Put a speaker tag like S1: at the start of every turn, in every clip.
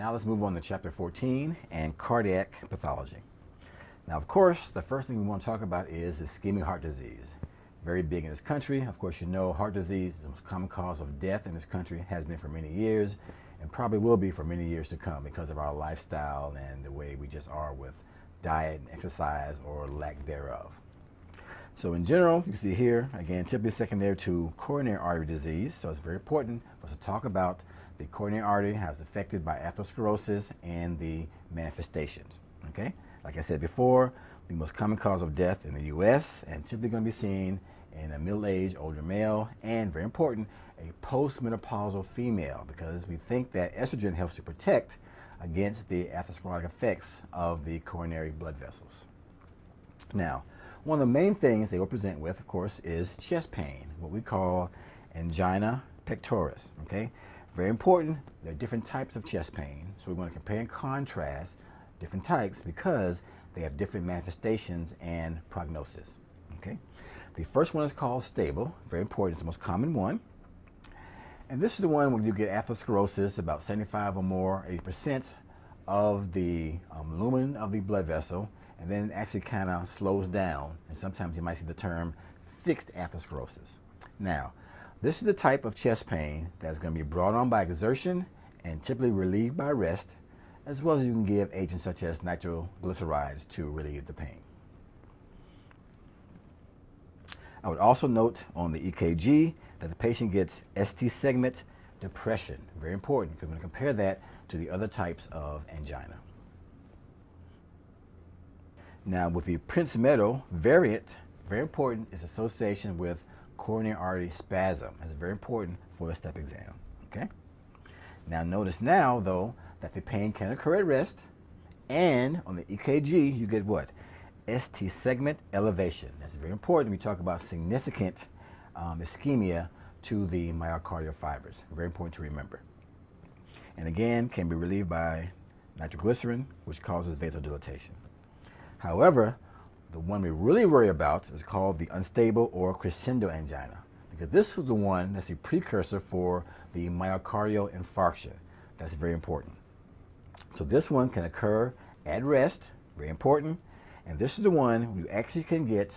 S1: Now let's move on to chapter 14 and cardiac pathology. Now, of course, the first thing we want to talk about is ischemic heart disease. Very big in this country. Of course, you know heart disease is the most common cause of death in this country, has been for many years, and probably will be for many years to come because of our lifestyle and the way we just are with diet and exercise or lack thereof. So in general, you can see here, again, typically secondary to coronary artery disease. So it's very important for us to talk about the coronary artery as affected by atherosclerosis and the manifestations, okay? Like I said before, the most common cause of death in the U.S. and typically going to be seen in a middle-aged, older male, and very important, a postmenopausal female, because we think that estrogen helps to protect against the atherosclerotic effects of the coronary blood vessels. Now, one of the main things they will present with, of course, is chest pain, what we call angina pectoris, okay? Very important, there are different types of chest pain, so we want to compare and contrast different types because they have different manifestations and prognosis, okay? The first one is called stable, very important, it's the most common one. And this is the one when you get atherosclerosis, about 75 or more, 80% of the lumen of the blood vessel, and then it actually kind of slows down, and sometimes you might see the term fixed atherosclerosis. Now, this is the type of chest pain that's going to be brought on by exertion and typically relieved by rest, as well as you can give agents such as nitroglycerides to relieve the pain. I would also note on the EKG that the patient gets ST segment depression. Very important because we're going to compare that to the other types of angina. Now with the Prince-Meadow variant, very important, is association with coronary artery spasm. That's very important for the step exam, okay? Now notice now though that the pain can occur at rest, and on the EKG you get what? ST segment elevation. That's very important. We talk about significant ischemia to the myocardial fibers. Very important to remember. And again, can be relieved by nitroglycerin, which causes vasodilatation. However, the one we really worry about is called the unstable or crescendo angina, because this is the one that's a precursor for the myocardial infarction. That's very important. So this one can occur at rest, very important, and this is the one you actually can get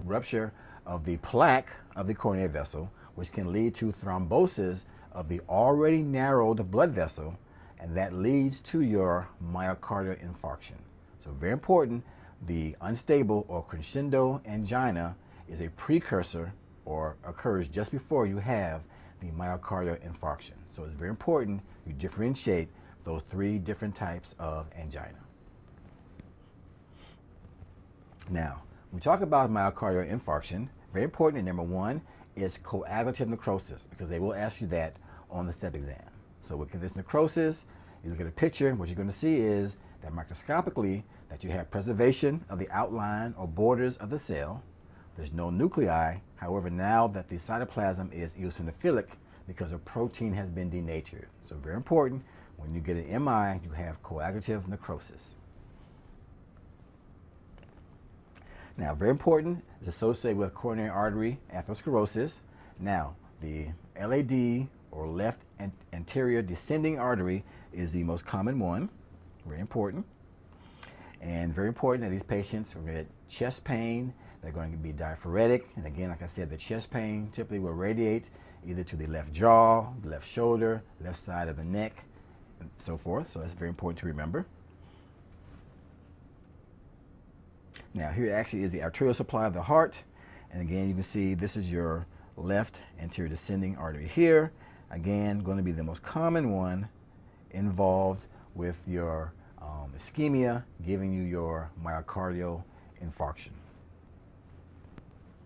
S1: rupture of the plaque of the coronary vessel, which can lead to thrombosis of the already narrowed blood vessel, and that leads to your myocardial infarction. So very important, the unstable or crescendo angina is a precursor or occurs just before you have the myocardial infarction. So it's very important you differentiate those three different types of angina. Now, when we talk about myocardial infarction, very important, and number one is coagulative necrosis, because they will ask you that on the step exam. So with this necrosis, you look at a picture, what you're going to see is that microscopically that you have preservation of the outline or borders of the cell. There's no nuclei. However, now that the cytoplasm is eosinophilic because a protein has been denatured. So very important, when you get an MI, you have coagulative necrosis. Now, very important, it's associated with coronary artery atherosclerosis. Now, the LAD, or left anterior descending artery, is the most common one. Very important. And very important that these patients will get chest pain. They're going to be diaphoretic. And again, like I said, the chest pain typically will radiate either to the left jaw, the left shoulder, left side of the neck, and so forth. So that's very important to remember. Now here actually is the arterial supply of the heart. And again, you can see this is your left anterior descending artery here. Again, going to be the most common one involved with your ischemia, giving you your myocardial infarction.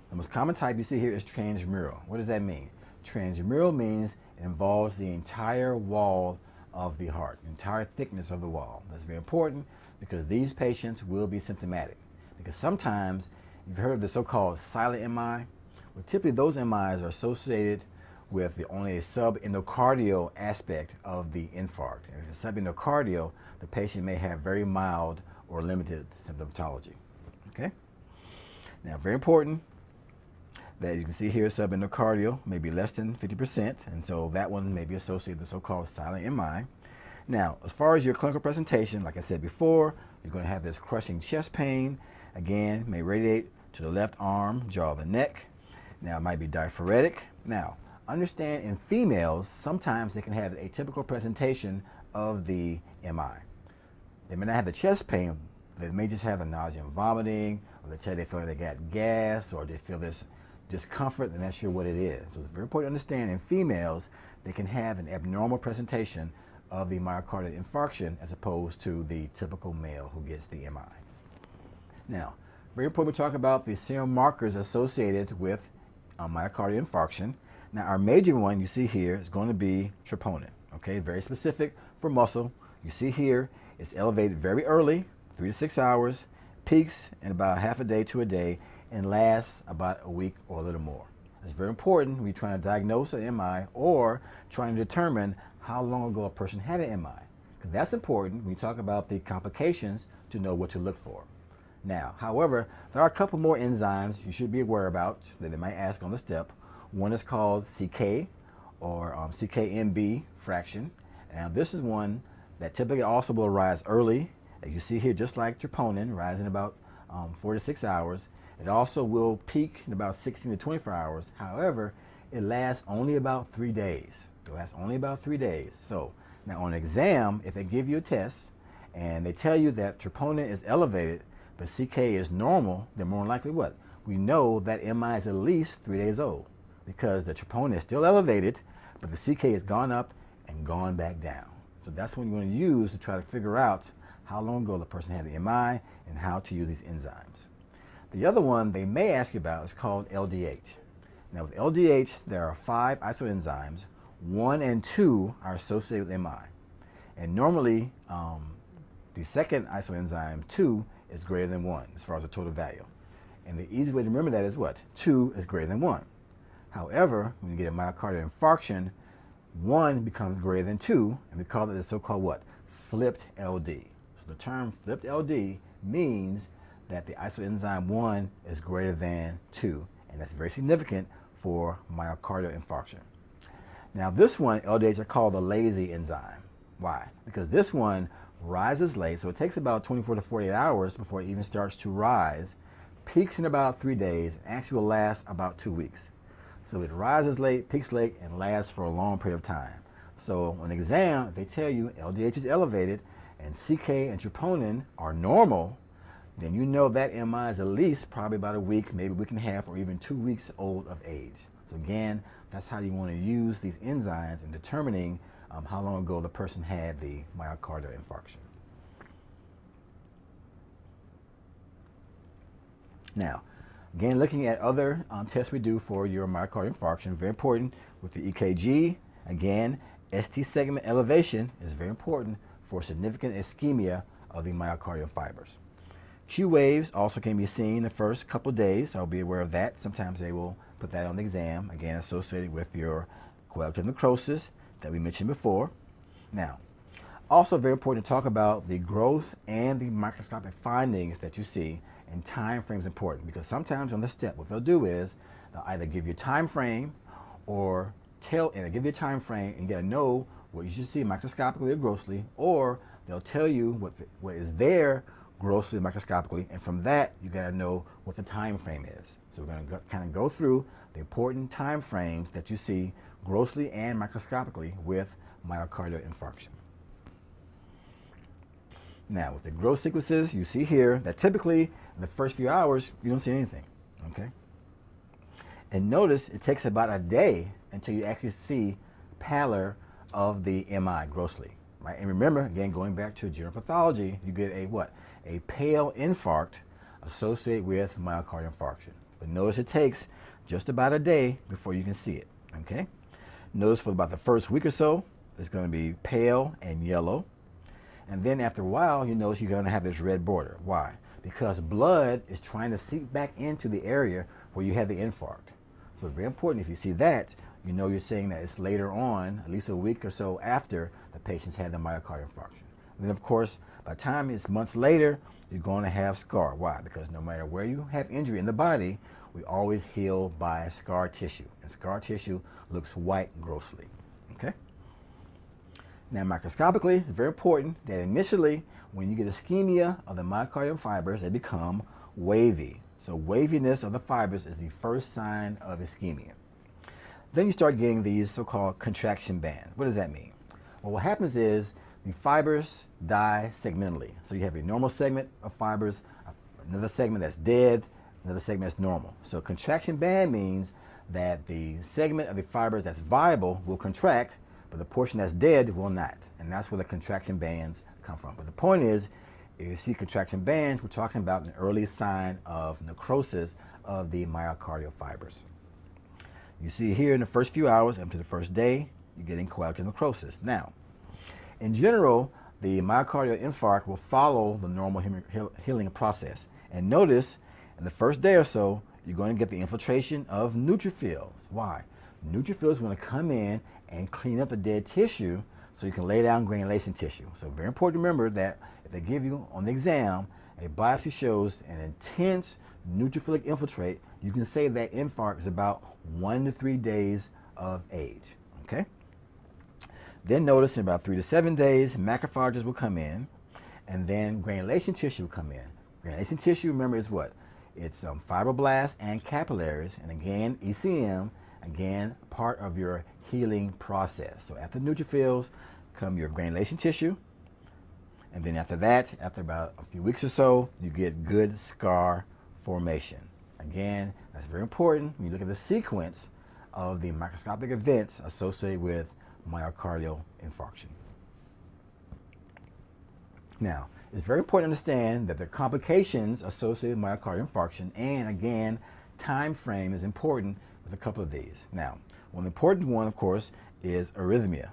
S1: The most common type you see here is transmural. What does that mean? Transmural means it involves the entire wall of the heart, the entire thickness of the wall. That's very important because these patients will be symptomatic. Because sometimes you've heard of the so-called silent MI. Well, typically those MIs are associated with only a subendocardial aspect of the infarct. And if it's subendocardial, the patient may have very mild or limited symptomatology. Okay? Now, very important that you can see here, subendocardial may be less than 50%, and so that one may be associated with the so-called silent MI. Now, as far as your clinical presentation, like I said before, you're going to have this crushing chest pain. Again, may radiate to the left arm, jaw of the neck. Now, it might be diaphoretic. Now, understand in females, sometimes they can have an atypical presentation of the MI. They may not have the chest pain, they may just have the nausea and vomiting, or they tell you they feel like they got gas, or they feel this discomfort, and that's sure what it is. So it's very important to understand in females, they can have an abnormal presentation of the myocardial infarction as opposed to the typical male who gets the MI. Now, very important we talk about the serum markers associated with myocardial infarction. Now, our major one you see here is going to be troponin. Okay, very specific for muscle. You see here, it's elevated very early, 3 to 6 hours, peaks in about half a day to a day, and lasts about a week or a little more. It's very important when you're trying to diagnose an MI or trying to determine how long ago a person had an MI. Because that's important when you talk about the complications to know what to look for. Now, however, there are a couple more enzymes you should be aware about that they might ask on the step. One is called CK or CKMB fraction. Now, this is one that typically also will rise early, as you see here, just like troponin, rising about 4 to 6 hours. It also will peak in about 16 to 24 hours. However, it lasts only about 3 days. It lasts only about 3 days. So now on exam, if they give you a test and they tell you that troponin is elevated, but CK is normal, then more than likely what? We know that MI is at least 3 days old because the troponin is still elevated, but the CK has gone up and gone back down. So that's what you want to use to try to figure out how long ago the person had the MI and how to use these enzymes. The other one they may ask you about is called LDH. Now with LDH, there are 5 isoenzymes. 1 and 2 are associated with MI. And normally, the second isoenzyme, 2, is greater than 1 as far as the total value. And the easy way to remember that is what? 2 is greater than 1. However, when you get a myocardial infarction, 1 becomes greater than 2, and we call it the so-called what? Flipped LD. So the term flipped LD means that the isoenzyme 1 is greater than 2, and that's very significant for myocardial infarction. Now this one, LDH, are called the lazy enzyme. Why? Because this one rises late, so it takes about 24 to 48 hours before it even starts to rise, peaks in about 3 days, and actually will last about 2 weeks. So it rises late, peaks late, and lasts for a long period of time. So on exam, if they tell you LDH is elevated and CK and troponin are normal, then you know that MI is at least probably about a week, maybe a week and a half, or even 2 weeks old of age. So again, that's how you want to use these enzymes in determining how long ago the person had the myocardial infarction. Now, again, looking at other tests we do for your myocardial infarction, very important with the EKG. Again, ST segment elevation is very important for significant ischemia of the myocardial fibers. Q waves also can be seen the first couple of days, so I'll be aware of that. Sometimes they will put that on the exam, again, associated with your coagulative necrosis that we mentioned before. Now, also very important to talk about the growth and the microscopic findings that you see, and time frame is important because sometimes on the step, what they'll do is they'll either give you a time frame or they'll give you a time frame and you gotta know what you should see microscopically or grossly, or they'll tell you what is there grossly microscopically, and from that you got to know what the time frame is. So we're going to kind of go through the important time frames that you see grossly and microscopically with myocardial infarction. Now with the growth sequences, you see here that typically in the first few hours you don't see anything, okay? And notice it takes about a day until you actually see pallor of the MI grossly, right? And remember, again, going back to general pathology, you get a what? A pale infarct associated with myocardial infarction. But notice it takes just about a day before you can see it, okay? Notice for about the first week or so, it's going to be pale and yellow. And then after a while, you notice you're going to have this red border. Why? Because blood is trying to seep back into the area where you had the infarct. So it's very important. If you see that, you know you're saying that it's later on, at least a week or so after the patient's had the myocardial infarction. And then of course, by the time it's months later, you're going to have scar. Why? Because no matter where you have injury in the body, we always heal by scar tissue. And scar tissue looks white grossly. Okay? Now, microscopically, it's very important that initially, when you get ischemia of the myocardial fibers, they become wavy. So waviness of the fibers is the first sign of ischemia. Then you start getting these so-called contraction bands. What does that mean? Well, what happens is the fibers die segmentally. So you have a normal segment of fibers, another segment that's dead, another segment that's normal. So contraction band means that the segment of the fibers that's viable will contract, but the portion that's dead will not. And that's where the contraction bands come from. But the point is, if you see contraction bands, we're talking about an early sign of necrosis of the myocardial fibers. You see here in the first few hours up to the first day, you're getting coagulant necrosis. Now, in general, the myocardial infarct will follow the normal healing process. And notice, in the first day or so, you're going to get the infiltration of neutrophils. Why? Neutrophils are going to come in and clean up the dead tissue so you can lay down granulation tissue. So very important to remember that if they give you on the exam, a biopsy shows an intense neutrophilic infiltrate, you can say that infarct is about 1 to 3 days of age. Okay? Then notice in about 3 to 7 days, macrophages will come in, and then granulation tissue will come in. Granulation tissue, remember, is what? It's fibroblasts and capillaries, and again, ECM, again, part of your healing process. So after neutrophils come your granulation tissue, and then after that, after about a few weeks or so, you get good scar formation. Again, that's very important when you look at the sequence of the microscopic events associated with myocardial infarction. Now, it's very important to understand that the complications associated with myocardial infarction, and again, time frame is important with a couple of these. Now, one important one, of course, is arrhythmia.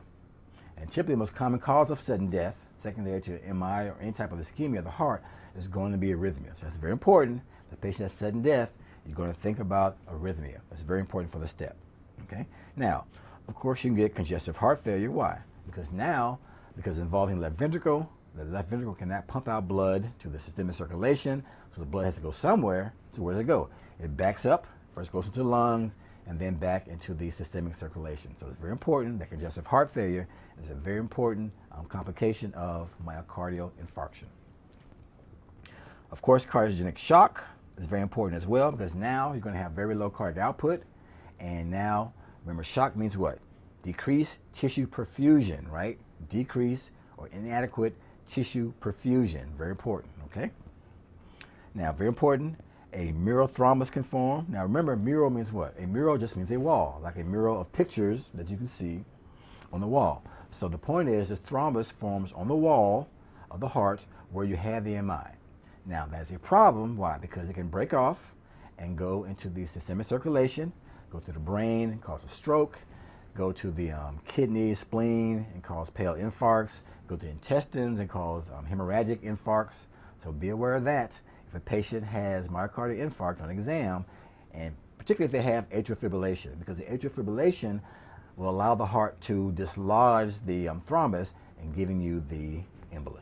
S1: And typically the most common cause of sudden death, secondary to MI or any type of ischemia of the heart, is going to be arrhythmia. So that's very important. The patient has sudden death, you're going to think about arrhythmia. That's very important for the step. Okay? Now, of course, you can get congestive heart failure. Why? Because involving left ventricle, the left ventricle cannot pump out blood to the systemic circulation, so the blood has to go somewhere. So where does it go? It backs up, first goes into the lungs, and then back into the systemic circulation. So it's very important that congestive heart failure is a very important complication of myocardial infarction. Of course, cardiogenic shock is very important as well, because now you're going to have very low cardiac output, and now, remember, shock means what? Decreased tissue perfusion, right? Decrease or inadequate tissue perfusion. Very important, okay? Now, very important, a mural thrombus can form. Now, remember, mural means what? A mural just means a wall, like a mural of pictures that you can see on the wall. So the point is, this thrombus forms on the wall of the heart where you have the MI. Now, that's a problem. Why? Because it can break off and go into the systemic circulation, go to the brain and cause a stroke, go to the kidney, spleen, and cause pale infarcts, go to the intestines and cause hemorrhagic infarcts. So be aware of that if a patient has myocardial infarct on exam, and particularly if they have atrial fibrillation, because the atrial fibrillation will allow the heart to dislodge the thrombus and giving you the embolus.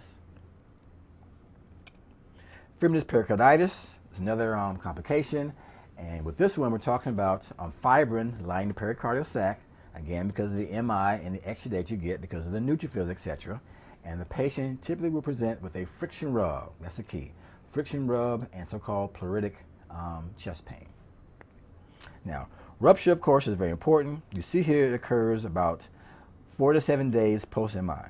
S1: Fibrinous pericarditis is another complication, and with this one we're talking about fibrin lining the pericardial sac, again because of the MI and the exudate you get because of the neutrophils, etc. And the patient typically will present with a friction rub. That's the key. Friction rub and so-called pleuritic chest pain. Now, rupture, of course, is very important. You see here it occurs about 4 to 7 days post-MI.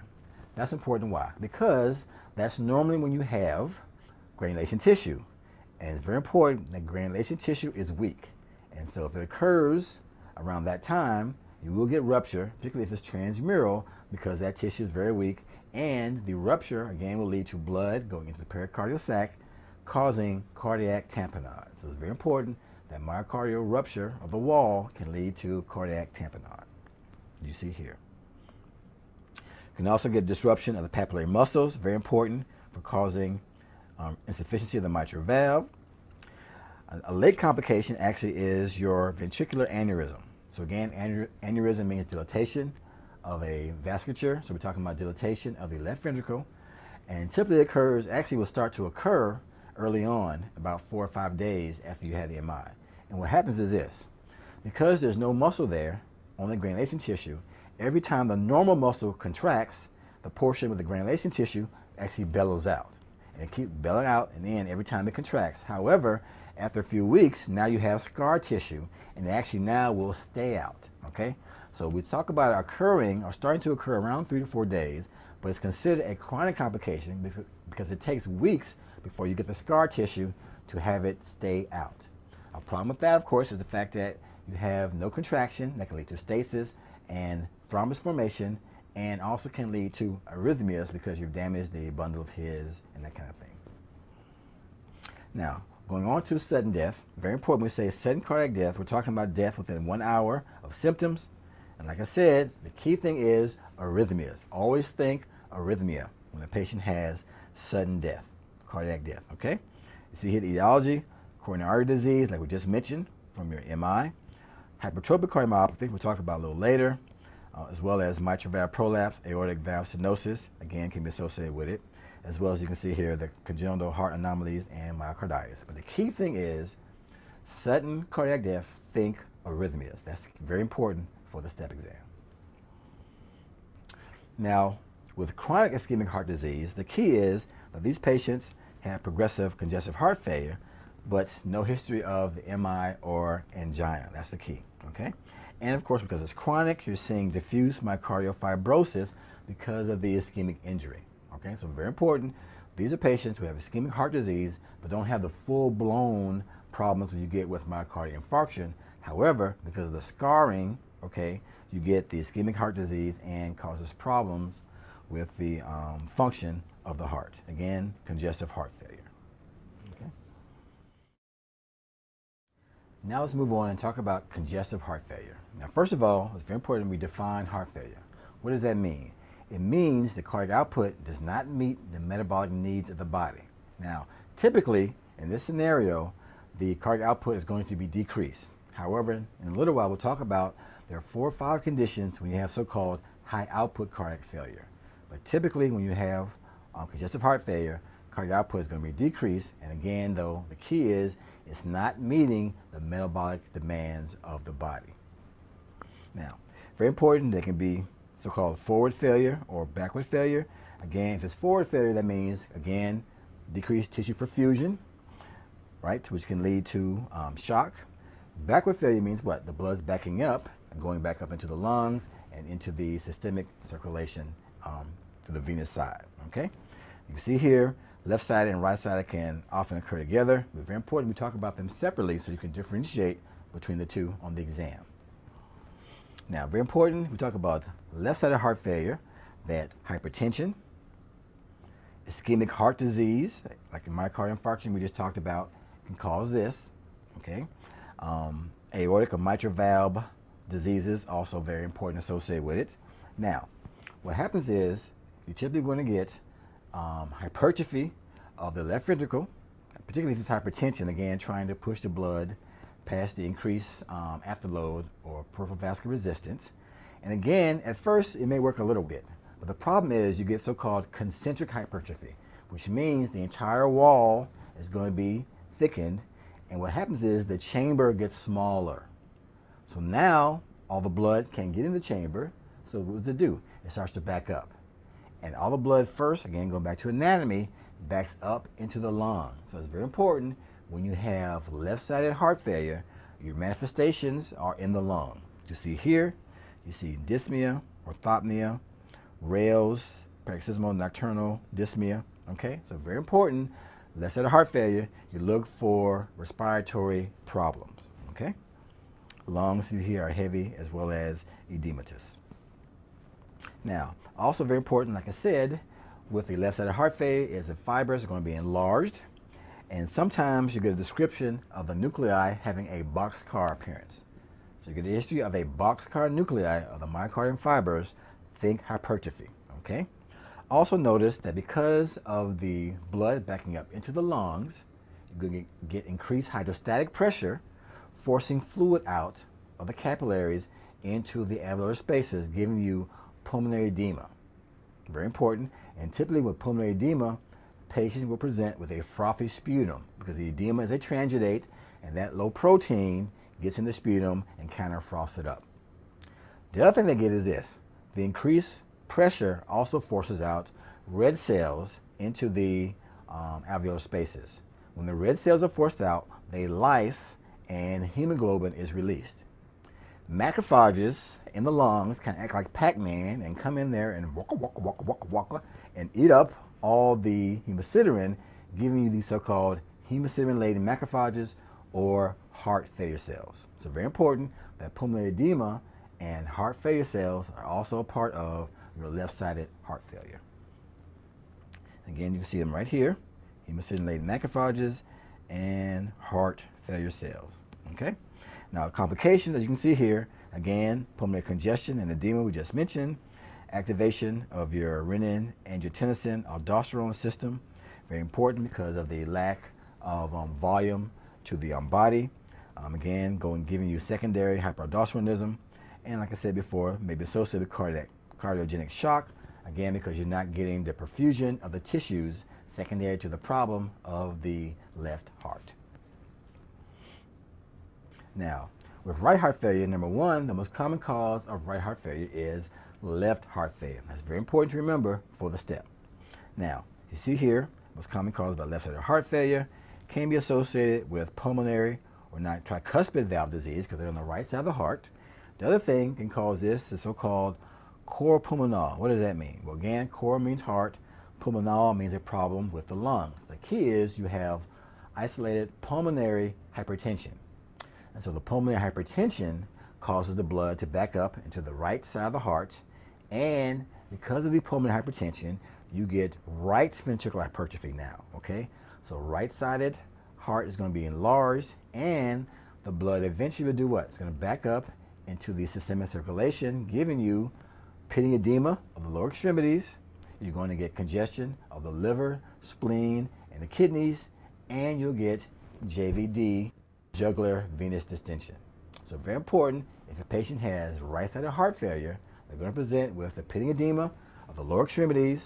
S1: That's important. Why? Because that's normally when you have granulation tissue. And it's very important that granulation tissue is weak. And so if it occurs around that time, you will get rupture, particularly if it's transmural, because that tissue is very weak. And the rupture, again, will lead to blood going into the pericardial sac, causing cardiac tamponade. So it's very important that myocardial rupture of the wall can lead to cardiac tamponade. You see here. You can also get disruption of the papillary muscles, very important for causing insufficiency of the mitral valve. A late complication actually is your ventricular aneurysm. So again, aneurysm means dilatation of a vasculature. So we're talking about dilatation of the left ventricle. And typically occurs, actually will start to occur early on, about 4 or 5 days after you had the MI. And what happens is this. Because there's no muscle there, only granulation tissue, every time the normal muscle contracts, the portion with the granulation tissue actually bellows out. And it keeps bellowing out, and then every time it contracts. However, after a few weeks, now you have scar tissue, and it actually now will stay out, okay? So we talk about it occurring or starting to occur around 3 to 4 days, but it's considered a chronic complication because it takes weeks before you get the scar tissue to have it stay out. A problem with that, of course, is the fact that you have no contraction that can lead to stasis and thrombus formation, and also can lead to arrhythmias because you've damaged the bundle of his and that kind of thing. Now, going on to sudden death, very important when we say sudden cardiac death, we're talking about death within 1 hour of symptoms. And like I said, the key thing is arrhythmias. Always think arrhythmia when a patient has sudden death, cardiac death, okay? You see here the etiology, coronary artery disease, like we just mentioned from your MI. Hypertrophic cardiomyopathy, we'll talk about a little later, as well as mitral valve prolapse, aortic valve stenosis, again, can be associated with it, as well as you can see here, the congenital heart anomalies and myocarditis. But the key thing is sudden cardiac death, think arrhythmias. That's very important for the STEP exam. Now, with chronic ischemic heart disease, the key is that these patients have progressive congestive heart failure, but no history of the MI or angina. That's the key, okay? And of course, because it's chronic, you're seeing diffuse myocardial fibrosis because of the ischemic injury, okay? So very important. These are patients who have ischemic heart disease, but don't have the full-blown problems that you get with myocardial infarction. However, because of the scarring, okay, you get the ischemic heart disease and causes problems with the function of the heart. Again, congestive heart failure. Okay. Now let's move on and talk about congestive heart failure. Now, first of all, it's very important we define heart failure. What does that mean? It means the cardiac output does not meet the metabolic needs of the body. Now, typically, in this scenario, the cardiac output is going to be decreased. However, in a little while, we'll talk about there are 4 or 5 conditions when you have so-called high output cardiac failure. But typically, when you have congestive heart failure, cardiac output is going to be decreased. And again, though, the key is it's not meeting the metabolic demands of the body. Now, very important, there can be so-called forward failure or backward failure. Again, if it's forward failure, that means, again, decreased tissue perfusion, right, which can lead to shock. Backward failure means what? The blood's backing up and going back up into the lungs and into the systemic circulation to the venous side, okay? You can see here, left-sided and right-sided can often occur together. But very important we talk about them separately so you can differentiate between the two on the exam. Now, very important, we talk about left-sided heart failure, that hypertension, ischemic heart disease, like myocardial infarction we just talked about, can cause this, okay? Aortic or mitral valve diseases, also very important associated with it. Now, what happens is you're typically going to get hypertrophy of the left ventricle, particularly if it's hypertension, again, trying to push the blood past the increased afterload or peripheral vascular resistance. And again, at first, it may work a little bit, but the problem is you get so-called concentric hypertrophy, which means the entire wall is going to be thickened, and what happens is the chamber gets smaller. So now all the blood can't get in the chamber, so what does it do? It starts to back up. And all the blood first, again, going back to anatomy, backs up into the lung. So it's very important when you have left-sided heart failure, your manifestations are in the lung. You see here, you see dyspnea, orthopnea, rales, paroxysmal nocturnal dyspnea, okay? So very important, left-sided heart failure, you look for respiratory problems, okay? Lungs you here are heavy as well as edematous. Now, also very important, like I said, with the left-sided heart failure is the fibers are going to be enlarged, and sometimes you get a description of the nuclei having a boxcar appearance. So you get a history of a boxcar nuclei of the myocardium fibers, think hypertrophy, okay? Also notice that because of the blood backing up into the lungs, you're going to get increased hydrostatic pressure, forcing fluid out of the capillaries into the alveolar spaces, giving you pulmonary edema. Very important. And typically with pulmonary edema, patients will present with a frothy sputum because the edema is a transitate, and that low protein gets in the sputum and kind of froths it up. The other thing they get is this, the increased pressure also forces out red cells into the alveolar spaces. When the red cells are forced out, they lyse and hemoglobin is released. Macrophages in the lungs can act like Pac-Man and come in there and waka and eat up all the hemosiderin, giving you these so-called hemosiderin-laden macrophages or heart failure cells. So very important that pulmonary edema and heart failure cells are also a part of your left-sided heart failure. Again, you can see them right here, hemosiderin-laden macrophages and heart failure cells. Okay? Now, complications, as you can see here, again, pulmonary congestion and edema we just mentioned, activation of your renin, angiotensin, aldosterone system, very important because of the lack of volume to the body. Again, giving you secondary hyperaldosteronism, and like I said before, maybe associated with cardiogenic shock, again, because you're not getting the perfusion of the tissues secondary to the problem of the left heart. Now, with right heart failure, number one, the most common cause of right heart failure is left heart failure. That's very important to remember for the step. Now, you see here, most common cause of left-sided heart failure can be associated with pulmonary or not tricuspid valve disease because they're on the right side of the heart. The other thing can cause this is so-called cor pulmonale. What does that mean? Well, again, cor means heart, pulmonale means a problem with the lungs. The key is you have isolated pulmonary hypertension. And so the pulmonary hypertension causes the blood to back up into the right side of the heart, and because of the pulmonary hypertension, you get right ventricular hypertrophy now, okay? So right-sided heart is going to be enlarged, and the blood eventually will do what? It's going to back up into the systemic circulation, giving you pitting edema of the lower extremities. You're going to get congestion of the liver, spleen, and the kidneys, and you'll get JVD, jugular venous distension. So very important, if a patient has right-sided heart failure, they're going to present with the pitting edema of the lower extremities,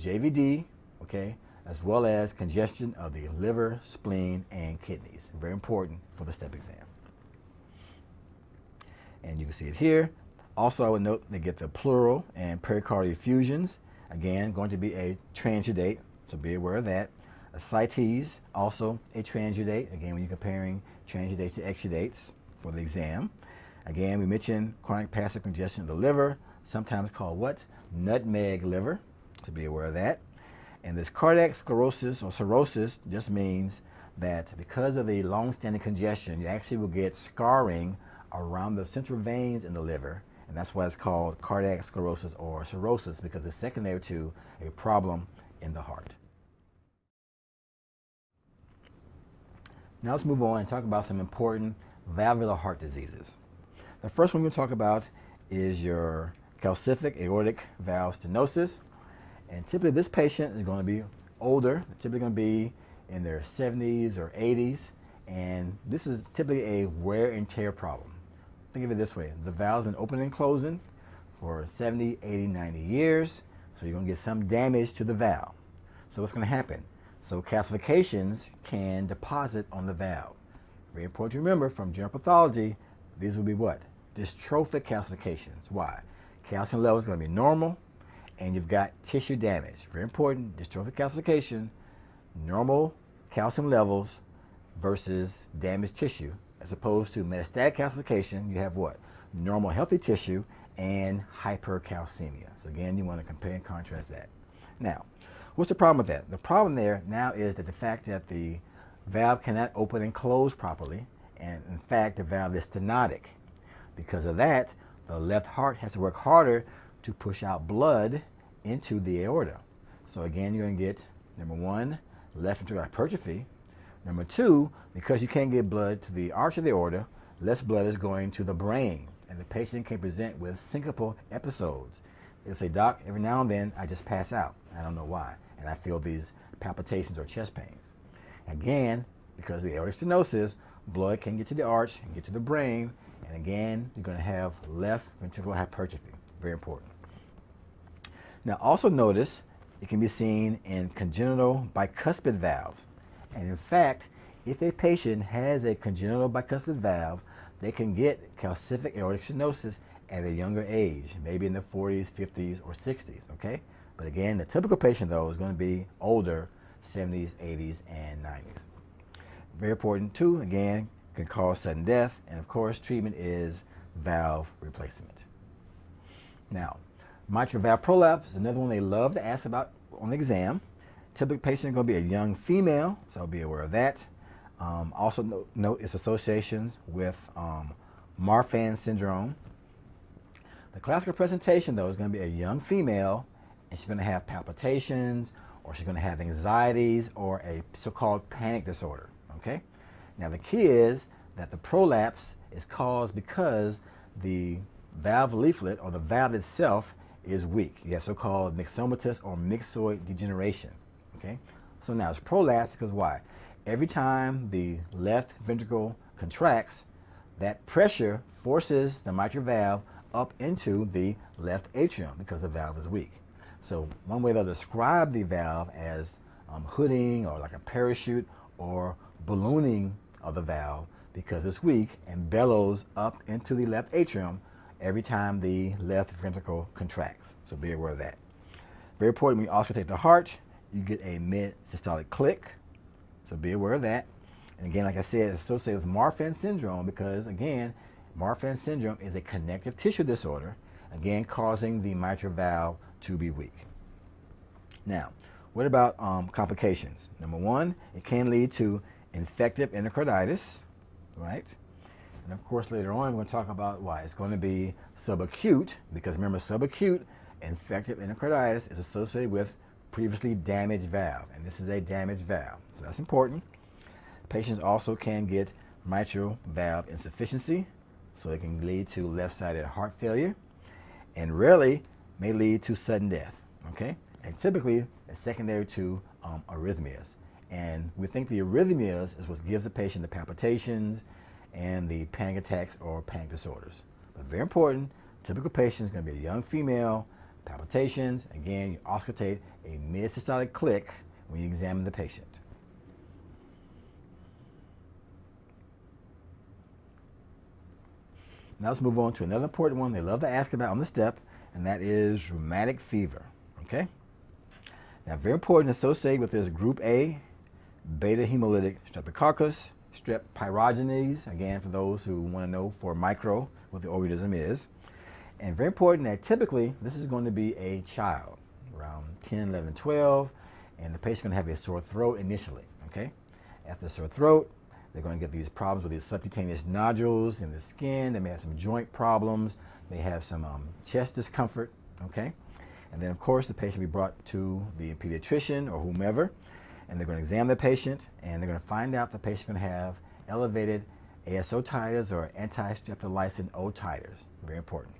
S1: JVD, okay, as well as congestion of the liver, spleen, and kidneys. Very important for the step exam. And you can see it here. Also, I would note they get the pleural and pericardial effusions. Again, going to be a transudate, so be aware of that. Ascites, also a transudate. Again, when you're comparing transudates to exudates for the exam. Again, we mentioned chronic passive congestion of the liver, sometimes called what? Nutmeg liver, to be aware of that. And this cardiac sclerosis or cirrhosis just means that because of the long-standing congestion, you actually will get scarring around the central veins in the liver, and that's why it's called cardiac sclerosis or cirrhosis, because it's secondary to a problem in the heart. Now let's move on and talk about some important valvular heart diseases. The first one we're going to talk about is your calcific aortic valve stenosis. And typically this patient is going to be older, typically going to be in their 70s or 80s, and this is typically a wear and tear problem. Think of it this way, the valve's been opening and closing for 70, 80, 90 years, so you're going to get some damage to the valve. So what's going to happen? So calcifications can deposit on the valve. Very important to remember from general pathology, these will be what? Dystrophic calcifications. Why? Calcium level is going to be normal, and you've got tissue damage. Very important, dystrophic calcification, normal calcium levels versus damaged tissue, as opposed to metastatic calcification, you have what? Normal healthy tissue and hypercalcemia. So again, you want to compare and contrast that. Now, what's the problem with that? The problem there now is that the fact that the valve cannot open and close properly, and in fact the valve is stenotic. Because of that, the left heart has to work harder to push out blood into the aorta. So again, you're going to get, number one, left ventricular hypertrophy. Number two, because you can't get blood to the arch of the aorta, less blood is going to the brain, and the patient can present with syncopal episodes. They'll say, "Doc, every now and then I just pass out. I don't know why, and I feel these palpitations or chest pains." Again, because of the aortic stenosis, blood can get to the arch and get to the brain, and again, you're going to have left ventricular hypertrophy. Very important. Now, also notice it can be seen in congenital bicuspid valves. And in fact, if a patient has a congenital bicuspid valve, they can get calcific aortic stenosis at a younger age, maybe in the 40s, 50s, or 60s, okay? But again, the typical patient, though, is going to be older, 70s, 80s, and 90s. Very important, too, again, can cause sudden death, and of course, treatment is valve replacement. Now, mitral valve prolapse is another one they love to ask about on the exam. Typical patient is going to be a young female, so be aware of that. Also note its associations with Marfan syndrome. The classical presentation, though, is going to be a young female, and she's going to have palpitations, or she's going to have anxieties, or a so-called panic disorder, okay? Now, the key is that the prolapse is caused because the valve leaflet, or the valve itself, is weak. You have so-called myxomatous or myxoid degeneration, okay? So now it's prolapse because why? Every time the left ventricle contracts, that pressure forces the mitral valve up into the left atrium because the valve is weak. So one way they'll describe the valve as hooding, or like a parachute, or ballooning of the valve because it's weak and bellows up into the left atrium every time the left ventricle contracts. So be aware of that. Very important, when you auscultate the heart, you get a mid-systolic click. So be aware of that. And again, like I said, it's associated with Marfan syndrome because, again, Marfan syndrome is a connective tissue disorder, again, causing the mitral valve to be weak. Now, what about complications? Number one, it can lead to infective endocarditis, right? And of course, later on, we're going to talk about why. It's going to be subacute, because remember, subacute infective endocarditis is associated with previously damaged valve, and this is a damaged valve, so that's important. Patients also can get mitral valve insufficiency, so it can lead to left-sided heart failure, and rarely may lead to sudden death, okay? And typically, it's secondary to arrhythmias. And we think the arrhythmias is what gives the patient the palpitations and the panic attacks or panic disorders. But very important, typical patient is going to be a young female, palpitations. Again, you auscultate a mid-systolic click when you examine the patient. Now let's move on to another important one they love to ask about on the step, and that is rheumatic fever, okay? Now, very important, associated with this group A, beta hemolytic streptococcus, strep pyrogenes, again, for those who want to know for micro what the organism is. And very important that typically this is going to be a child, around 10, 11, 12, and the patient's going to have a sore throat initially, okay? After the sore throat, they're going to get these problems with these subcutaneous nodules in the skin. They may have some joint problems. They have some chest discomfort, okay? And then, of course, the patient will be brought to the pediatrician or whomever, and they're going to examine the patient, and they're going to find out the patient's going to have elevated ASO titers or anti-streptolysin O titers. Very important.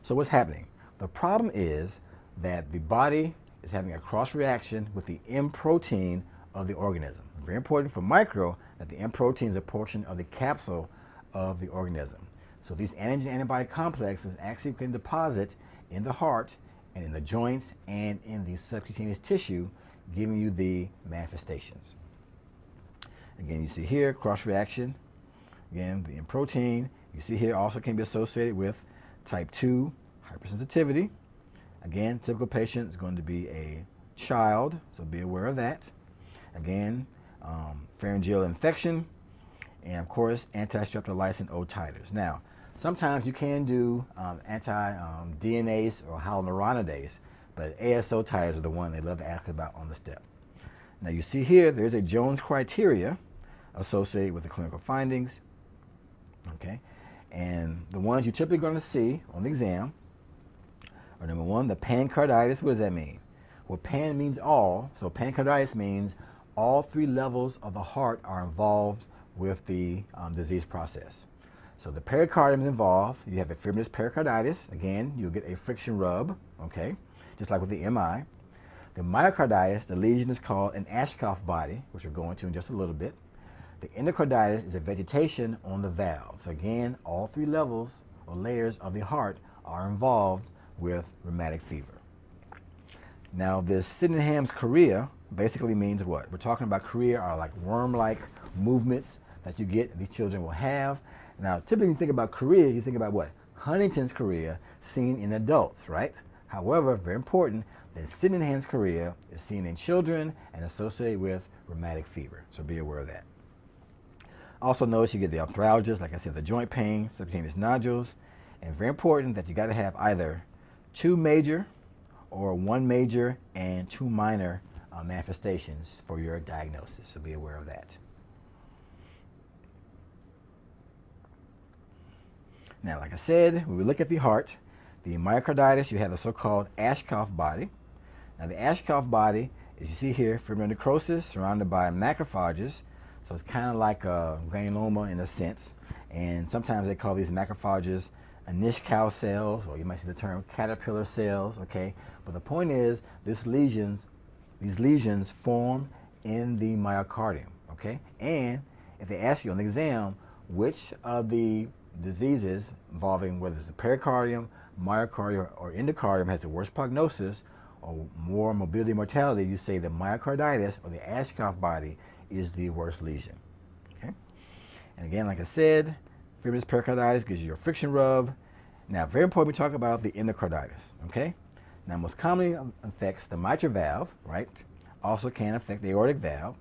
S1: So what's happening? The problem is that the body is having a cross reaction with the M protein of the organism. Very important for micro that the M protein is a portion of the capsule of the organism. So these antigen-antibody complexes actually can deposit in the heart and in the joints and in the subcutaneous tissue, giving you the manifestations. Again, you see here, cross-reaction. Again, the M protein. You see here also can be associated with type 2 hypersensitivity. Again, typical patient is going to be a child, so be aware of that. Again, pharyngeal infection, and of course, anti-streptolysin O titers. Now, sometimes you can do anti-DNase or hyaluronidase, but ASO titers are the one they love to ask about on the step. Now, you see here, there's a Jones criteria associated with the clinical findings, okay? And the ones you're typically going to see on the exam are, number one, the pancarditis. What does that mean? Well, pan means all, so pancarditis means all three levels of the heart are involved with the disease process. So the pericardium is involved. You have a fibrinous pericarditis. Again, you'll get a friction rub, okay, just like with the MI. The myocarditis, the lesion is called an Ashkoff body, which we'll go into in just a little bit. The endocarditis is a vegetation on the valve. So again, all three levels or layers of the heart are involved with rheumatic fever. Now, this Sydenham's chorea basically means what? We're talking about chorea are like worm-like movements that you get, these children will have. Now, typically when you think about chorea, you think about what? Huntington's chorea seen in adults, right? However, very important, that Sydenham's chorea is seen in children and associated with rheumatic fever. So be aware of that. Also notice you get the arthralgias, like I said, the joint pain, subcutaneous nodules, and very important that you got to have either 2 major or 1 major and 2 minor manifestations for your diagnosis. So be aware of that. Now, like I said, when we look at the heart, the myocarditis, you have the so-called Ashkoff body. Now, the Ashkoff body, as you see here, fibrillar necrosis surrounded by macrophages. So it's kind of like a granuloma in a sense. And sometimes they call these macrophages Anish-Cow cells, or you might see the term caterpillar cells, okay? But the point is, these lesions form in the myocardium, okay? And if they ask you on the exam, which of the diseases involving whether it's the pericardium, myocardium, or endocardium has the worst prognosis or more morbidity and mortality, you say the myocarditis or the Ashkoff body is the worst lesion, okay? And again, like I said, fibrinous pericarditis gives you your friction rub. Now, very important, we talk about the endocarditis, okay? Now, most commonly affects the mitral valve, right? Also can affect the aortic valve.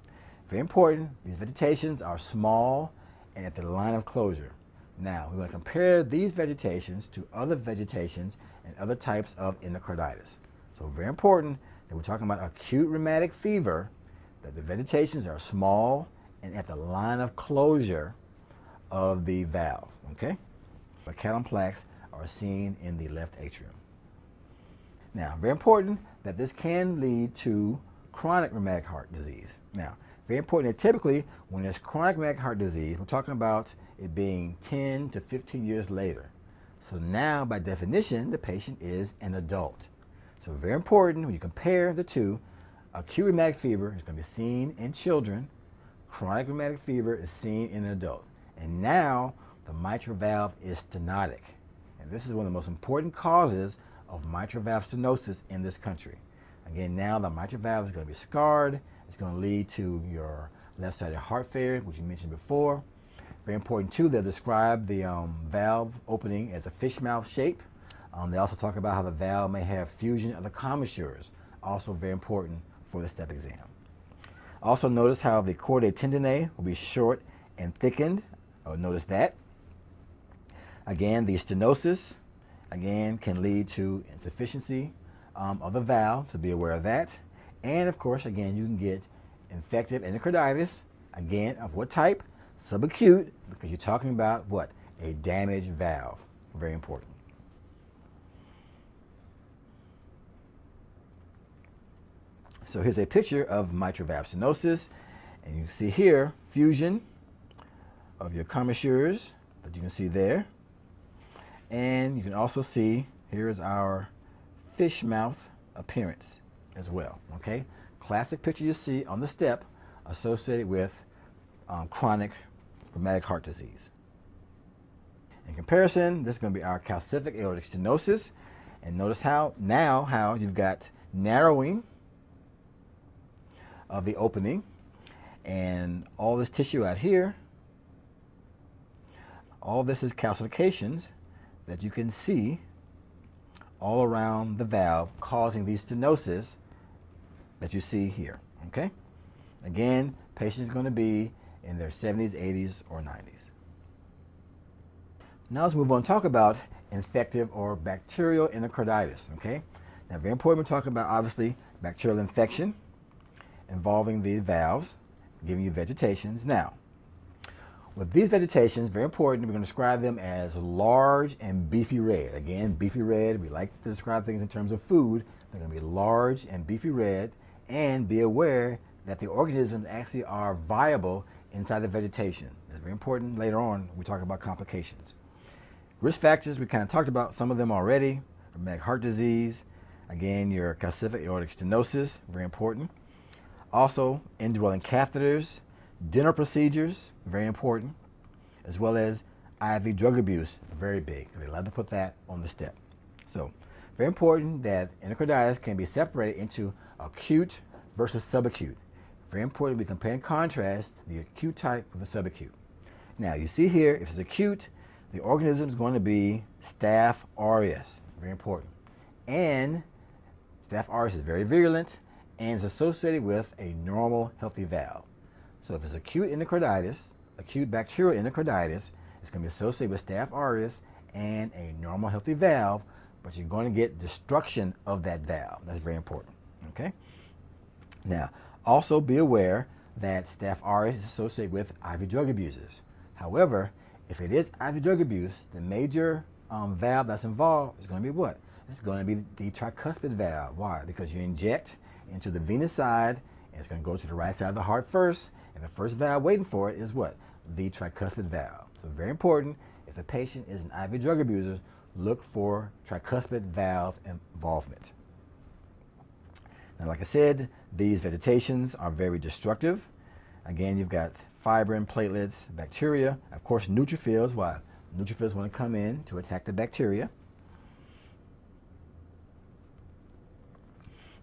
S1: Very important, these vegetations are small and at the line of closure. Now, we're going to compare these vegetations to other vegetations and other types of endocarditis. So very important that we're talking about acute rheumatic fever, that the vegetations are small and at the line of closure of the valve, okay? The Catalan plaques are seen in the left atrium. Now, very important that this can lead to chronic rheumatic heart disease. Now, very important that typically when there's chronic rheumatic heart disease, we're talking about it being 10 to 15 years later. So now, by definition, the patient is an adult. So very important when you compare the two, acute rheumatic fever is going to be seen in children, chronic rheumatic fever is seen in an adult. And now the mitral valve is stenotic. And this is one of the most important causes of mitral valve stenosis in this country. Again, now the mitral valve is going to be scarred. It's going to lead to your left-sided heart failure, which you mentioned before. Very important too, they'll describe the valve opening as a fish mouth shape. They also talk about how the valve may have fusion of the commissures. Also very important for the step exam. Also notice how the chordae tendineae will be short and thickened. Notice that. Again, the stenosis, again, can lead to insufficiency of the valve, so be aware of that. And of course, again, you can get infective endocarditis, again, of what type? Subacute, because you're talking about what? A damaged valve. Very important. So here's a picture of mitral valve stenosis, and you can see here fusion of your commissures that you can see there. And you can also see, here's our fish mouth appearance as well, okay? Classic picture you see on the step associated with chronic rheumatic heart disease. In comparison, this is going to be our calcific aortic stenosis. And notice how you've got narrowing of the opening and all this tissue out here. All this is calcifications that you can see all around the valve causing these stenosis that you see here, okay? Again, patient is going to be in their 70s, 80s, or 90s. Now let's move on and talk about infective or bacterial endocarditis, okay? Now, very important, we're talking about, obviously, bacterial infection involving the valves, giving you vegetations. Now, with these vegetations, very important, we're going to describe them as large and beefy red. Again, beefy red, we like to describe things in terms of food. They're going to be large and beefy red, and be aware that the organisms actually are viable inside the vegetation. That's very important later on when we talk about complications. Risk factors, we kind of talked about some of them already. Rheumatic heart disease, again, your calcific aortic stenosis, very important. Also, indwelling catheters, dental procedures, very important, as well as IV drug abuse, very big. They love to put that on the step. So, very important that endocarditis can be separated into acute versus subacute. Very important we compare and contrast the acute type with the subacute. Now, you see here, if it's acute, the organism is going to be Staph aureus, very important. And Staph aureus is very virulent and is associated with a normal, healthy valve. So if it's acute endocarditis, acute bacterial endocarditis, it's going to be associated with Staph aureus and a normal, healthy valve, but you're going to get destruction of that valve. That's very important, okay? Now, also be aware that Staph aureus is associated with IV drug abusers. However, if it is IV drug abuse, the major valve that's involved is going to be what? It's going to be the tricuspid valve. Why? Because you inject into the venous side, and it's going to go to the right side of the heart first, and the first valve waiting for it is what? The tricuspid valve. So very important, if the patient is an IV drug abuser, look for tricuspid valve involvement. Now, like I said, these vegetations are very destructive. Again, you've got fibrin, platelets, bacteria, of course, neutrophils. Why? Neutrophils want to come in to attack the bacteria.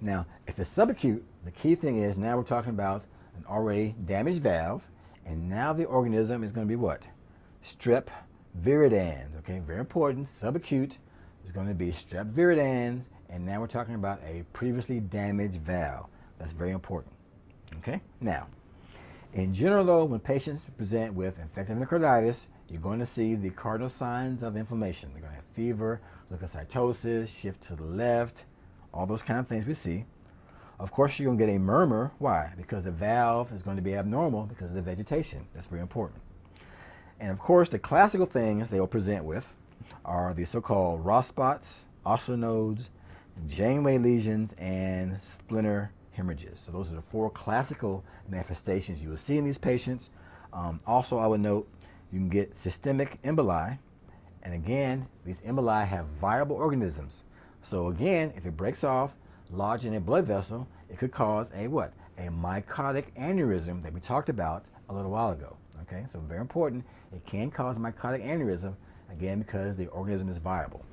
S1: Now, if it's subacute, the key thing is now we're talking about an already damaged valve, and now the organism is going to be what? Strep viridans, okay? Very important. Subacute is going to be strep viridans, and now we're talking about a previously damaged valve. That's very important, okay? Now, in general, though, when patients present with infective endocarditis, you're going to see the cardinal signs of inflammation. They're going to have fever, leukocytosis, shift to the left, all those kind of things we see. Of course, you're going to get a murmur. Why? Because the valve is going to be abnormal because of the vegetation. That's very important. And of course, the classical things they will present with are the so-called Ross spots, ostenodes, Janeway lesions, and splinter hemorrhages. So those are the four classical manifestations you will see in these patients. Also, I would note you can get systemic emboli. And again, these emboli have viable organisms. So again, if it breaks off, lodged in a blood vessel, it could cause a what? A myocardic aneurysm that we talked about a little while ago. Okay, so very important. It can cause myocardic aneurysm, again, because the organism is viable.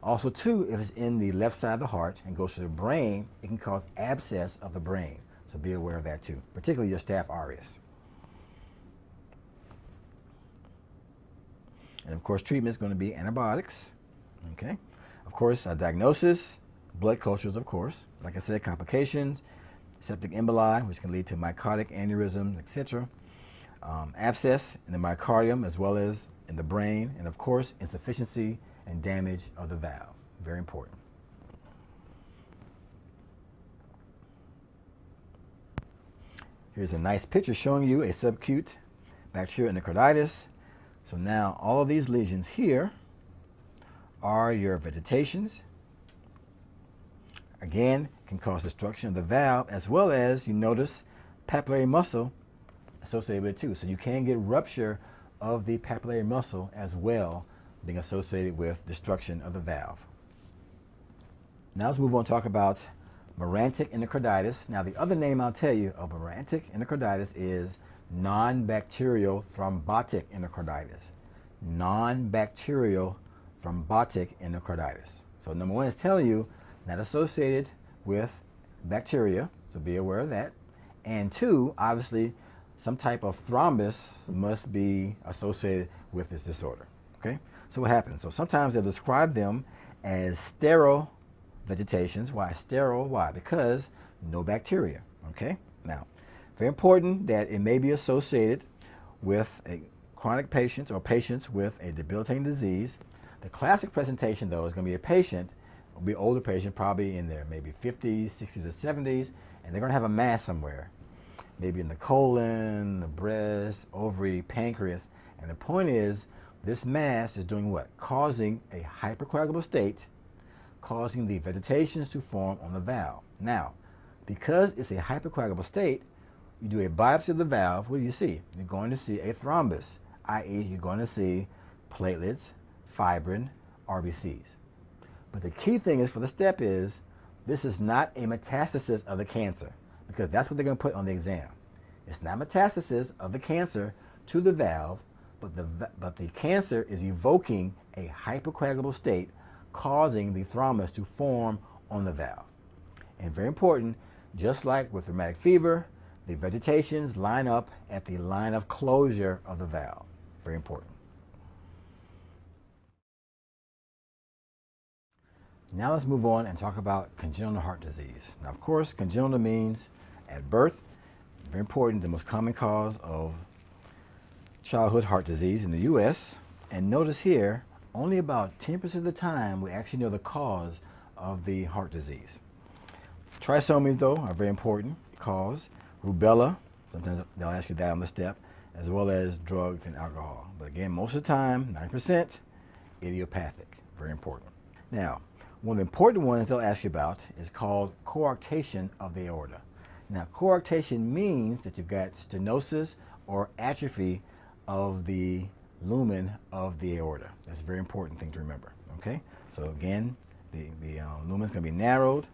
S1: Also, too, if it's in the left side of the heart and goes to the brain, it can cause abscess of the brain. So be aware of that, too, particularly your Staph aureus. And of course, treatment is going to be antibiotics. Okay. Of course, diagnosis, blood cultures, of course. Like I said, complications, septic emboli, which can lead to myocardic aneurysms, etc. Abscess in the myocardium as well as in the brain, and of course, insufficiency and damage of the valve. Very important. Here's a nice picture showing you a subacute bacterial endocarditis. So now all of these lesions here are your vegetations. Again, can cause destruction of the valve, as well as, you notice, papillary muscle associated with it too. So you can get rupture of the papillary muscle as well, being associated with destruction of the valve. Now let's move on to talk about merantic endocarditis. Now the other name I'll tell you of merantic endocarditis is non-bacterial thrombotic endocarditis. Non-bacterial thrombotic endocarditis. So number one is telling you not associated with bacteria, so be aware of that. And two, obviously, some type of thrombus must be associated with this disorder. Okay? So what happens? So sometimes they'll describe them as sterile vegetations. Why sterile? Why? Because no bacteria. Okay? Now, very important that it may be associated with a chronic patients or patients with a debilitating disease. The classic presentation, though, is going to be a patient, will be an older patient, probably in their maybe 50s, 60s, or 70s, and they're going to have a mass somewhere, maybe in the colon, the breast, ovary, pancreas. And the point is, this mass is doing what? Causing a hypercoagulable state, causing the vegetations to form on the valve. Now, because it's a hypercoagulable state, you do a biopsy of the valve, what do you see? You're going to see a thrombus, i.e. you're going to see platelets, fibrin, RBCs. But the key thing is for the step is, this is not a metastasis of the cancer, because that's what they're going to put on the exam. It's not metastasis of the cancer to the valve, but the cancer is evoking a hypercoagulable state, causing the thrombus to form on the valve. And very important, just like with rheumatic fever, the vegetations line up at the line of closure of the valve. Very important. Now let's move on and talk about congenital heart disease. Now, of course, congenital means at birth. Very important, the most common cause of childhood heart disease in the U.S. And notice here, only about 10% of the time we actually know the cause of the heart disease. Trisomies, though, are very important cause. Rubella, sometimes they'll ask you that on the step, as well as drugs and alcohol. But again, most of the time, 90%, idiopathic. Very important. Now, one of the important ones they'll ask you about is called coarctation of the aorta. Now, coarctation means that you've got stenosis or atrophy of the lumen of the aorta. That's a very important thing to remember. Okay? So again, the lumen is going to be narrowed.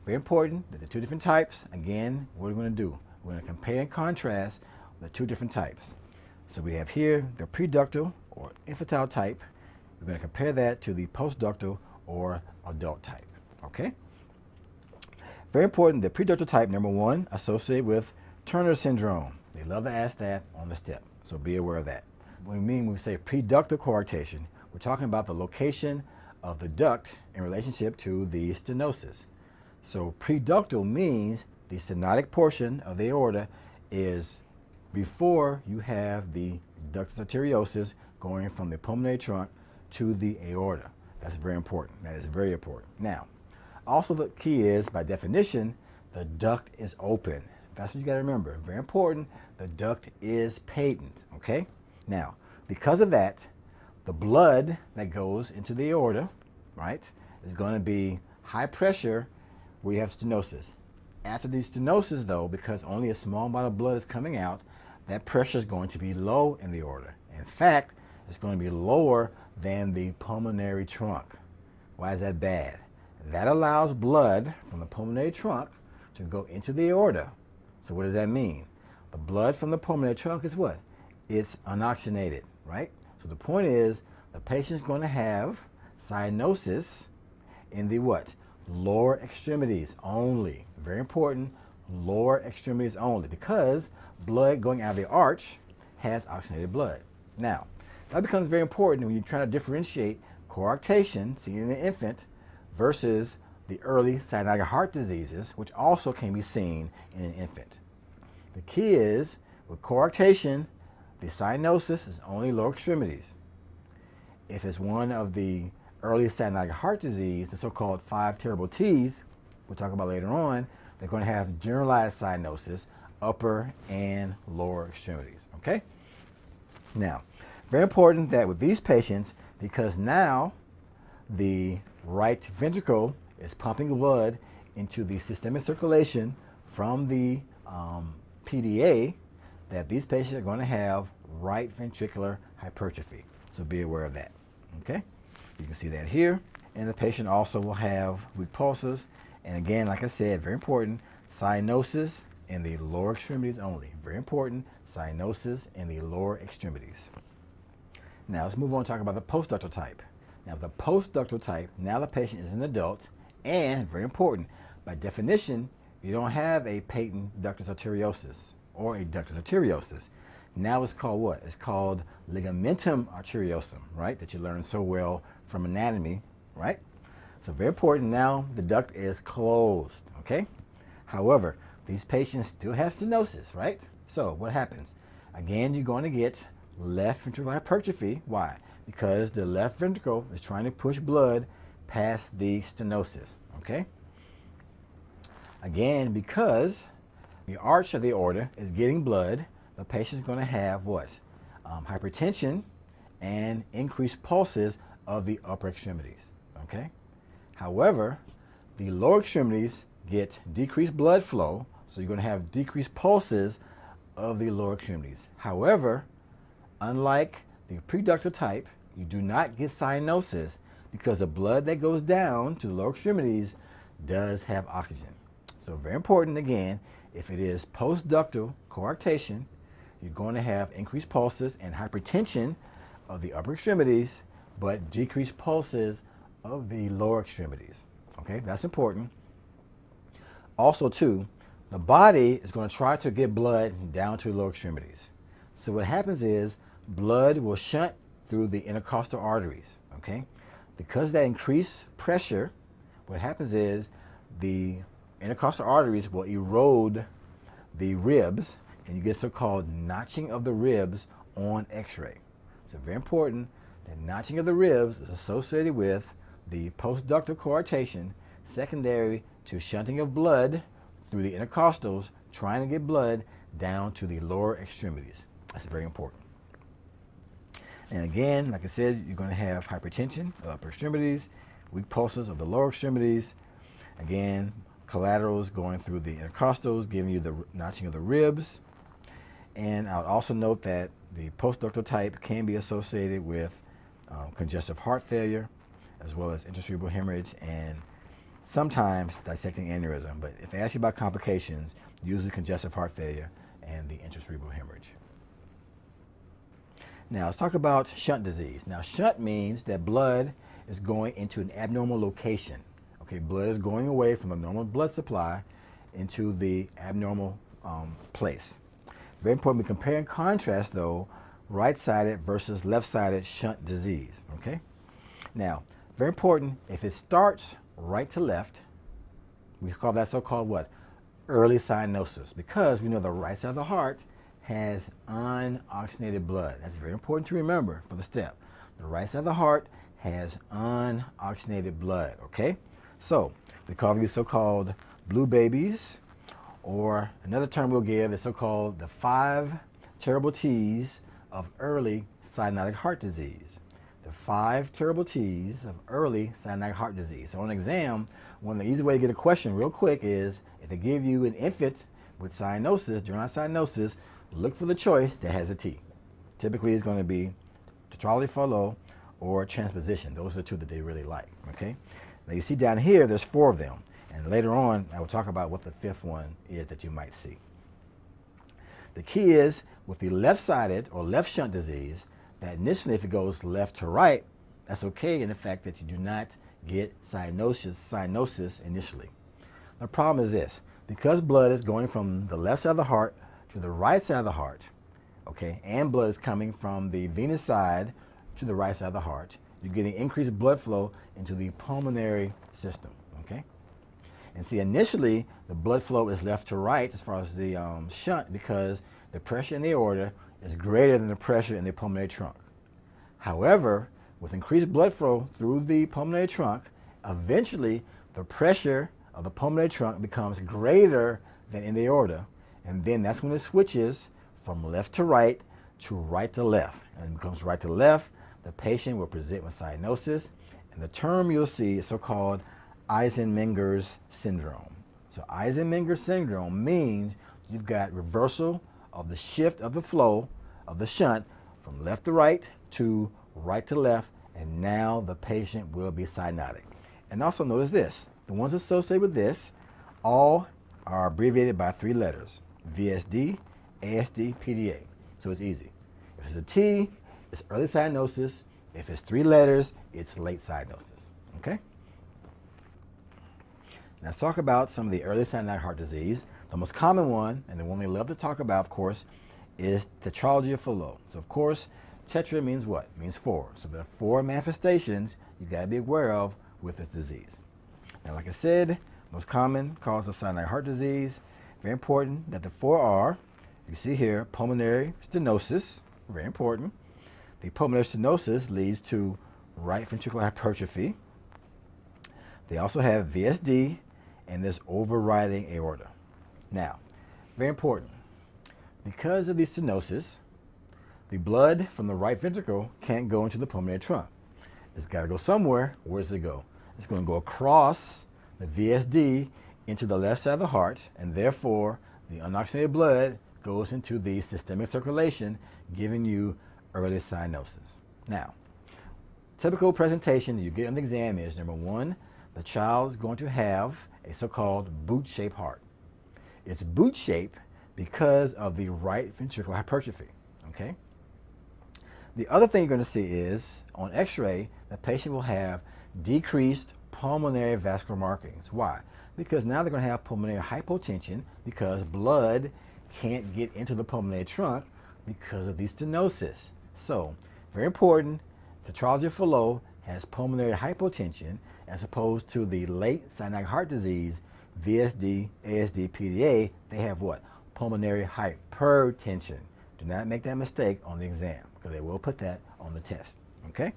S1: Very important that the two different types, again, what are we going to do? We're going to compare and contrast the two different types. So we have here the preductal or infantile type. We're going to compare that to the postductal or adult type. Okay? Very important, the preductal type, number one, associated with Turner syndrome. They love to ask that on the step, so be aware of that. When we say preductal coarctation, we're talking about the location of the duct in relationship to the stenosis. So preductal means the stenotic portion of the aorta is before you have the ductus arteriosus going from the pulmonary trunk to the aorta. That's very important. That is very important. Now, also the key is, by definition, the duct is open. That's what you got to remember. Very important. The duct is patent. Okay? Now, because of that, the blood that goes into the aorta, right, is going to be high pressure where you have stenosis. After the stenosis, though, because only a small amount of blood is coming out, that pressure is going to be low in the aorta. In fact, it's going to be lower than the pulmonary trunk. Why is that bad? That allows blood from the pulmonary trunk to go into the aorta. So what does that mean? The blood from the pulmonary trunk is what? It's unoxygenated, right? So the point is, the patient's going to have cyanosis in the what? Lower extremities only. Very important, lower extremities only, because blood going out of the arch has oxygenated blood. Now, that becomes very important when you're trying to differentiate coarctation, seen in the infant, versus the early cyanotic heart diseases, which also can be seen in an infant. The key is, with coarctation, the cyanosis is only lower extremities. If it's one of the early cyanotic heart disease, the so-called 5 terrible T's, we'll talk about later on, they're going to have generalized cyanosis, upper and lower extremities. Okay? Now, very important that with these patients, because now the right ventricle is pumping blood into the systemic circulation from the PDA, that these patients are going to have right ventricular hypertrophy. So be aware of that. Okay? You can see that here. And the patient also will have weak pulses. And again, like I said, very important, cyanosis in the lower extremities only. Very important, cyanosis in the lower extremities. Now let's move on and talk about the postductal type. Now the postductal type, now the patient is an adult, and very important, by definition, you don't have a patent ductus arteriosus or a ductus arteriosus. Now it's called what? It's called ligamentum arteriosum, right? That you learned so well from anatomy, right? So very important, now the duct is closed, okay? However, these patients still have stenosis, right? So what happens? Again, you're going to get left ventricular hypertrophy. Why? Because the left ventricle is trying to push blood past the stenosis, okay? Again, because the arch of the aorta is getting blood, the patient's going to have what? Hypertension and increased pulses of the upper extremities, okay? However, the lower extremities get decreased blood flow, so you're going to have decreased pulses of the lower extremities. However, unlike the preductal type, you do not get cyanosis because the blood that goes down to the lower extremities does have oxygen. So very important, again, if it is postductal coarctation, you're going to have increased pulses and hypertension of the upper extremities, but decreased pulses of the lower extremities. Okay, that's important. Also, too, the body is going to try to get blood down to the lower extremities. So what happens is blood will shunt through the intercostal arteries. Okay, because of that increased pressure, What happens is the intercostal arteries will erode the ribs, and you get so-called notching of the ribs on x-ray. So very important that notching of the ribs is associated with the postductal coarctation secondary to shunting of blood through the intercostals, trying to get blood down to the lower extremities. That's very important. And again, like I said, you're going to have hypertension of the upper extremities, weak pulses of the lower extremities. Again, collaterals going through the intercostals, giving you the notching of the ribs. And I'll also note that the postductal type can be associated with congestive heart failure, as well as intracerebral hemorrhage and sometimes dissecting aneurysm. But if they ask you about complications, usually congestive heart failure and the intracerebral hemorrhage. Now let's talk about shunt disease. Now shunt means that blood is going into an abnormal location. Okay, blood is going away from the normal blood supply into the abnormal place. Very important. We compare and contrast though right-sided versus left-sided shunt disease. Okay. Now, very important. If it starts right to left, we call that so-called what? Early cyanosis, because we know the right side of the heart has unoxygenated blood. That's very important to remember for the step. The right side of the heart has unoxygenated blood. Okay. So we call these so-called blue babies, or another term we'll give is so-called the 5 terrible T's of early cyanotic heart disease. The 5 terrible T's of early cyanotic heart disease. So on exam, one of the easy way to get a question real quick is if they give you an infant with cyanosis, generalized cyanosis, look for the choice that has a T. Typically it's going to be tetralogy Fallot or transposition. Those are the two that they really like. Okay. Now you see down here, there's 4 of them. And later on, I will talk about what the 5th one is that you might see. The key is with the left-sided or left shunt disease, that initially if it goes left to right, that's okay in the fact that you do not get cyanosis initially. The problem is this, because blood is going from the left side of the heart to the right side of the heart, okay, and blood is coming from the venous side to the right side of the heart, you're getting increased blood flow into the pulmonary system, okay? And see, initially, the blood flow is left to right as far as the shunt because the pressure in the aorta is greater than the pressure in the pulmonary trunk. However, with increased blood flow through the pulmonary trunk, eventually the pressure of the pulmonary trunk becomes greater than in the aorta, and then that's when it switches from left to right to left. And it becomes right to left, the patient will present with cyanosis, and the term you'll see is so-called Eisenmenger's syndrome. So Eisenmenger syndrome means you've got reversal of the shift of the flow of the shunt from left to right to left, and now the patient will be cyanotic. And also notice this, the ones associated with this all are abbreviated by 3 letters, VSD, ASD, PDA. So it's easy. If it's a T, it's early cyanosis. If it's 3 letters, it's late cyanosis. Okay? Now let's talk about some of the early cyanotic heart disease. The most common one, and the one we love to talk about, of course, is tetralogy of Fallot. So of course, tetra means what? It means 4. So there are 4 manifestations you got to be aware of with this disease. Now like I said, most common cause of cyanotic heart disease, very important that the 4 are, you see here, pulmonary stenosis, very important. The pulmonary stenosis leads to right ventricular hypertrophy. They also have VSD and this overriding aorta. Now, very important, because of the stenosis, the blood from the right ventricle can't go into the pulmonary trunk. It's got to go somewhere. Where does it go? It's going to go across the VSD into the left side of the heart, and therefore the unoxygenated blood goes into the systemic circulation, giving you early cyanosis. Now, typical presentation you get on the exam is, number 1, the child is going to have a so-called boot-shaped heart. It's boot-shaped because of the right ventricular hypertrophy, okay? The other thing you're going to see is, on x-ray, the patient will have decreased pulmonary vascular markings. Why? Because now they're going to have pulmonary hypotension because blood can't get into the pulmonary trunk because of the stenosis. So, very important, tetralogy of Fallot has pulmonary hypotension, as opposed to the late cyanotic heart disease, VSD, ASD, PDA, they have what? Pulmonary hypertension. Do not make that mistake on the exam, because they will put that on the test, okay?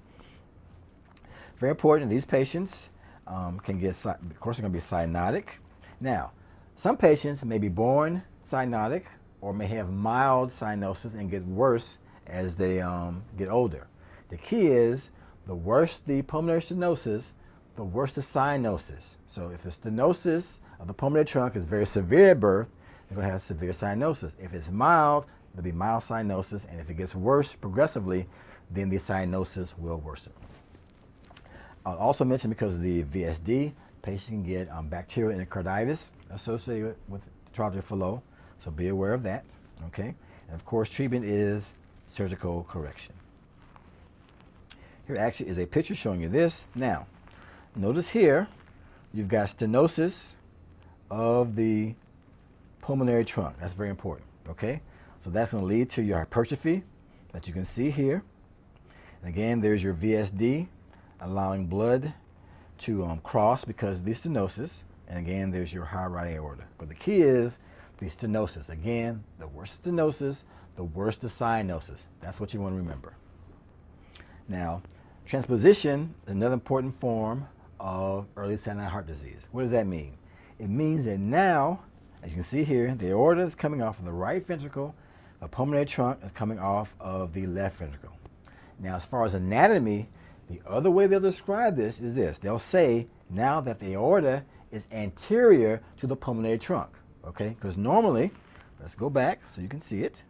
S1: Very important, these patients can get, of course, they're going to be cyanotic. Now, some patients may be born cyanotic or may have mild cyanosis and get worse as they get older. The key is, the worse the pulmonary stenosis, the worse the cyanosis. So if the stenosis of the pulmonary trunk is very severe at birth, they're going to have severe cyanosis. If it's mild, there'll be mild cyanosis, and if it gets worse progressively, then the cyanosis will worsen. I'll also mention, because of the VSD, patients can get bacterial endocarditis associated with tracheal flow, so be aware of that, okay? And of course, treatment is surgical correction. Here actually is a picture showing you this. Now, notice here, you've got stenosis of the pulmonary trunk. That's very important, okay? So that's going to lead to your hypertrophy that you can see here. And again, there's your VSD, allowing blood to cross because of the stenosis. And again, there's your high right aorta. But the key is the stenosis. Again, the worse stenosis, the worse the cyanosis. That's what you want to remember. Now, transposition is another important form of early cyanotic heart disease. What does that mean? It means that now, as you can see here, the aorta is coming off of the right ventricle, the pulmonary trunk is coming off of the left ventricle. Now, as far as anatomy, the other way they'll describe this is this. They'll say now that the aorta is anterior to the pulmonary trunk, okay? Because normally, let's go back so you can see it.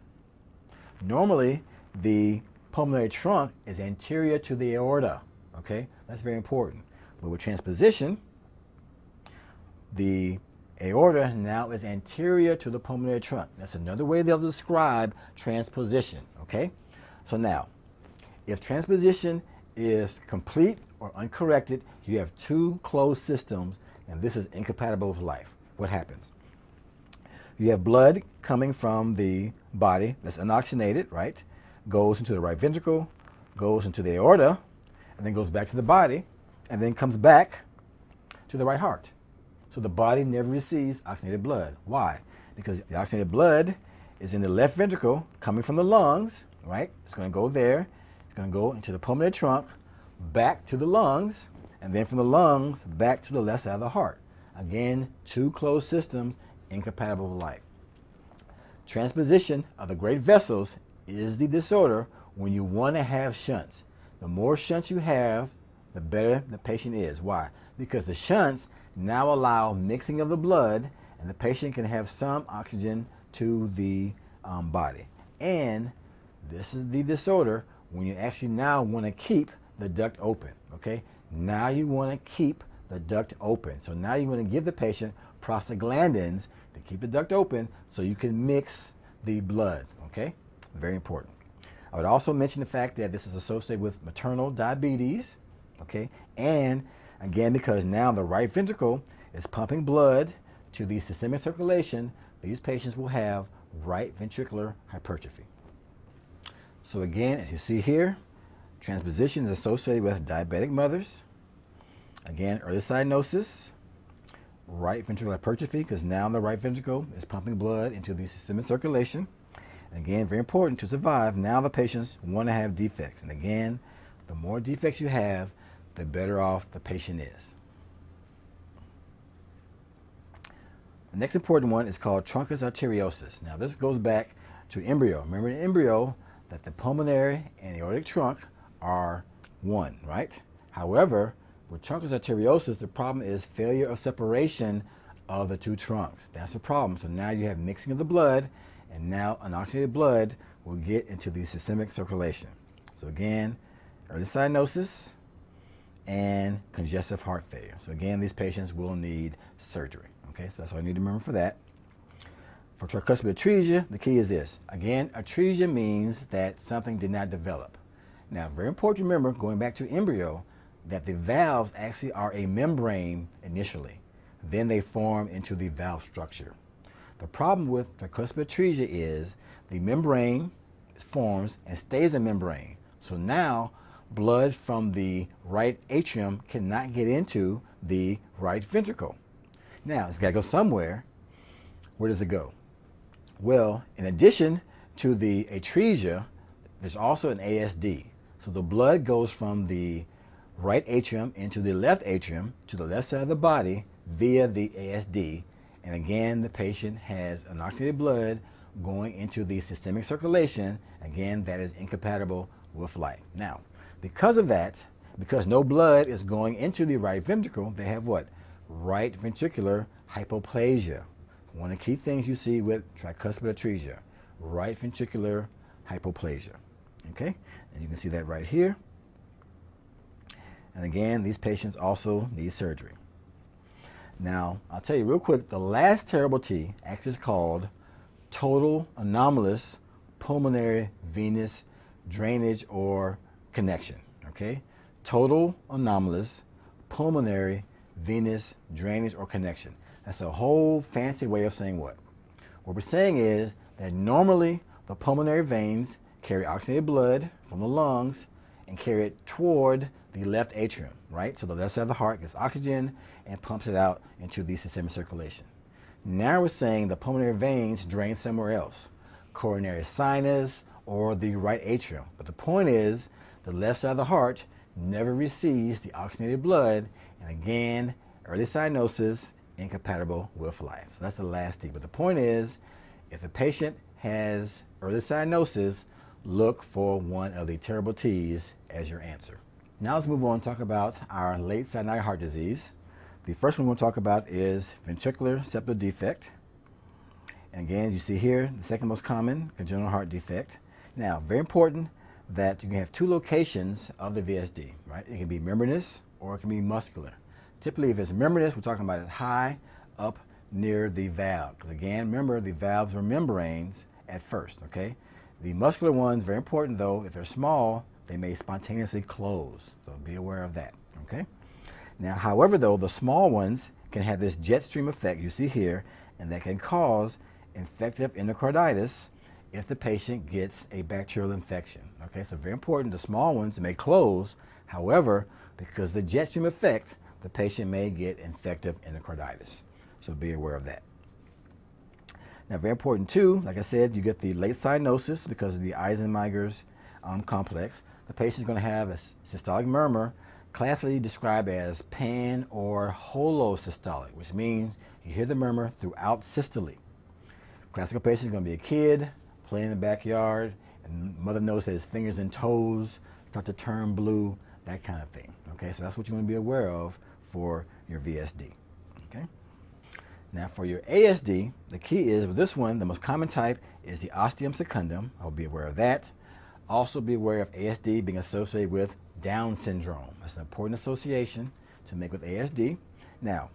S1: Normally, the pulmonary trunk is anterior to the aorta, okay? That's very important. But with transposition, the aorta now is anterior to the pulmonary trunk. That's another way they'll describe transposition, okay? So now, if transposition is complete or uncorrected, you have two closed systems, and this is incompatible with life. What happens? You have blood coming from the body that's unoxygenated, right? Goes into the right ventricle, goes into the aorta, and then goes back to the body, and then comes back to the right heart. So the body never receives oxygenated blood. Why? Because the oxygenated blood is in the left ventricle coming from the lungs, right? It's going to go there. It's going to go into the pulmonary trunk, back to the lungs, and then from the lungs back to the left side of the heart. Again, two closed systems, incompatible with life. Transposition of the great vessels is the disorder when you want to have shunts. The more shunts you have, the better the patient is. Why? Because the shunts now allow mixing of the blood, and the patient can have some oxygen to the body. And this is the disorder when you actually now want to keep the duct open, okay? Now you want to keep the duct open. So now you want to give the patient prostaglandins to keep the duct open so you can mix the blood, okay? Very important. I would also mention the fact that this is associated with maternal diabetes, okay? And again, because now the right ventricle is pumping blood to the systemic circulation, these patients will have right ventricular hypertrophy. So again, as you see here, transposition is associated with diabetic mothers. Again, early cyanosis, right ventricular hypertrophy, because now the right ventricle is pumping blood into the systemic circulation. And again, very important to survive, now the patients want to have defects. And again, the more defects you have, the better off the patient is. The next important one is called truncus arteriosus. Now this goes back to embryo. Remember in embryo that the pulmonary and aortic trunk are one, right? However, with truncus arteriosus, the problem is failure of separation of the two trunks. That's the problem. So now you have mixing of the blood, and now unoxygenated blood will get into the systemic circulation. So again, early cyanosis and congestive heart failure. So again, these patients will need surgery. Okay, so that's all I need to remember for that. For tricuspid atresia, the key is this. Again, atresia means that something did not develop. Now, very important to remember, going back to embryo, that the valves actually are a membrane initially. Then they form into the valve structure. The problem with tricuspid atresia is the membrane forms and stays a membrane. So now blood from the right atrium cannot get into the right ventricle. Now, it's got to go somewhere. Where does it go? Well, in addition to the atresia, there's also an ASD. So the blood goes from the right atrium into the left atrium to the left side of the body via the ASD. And again, the patient has unoxygenated blood going into the systemic circulation. Again, that is incompatible with life. Now, because of that, because no blood is going into the right ventricle, they have what? Right ventricular hypoplasia. One of the key things you see with tricuspid atresia, right ventricular hypoplasia. Okay, and you can see that right here. And again, these patients also need surgery. Now, I'll tell you real quick, the last terrible T actually is called total anomalous pulmonary venous drainage or connection. Okay, total anomalous pulmonary venous drainage or connection. That's a whole fancy way of saying what? What we're saying is that normally the pulmonary veins carry oxygenated blood from the lungs and carry it toward the left atrium, right? So the left side of the heart gets oxygen and pumps it out into the systemic circulation. Now we're saying the pulmonary veins drain somewhere else, coronary sinus or the right atrium. But the point is the left side of the heart never receives the oxygenated blood, and again, early cyanosis, incompatible with life. So that's the last T. But the point is, if the patient has early cyanosis, look for one of the terrible T's as your answer. Now let's move on and talk about our late cyanotic heart disease. The first one we'll talk about is ventricular septal defect. And again, as you see here, the second most common congenital heart defect. Now, very important that you can have two locations of the VSD, right? It can be membranous or it can be muscular. Typically, if it's membranous, we're talking about it high up near the valve. Because again, remember, the valves are membranes at first, okay? The muscular ones, very important though, if they're small, they may spontaneously close. So be aware of that, okay? Now, however though, the small ones can have this jet stream effect you see here, and that can cause infective endocarditis if the patient gets a bacterial infection, okay? So very important, the small ones may close. However, because the jet stream effect, the patient may get infective endocarditis. So be aware of that. Now, very important too, like I said, you get the late cyanosis because of the Eisenmeier's complex. The patient is going to have a systolic murmur, classically described as pan or holosystolic, which means you hear the murmur throughout systole. Classical patient is going to be a kid playing in the backyard, and mother knows that his fingers and toes start to turn blue, that kind of thing. Okay, so that's what you want to be aware of for your VSD. Okay. Now for your ASD, the key is with this one, the most common type is the ostium secundum. I'll be aware of that. Also be aware of ASD being associated with Down syndrome. That's an important association to make with ASD. Now,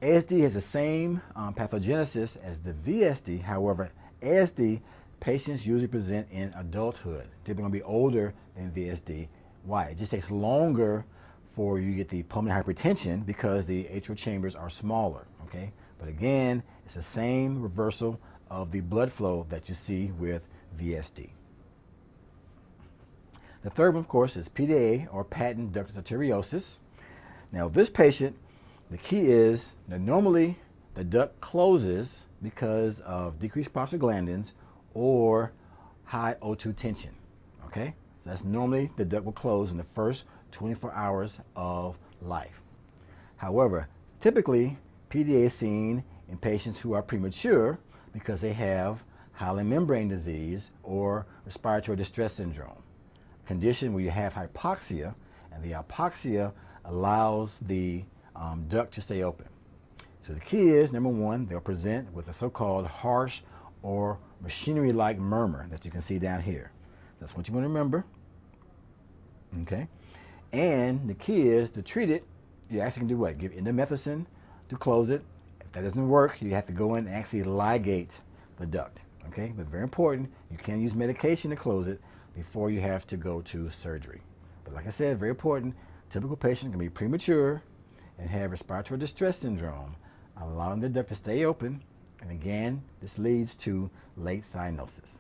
S1: ASD has the same pathogenesis as the VSD. However, ASD patients usually present in adulthood. They're going to be older than VSD. Why? It just takes longer for you to get the pulmonary hypertension because the atrial chambers are smaller, okay? But again, it's the same reversal of the blood flow that you see with VSD. The third one, of course, is PDA, or patent ductus arteriosus. Now, this patient, the key is that normally the duct closes because of decreased prostaglandins or high O2 tension, okay? So that's normally the duct will close in the first 24 hours of life. However, typically, PDA is seen in patients who are premature because they have hyaline membrane disease or respiratory distress syndrome, a condition where you have hypoxia, and the hypoxia allows the duct to stay open. So the key is, number one, they'll present with a so-called harsh or machinery-like murmur that you can see down here. That's what you want to remember. Okay? And the key is to treat it, you actually can do what? Give indomethacin to close it. If that doesn't work, you have to go in and actually ligate the duct. Okay? But very important, you can use medication to close it before you have to go to surgery. But like I said, very important, typical patient can be premature and have respiratory distress syndrome, allowing the duct to stay open. And again, this leads to late cyanosis.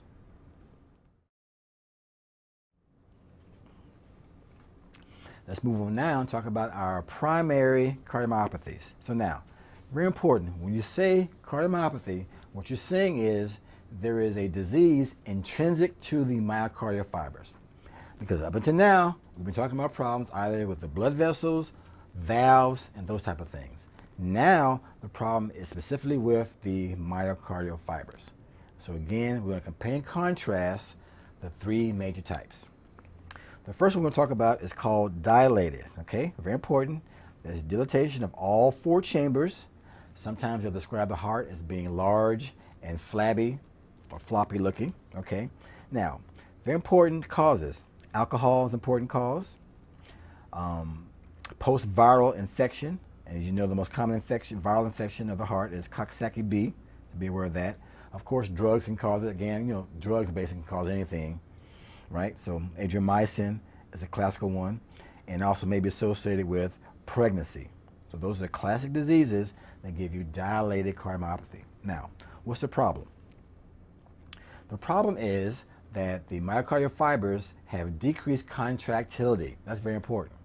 S1: Let's move on now and talk about our primary cardiomyopathies. So now, very important, when you say cardiomyopathy, what you're saying is there is a disease intrinsic to the myocardial fibers. Because up until now, we've been talking about problems either with the blood vessels, valves, and those type of things. Now, the problem is specifically with the myocardial fibers. So again, we're going to compare and contrast the three major types. The first one we're going to talk about is called dilated, okay? Very important. There's dilatation of all four chambers. Sometimes they'll describe the heart as being large and flabby or floppy looking, okay? Now, very important causes. Alcohol is an important cause. Post-viral infection. And as you know, the most common viral infection of the heart is Coxsackie-B. Be aware of that. Of course, drugs can cause it. Again, drugs basically can cause anything, right? So adriamycin is a classical one, and also may be associated with pregnancy. So those are the classic diseases that give you dilated cardiomyopathy. Now, what's the problem? The problem is that the myocardial fibers have decreased contractility. That's very important.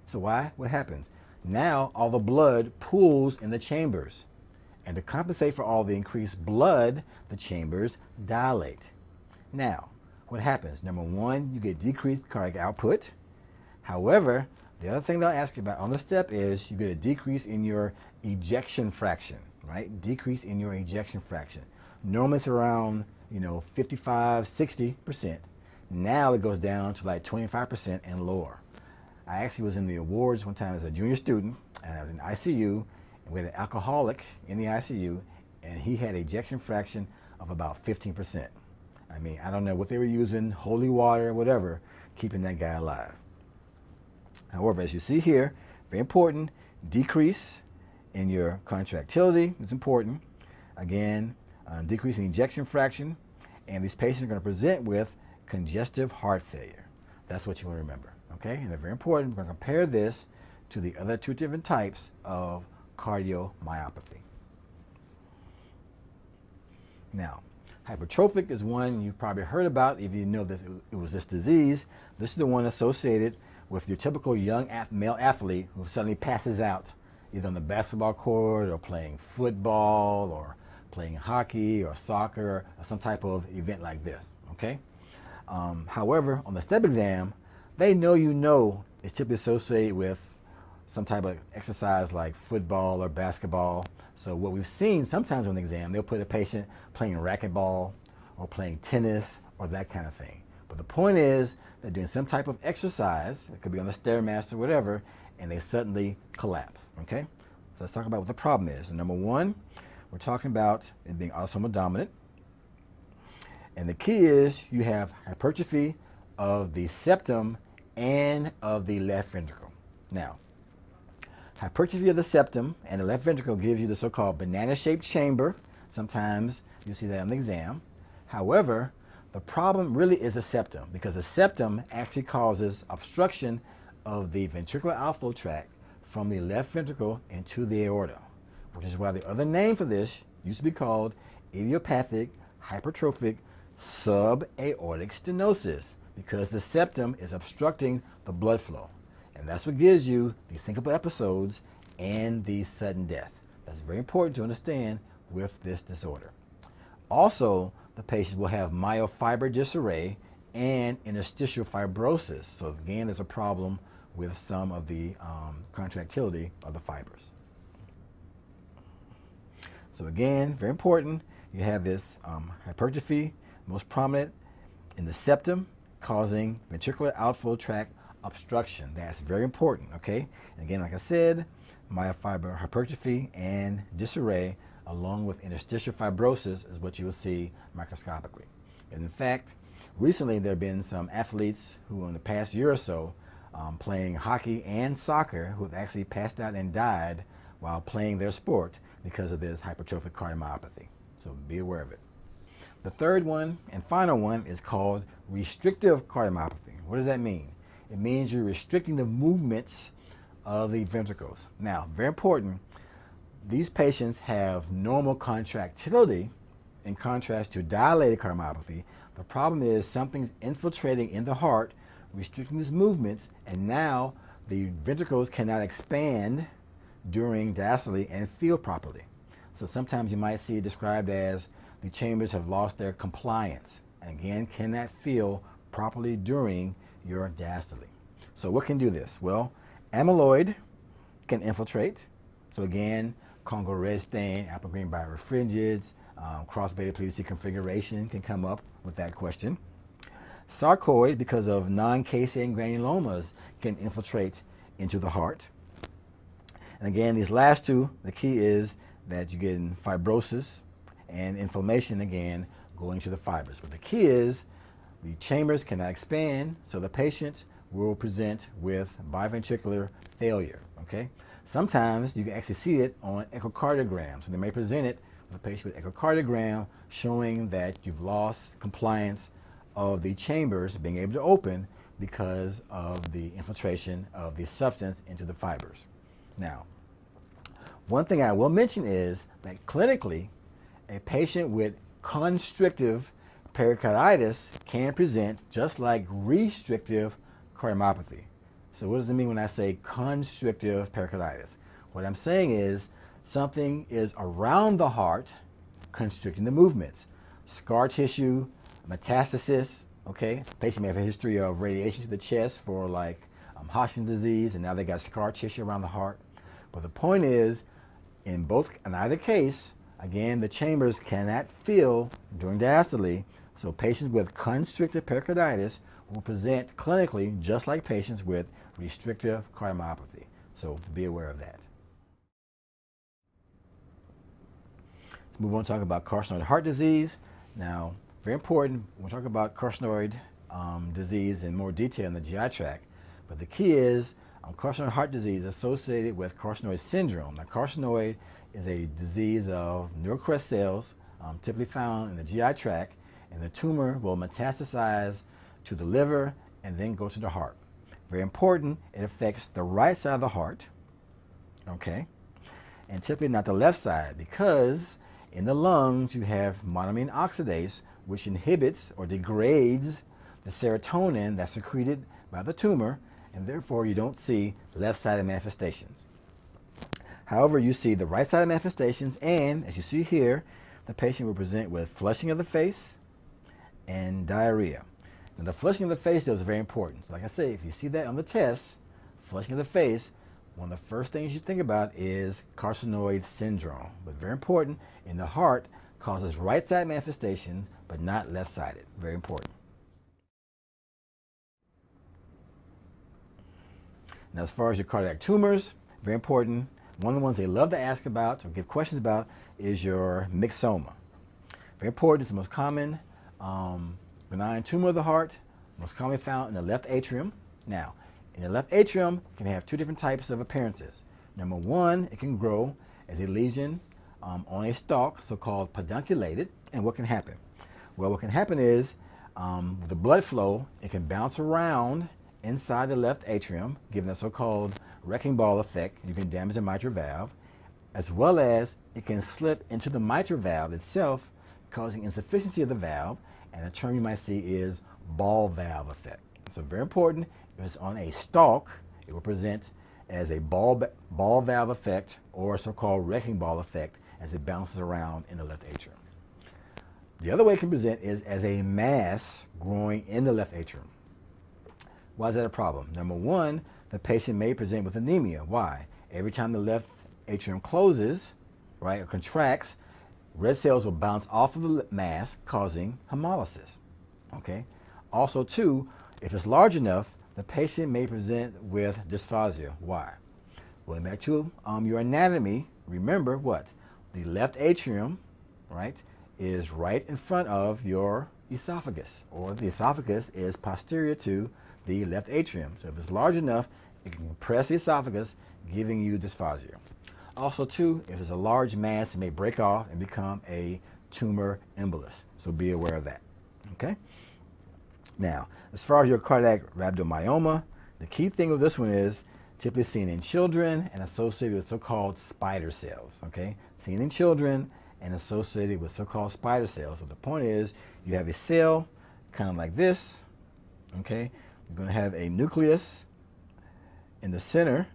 S1: So why? What happens? Now all the blood pools in the chambers. And to compensate for all the increased blood, the chambers dilate. Now, what happens? Number one, you get decreased cardiac output. However, the other thing they'll ask you about on the step is you get a decrease in your ejection fraction, right? Decrease in your ejection fraction. Normally it's around, 55, 60%. Now it goes down to like 25% and lower. I actually was in the awards one time as a junior student, and I was in ICU, and we had an alcoholic in the ICU, and he had an ejection fraction of about 15%. I mean, I don't know what they were using, holy water, whatever, keeping that guy alive. However, as you see here, very important, decrease in your contractility is important. Again, decrease in ejection fraction, and these patients are going to present with congestive heart failure. That's what you want to remember, okay? And they're very important. We're going to compare this to the other two different types of cardiomyopathy. Now, hypertrophic is one you've probably heard about if you know that it was this disease. This is the one associated with your typical young male athlete who suddenly passes out either on the basketball court or playing football or playing hockey or soccer or some type of event like this, okay? However, on the step exam, they know it's typically associated with some type of exercise like football or basketball. So what we've seen sometimes on the exam, they'll put a patient playing racquetball or playing tennis or that kind of thing. But the point is they're doing some type of exercise, it could be on the Stairmaster or whatever, and they suddenly collapse, okay? So let's talk about what the problem is. So number one, we're talking about it being autosomal dominant. And the key is you have hypertrophy of the septum and of the left ventricle. Now, hypertrophy of the septum and the left ventricle gives you the so-called banana-shaped chamber. Sometimes you see that on the exam. However, the problem really is the septum, because the septum actually causes obstruction of the ventricular outflow tract from the left ventricle into the aorta, which is why the other name for this used to be called idiopathic hypertrophic subaortic stenosis, because the septum is obstructing the blood flow. And that's what gives you the syncopal episodes and the sudden death. That's very important to understand with this disorder. Also, the patient will have myofiber disarray and interstitial fibrosis. So again, there's a problem with some of the contractility of the fibers. So again, very important, you have this hypertrophy, most prominent in the septum, causing ventricular outflow tract obstruction. That's very important, okay? And again, like I said, myofiber hypertrophy and disarray along with interstitial fibrosis is what you will see microscopically. And in fact, recently there have been some athletes who in the past year or so playing hockey and soccer who have actually passed out and died while playing their sport because of this hypertrophic cardiomyopathy. So be aware of it. The third one and final one is called restrictive cardiomyopathy. What does that mean? It means you're restricting the movements of the ventricles. Now, very important, these patients have normal contractility in contrast to dilated cardiomyopathy. The problem is something's infiltrating in the heart, restricting these movements, and now the ventricles cannot expand during diastole and fill properly. So sometimes you might see it described as the chambers have lost their compliance. Again, cannot fill properly during your diastole. So what can do this? Well, amyloid can infiltrate. So again, Congo red stain, apple green birefringence, cross beta pleated C configuration can come up with that question. Sarcoid, because of non-casein granulomas, can infiltrate into the heart. And again, these last two, the key is that you get fibrosis and inflammation, again, going to the fibers. But the key is the chambers cannot expand, so the patient will present with biventricular failure, okay? Sometimes you can actually see it on echocardiogram. So they may present it with a patient with echocardiogram showing that you've lost compliance of the chambers being able to open because of the infiltration of the substance into the fibers. Now, one thing I will mention is that clinically, a patient with constrictive pericarditis can present just like restrictive cardiomyopathy. So what does it mean when I say constrictive pericarditis? What I'm saying is something is around the heart constricting the movements. Scar tissue, metastasis, okay? Patient may have a history of radiation to the chest for like Hodgkin's disease, and now they got scar tissue around the heart. But the point is, in either case, again, the chambers cannot fill during diastole, so patients with constrictive pericarditis will present clinically just like patients with restrictive cardiomyopathy. So be aware of that. Let's move on to talk about carcinoid heart disease. Now, very important, we'll talk about carcinoid disease in more detail in the GI tract, but the key is carcinoid heart disease associated with carcinoid syndrome. Now, carcinoid is a disease of neural crest cells typically found in the GI tract, and the tumor will metastasize to the liver and then go to the heart. Very important, it affects the right side of the heart, okay, and typically not the left side, because in the lungs you have monoamine oxidase, which inhibits or degrades the serotonin that's secreted by the tumor, and therefore you don't see left-sided manifestations. However, you see the right-sided manifestations, and as you see here, the patient will present with flushing of the face and diarrhea. Now, the flushing of the face, though, is very important. So like I say, if you see that on the test, flushing of the face, one of the first things you think about is carcinoid syndrome. But very important, in the heart, causes right-sided manifestations, but not left-sided. Very important. Now, as far as your cardiac tumors, very important. One of the ones they love to ask about or give questions about is your myxoma. Very important. It's the most common benign tumor of the heart, most commonly found in the left atrium. Now, in the left atrium, it can have two different types of appearances. Number one, it can grow as a lesion on a stalk, so-called pedunculated. And what can happen? Well, what can happen is with the blood flow, it can bounce around inside the left atrium, giving a so-called wrecking ball effect. You can damage the mitral valve, as well as it can slip into the mitral valve itself, causing insufficiency of the valve, and a term you might see is ball valve effect. So very important, if it's on a stalk, it will present as a ball valve effect or so-called wrecking ball effect as it bounces around in the left atrium. The other way it can present is as a mass growing in the left atrium. Why is that a problem? Number one, the patient may present with anemia. Why? Every time the left atrium closes, right, or contracts, red cells will bounce off of the mass, causing hemolysis. Okay. Also, too, if it's large enough, the patient may present with dysphagia. Why? Going back to your anatomy, remember what? The left atrium, right, is right in front of your esophagus, or the esophagus is posterior to the left atrium. So if it's large enough, it can compress the esophagus, giving you dysphagia. Also, too, if it's a large mass, it may break off and become a tumor embolus. So be aware of that. Okay? Now, as far as your cardiac rhabdomyoma, the key thing with this one is typically seen in children and associated with so-called spider cells. Okay? Seen in children and associated with so-called spider cells. So the point is, you have a cell kind of like this. Okay? You're going to have a nucleus, in the center,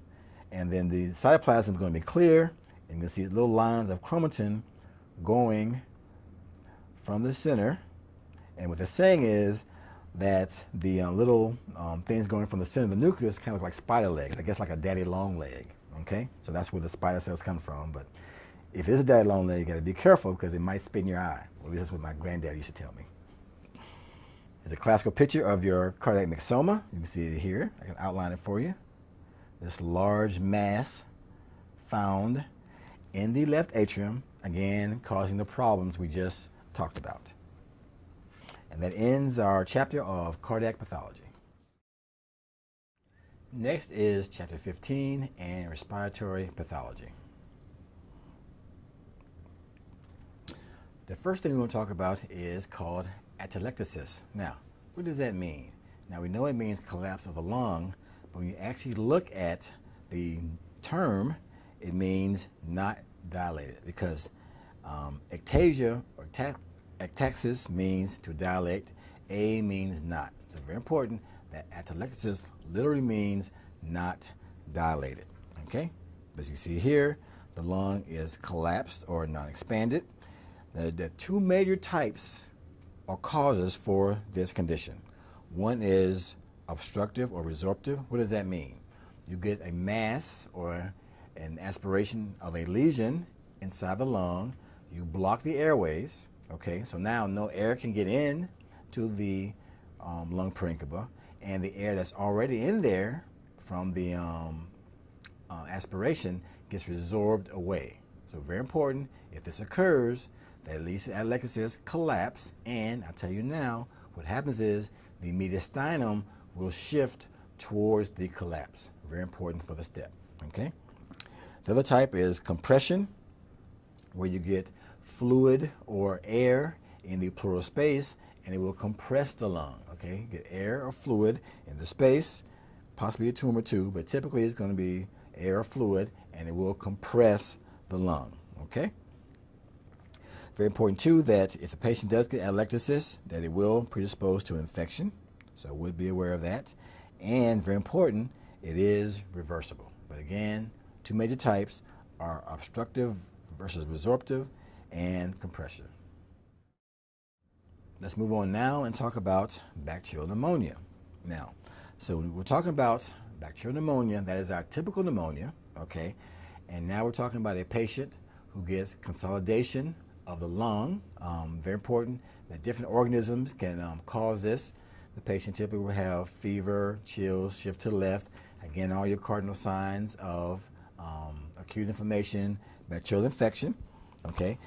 S1: and then the cytoplasm is going to be clear, and you can see little lines of chromatin going from the center. And what they're saying is that the little things going from the center of the nucleus kind of look like spider legs, I guess like a daddy long leg. Okay, so that's where the spider cells come from. But if it's a daddy long leg, you got to be careful because it might spit in your eye. Well, that's what my granddad used to tell me. It's a classical picture of your cardiac myxoma. You can see it here. I can outline it for you. This large mass found in the left atrium, again, causing the problems we just talked about. And that ends our chapter of cardiac pathology. Next is chapter 15 and respiratory pathology. The first thing we want to talk about is called atelectasis. Now, what does that mean? Now, we know it means collapse of the lung, but when you actually look at the term, it means not dilated, because ectasia or ectaxis means to dilate, A means not. So very important that atelectasis literally means not dilated. Okay? As you see here, the lung is collapsed or non-expanded. The two major types or causes for this condition. One is obstructive or resorptive. What does that mean? You get a mass or an aspiration of a lesion inside the lung. You block the airways. Okay, so now no air can get in to the lung parenchyma, and the air that's already in there from the aspiration gets resorbed away. So very important, if this occurs, that leads to atelectasis collapse, and I'll tell you now, what happens is the mediastinum will shift towards the collapse. Very important for the step, okay? The other type is compression, where you get fluid or air in the pleural space, and it will compress the lung, okay? You get air or fluid in the space, possibly a tumor too, but typically it's going to be air or fluid, and it will compress the lung, okay? Very important too that if the patient does get atelectasis, that it will predispose to infection, so I would be aware of that. And very important, it is reversible. But again, two major types are obstructive versus resorptive and compression. Let's move on now and talk about bacterial pneumonia. Now, so we're talking about bacterial pneumonia, that is our typical pneumonia, okay? And now we're talking about a patient who gets consolidation of the lung. Very important that different organisms can cause this. The patient typically will have fever, chills, shift to the left. Again, all your cardinal signs of acute inflammation, bacterial infection, okay?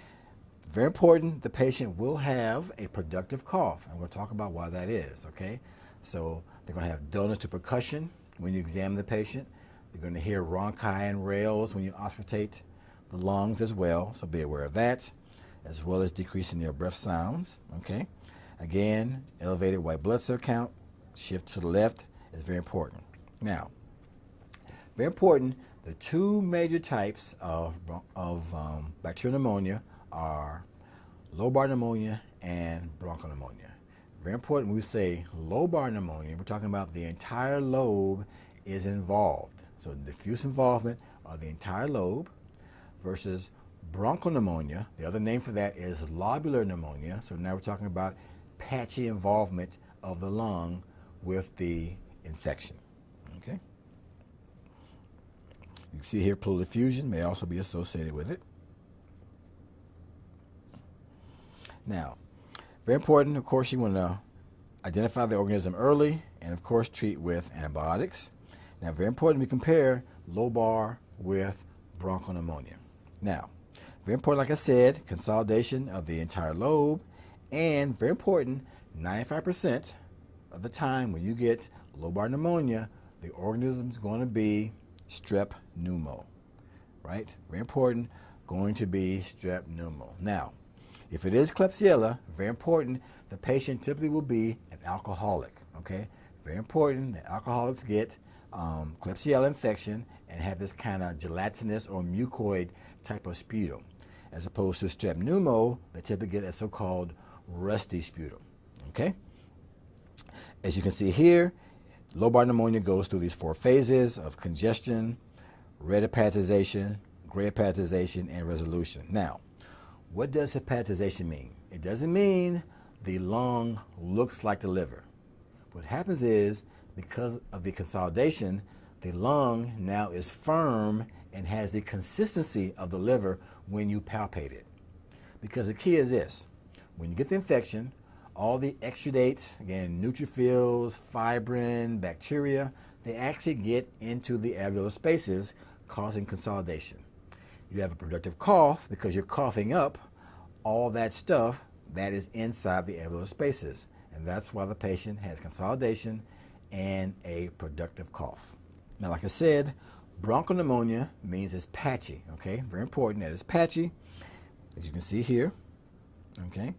S1: Very important, the patient will have a productive cough, and we'll talk about why that is, okay? So they're going to have dullness to percussion when you examine the patient. They're going to hear rhonchi and rales when you auscultate the lungs as well, so be aware of that, as well as decreasing their breath sounds, okay? Again, elevated white blood cell count, shift to the left is very important. Now, very important, the two major types of bacterial pneumonia are lobar pneumonia and bronchopneumonia. Very important when we say lobar pneumonia, we're talking about the entire lobe is involved. So diffuse involvement of the entire lobe versus bronchopneumonia. The other name for that is lobular pneumonia. So now we're talking about patchy involvement of the lung with the infection. Okay. You can see here pleural effusion may also be associated with it. Now, very important, of course, you want to identify the organism early and, of course, treat with antibiotics. Now, very important, we compare lobar with bronchopneumonia. Now, very important, like I said, consolidation of the entire lobe, and very important, 95% of the time when you get lobar pneumonia, the organism is going to be strep pneumo, right? Very important, going to be strep pneumo. Now, if it is Klebsiella, very important, the patient typically will be an alcoholic, okay? Very important that alcoholics get Klebsiella infection and have this kind of gelatinous or mucoid type of sputum, as opposed to strep pneumo, they typically get a so-called rusty sputum, okay? As you can see here, Lobar pneumonia goes through these 4 phases of congestion, red hepatization, gray hepatization, and resolution. Now, what does hepatization mean? It doesn't mean the lung looks like the liver. What happens is, because of the consolidation, the lung now is firm and has the consistency of the liver when you palpate it. Because the key is this: when you get the infection, all the exudates, again, neutrophils, fibrin, bacteria, they actually get into the alveolar spaces, causing consolidation. You have a productive cough because you're coughing up all that stuff that is inside the alveolar spaces. And that's why the patient has consolidation and a productive cough. Now, like I said, bronchopneumonia means it's patchy, okay? Very important that it's patchy, as you can see here, okay?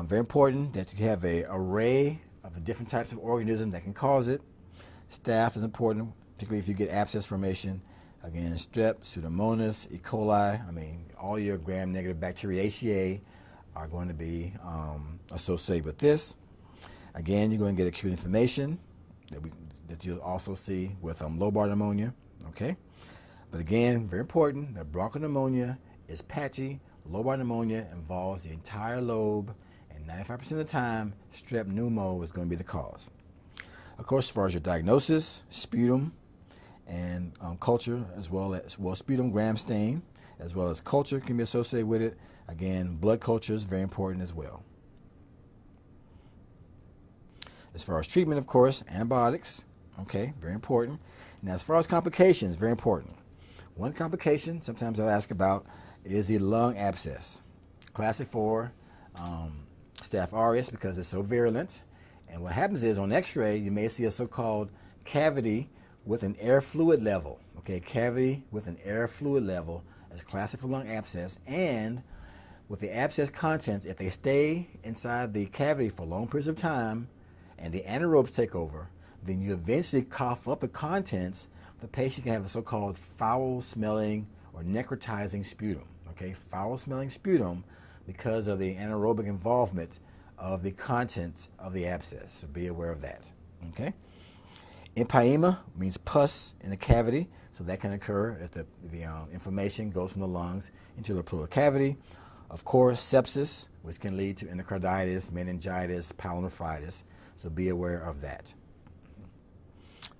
S1: Very important that you have an array of the different types of organisms that can cause it. Staph is important, particularly if you get abscess formation. Again, strep, Pseudomonas, E. coli, all your gram-negative Bacteriaceae are going to be associated with this. Again, you're going to get acute inflammation that you'll also see with lobar pneumonia, okay? But again, very important that bronchopneumonia is patchy. Lobar pneumonia involves the entire lobe, and 95% of the time, strep pneumo is going to be the cause. Of course, as far as your diagnosis, sputum and culture, as well as sputum gram stain, as well as culture can be associated with it. Again, blood culture is very important as well. As far as treatment, of course, antibiotics, okay, very important. Now, as far as complications, very important. One complication sometimes I'll ask about is the lung abscess. Classic for Staph aureus because it's so virulent. And what happens is on x-ray, you may see a so-called cavity with an air fluid level. Okay, cavity with an air fluid level is classic for lung abscess. And with the abscess contents, if they stay inside the cavity for long periods of time and the anaerobes take over, then you eventually cough up the contents. The patient can have a so-called foul-smelling or necrotizing sputum. Okay, foul-smelling sputum because of the anaerobic involvement of the contents of the abscess. So be aware of that. Okay. Empyema means pus in the cavity, so that can occur if the inflammation goes from the lungs into the pleural cavity. Of course, sepsis, which can lead to endocarditis, meningitis, pyelonephritis, so be aware of that.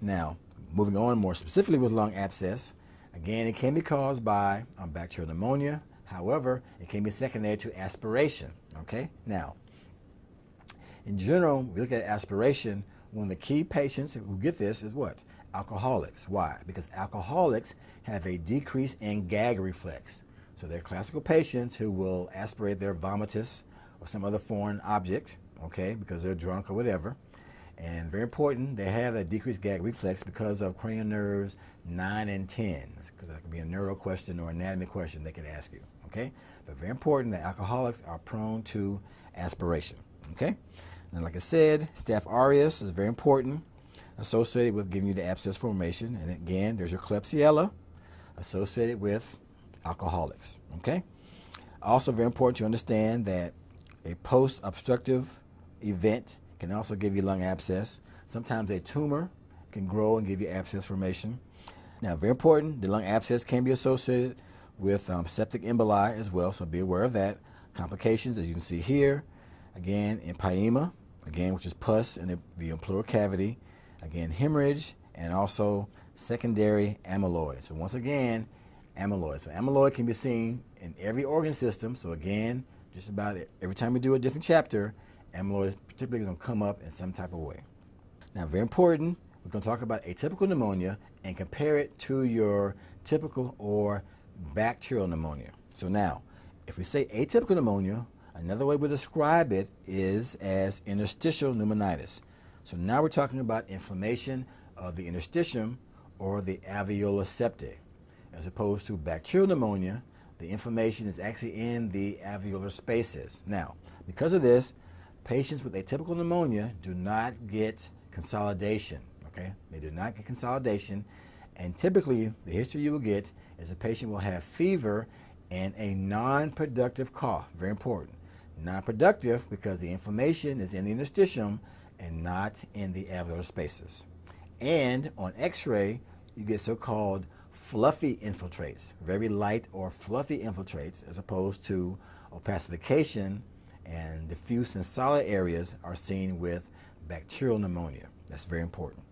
S1: Now, moving on more specifically with lung abscess, again, it can be caused by bacterial pneumonia. However, it can be secondary to aspiration. Okay. Now, in general, we look at aspiration. One of the key patients who get this is what? Alcoholics. Why? Because alcoholics have a decrease in gag reflex. So they're classical patients who will aspirate their vomitus or some other foreign object, okay, because they're drunk or whatever. And very important, they have that decreased gag reflex because of cranial nerves 9 and 10. Because that could be a neuro question or anatomy question they could ask you, okay? But very important that alcoholics are prone to aspiration, okay? And like I said, Staph aureus is very important, associated with giving you the abscess formation. And again, there's your Klebsiella associated with alcoholics, okay? Also very important to understand that a post-obstructive event can also give you lung abscess. Sometimes a tumor can grow and give you abscess formation. Now, very important, the lung abscess can be associated with septic emboli as well, so be aware of that. Complications, as you can see here, again, empyema, again, which is pus in the pleural cavity, again, hemorrhage, and also secondary amyloid. So once again, amyloid. So amyloid can be seen in every organ system. So again, just about every time we do a different chapter, amyloid particularly is going to come up in some type of way. Now, very important, we're going to talk about atypical pneumonia and compare it to your typical or bacterial pneumonia. So now, if we say atypical pneumonia, another way we describe it is as interstitial pneumonitis. So now we're talking about inflammation of the interstitium or the alveolar septae. As opposed to bacterial pneumonia, the inflammation is actually in the alveolar spaces. Now, because of this, patients with atypical pneumonia do not get consolidation, okay? They do not get consolidation, and typically the history you will get is a patient will have fever and a non-productive cough. Very important. Non-productive because the inflammation is in the interstitium and not in the alveolar spaces. And on x-ray, you get so-called fluffy infiltrates, very light or fluffy infiltrates, as opposed to opacification and diffuse and solid areas are seen with bacterial pneumonia. That's very important.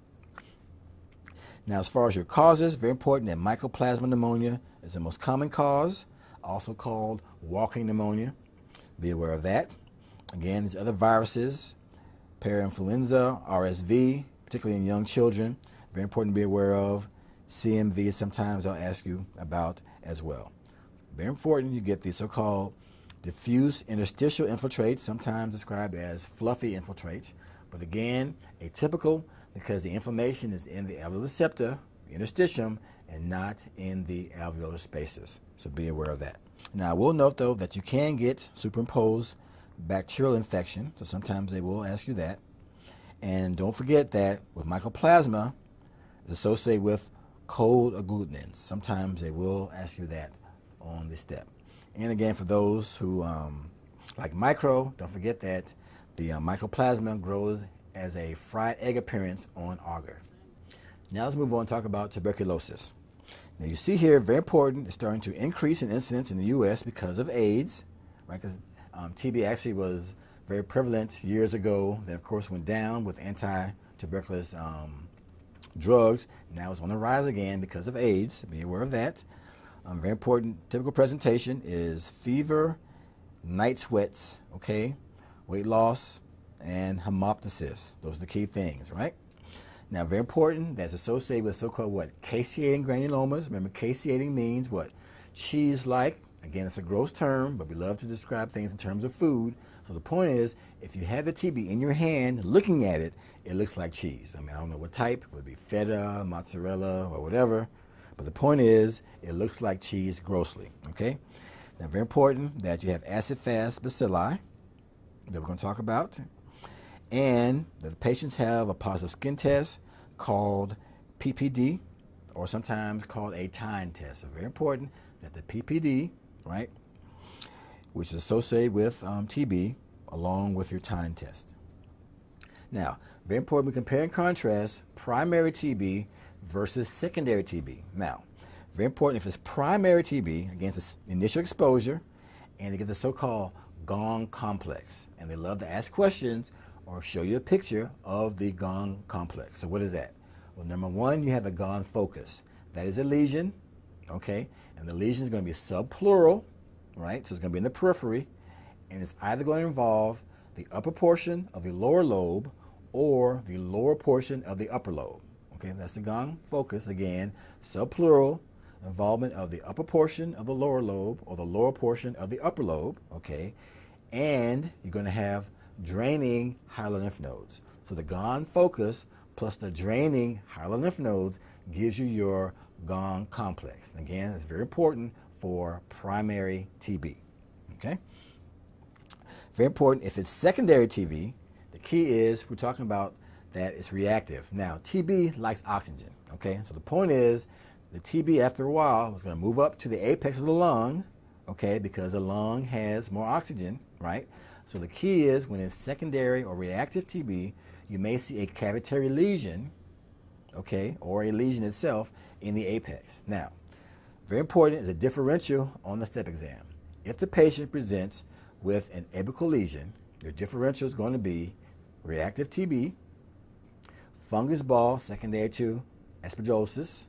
S1: Now, as far as your causes, very important that mycoplasma pneumonia is the most common cause, also called walking pneumonia. Be aware of that. Again, there's other viruses, parainfluenza, RSV, particularly in young children. Very important to be aware of. CMV, sometimes I'll ask you about as well. Very important, you get the so-called diffuse interstitial infiltrates, sometimes described as fluffy infiltrates. But again, atypical because the inflammation is in the alveolar septa, the interstitium, and not in the alveolar spaces. So be aware of that. Now, I will note, though, that you can get superimposed bacterial infection. So sometimes they will ask you that. And don't forget that with mycoplasma, it's associated with cold agglutinins. Sometimes they will ask you that on this step. And again, for those who like micro, don't forget that the mycoplasma grows as a fried egg appearance on agar. Now let's move on and talk about tuberculosis. Now you see here, very important, it's starting to increase in incidence in the U.S. because of AIDS, right? Because TB actually was very prevalent years ago, then of course went down with anti-tuberculous drugs. Now it's on the rise again because of AIDS. Be aware of that. Very important, typical presentation is fever, night sweats, okay, weight loss, and hemoptysis. Those are the key things, right? Now, very important, that's associated with so-called what? Caseating granulomas. Remember, caseating means what? Cheese-like. Again, it's a gross term, but we love to describe things in terms of food. So the point is, if you have the TB in your hand, looking at it, it looks like cheese. I mean, I don't know what type. It would be feta, mozzarella, or whatever. But the point is, it looks like cheese grossly, okay? Now, very important that you have acid-fast bacilli that we're going to talk about, and that the patients have a positive skin test called PPD, or sometimes called a time test. So very important that the PPD, right, which is associated with TB, along with your time test. Now, very important, we compare and contrast primary TB versus secondary TB. Now, very important, if it's primary TB, again, it's initial exposure, and they get the so-called gong complex. And they love to ask questions or show you a picture of the gong complex. So what is that? Well, number one, you have the gong focus. That is a lesion, okay? And the lesion is going to be subpleural, right? So it's going to be in the periphery, and it's either going to involve the upper portion of the lower lobe or the lower portion of the upper lobe. Okay, that's the gong focus. Again, subpleural, involvement of the upper portion of the lower lobe or the lower portion of the upper lobe, okay? And you're going to have draining hilar lymph nodes. So the gong focus plus the draining hilar lymph nodes gives you your gong complex. Again, it's very important for primary TB, okay? Very important, if it's secondary TB, the key is we're talking about that it's reactive. Now, TB likes oxygen, okay? So the point is the TB, after a while, is going to move up to the apex of the lung, okay, because the lung has more oxygen, right? So the key is when it's secondary or reactive TB, you may see a cavitary lesion, okay, or a lesion itself in the apex. Now, very important is a differential on the step exam. If the patient presents with an apical lesion, your differential is going to be reactive TB, fungus ball secondary to aspergillosis,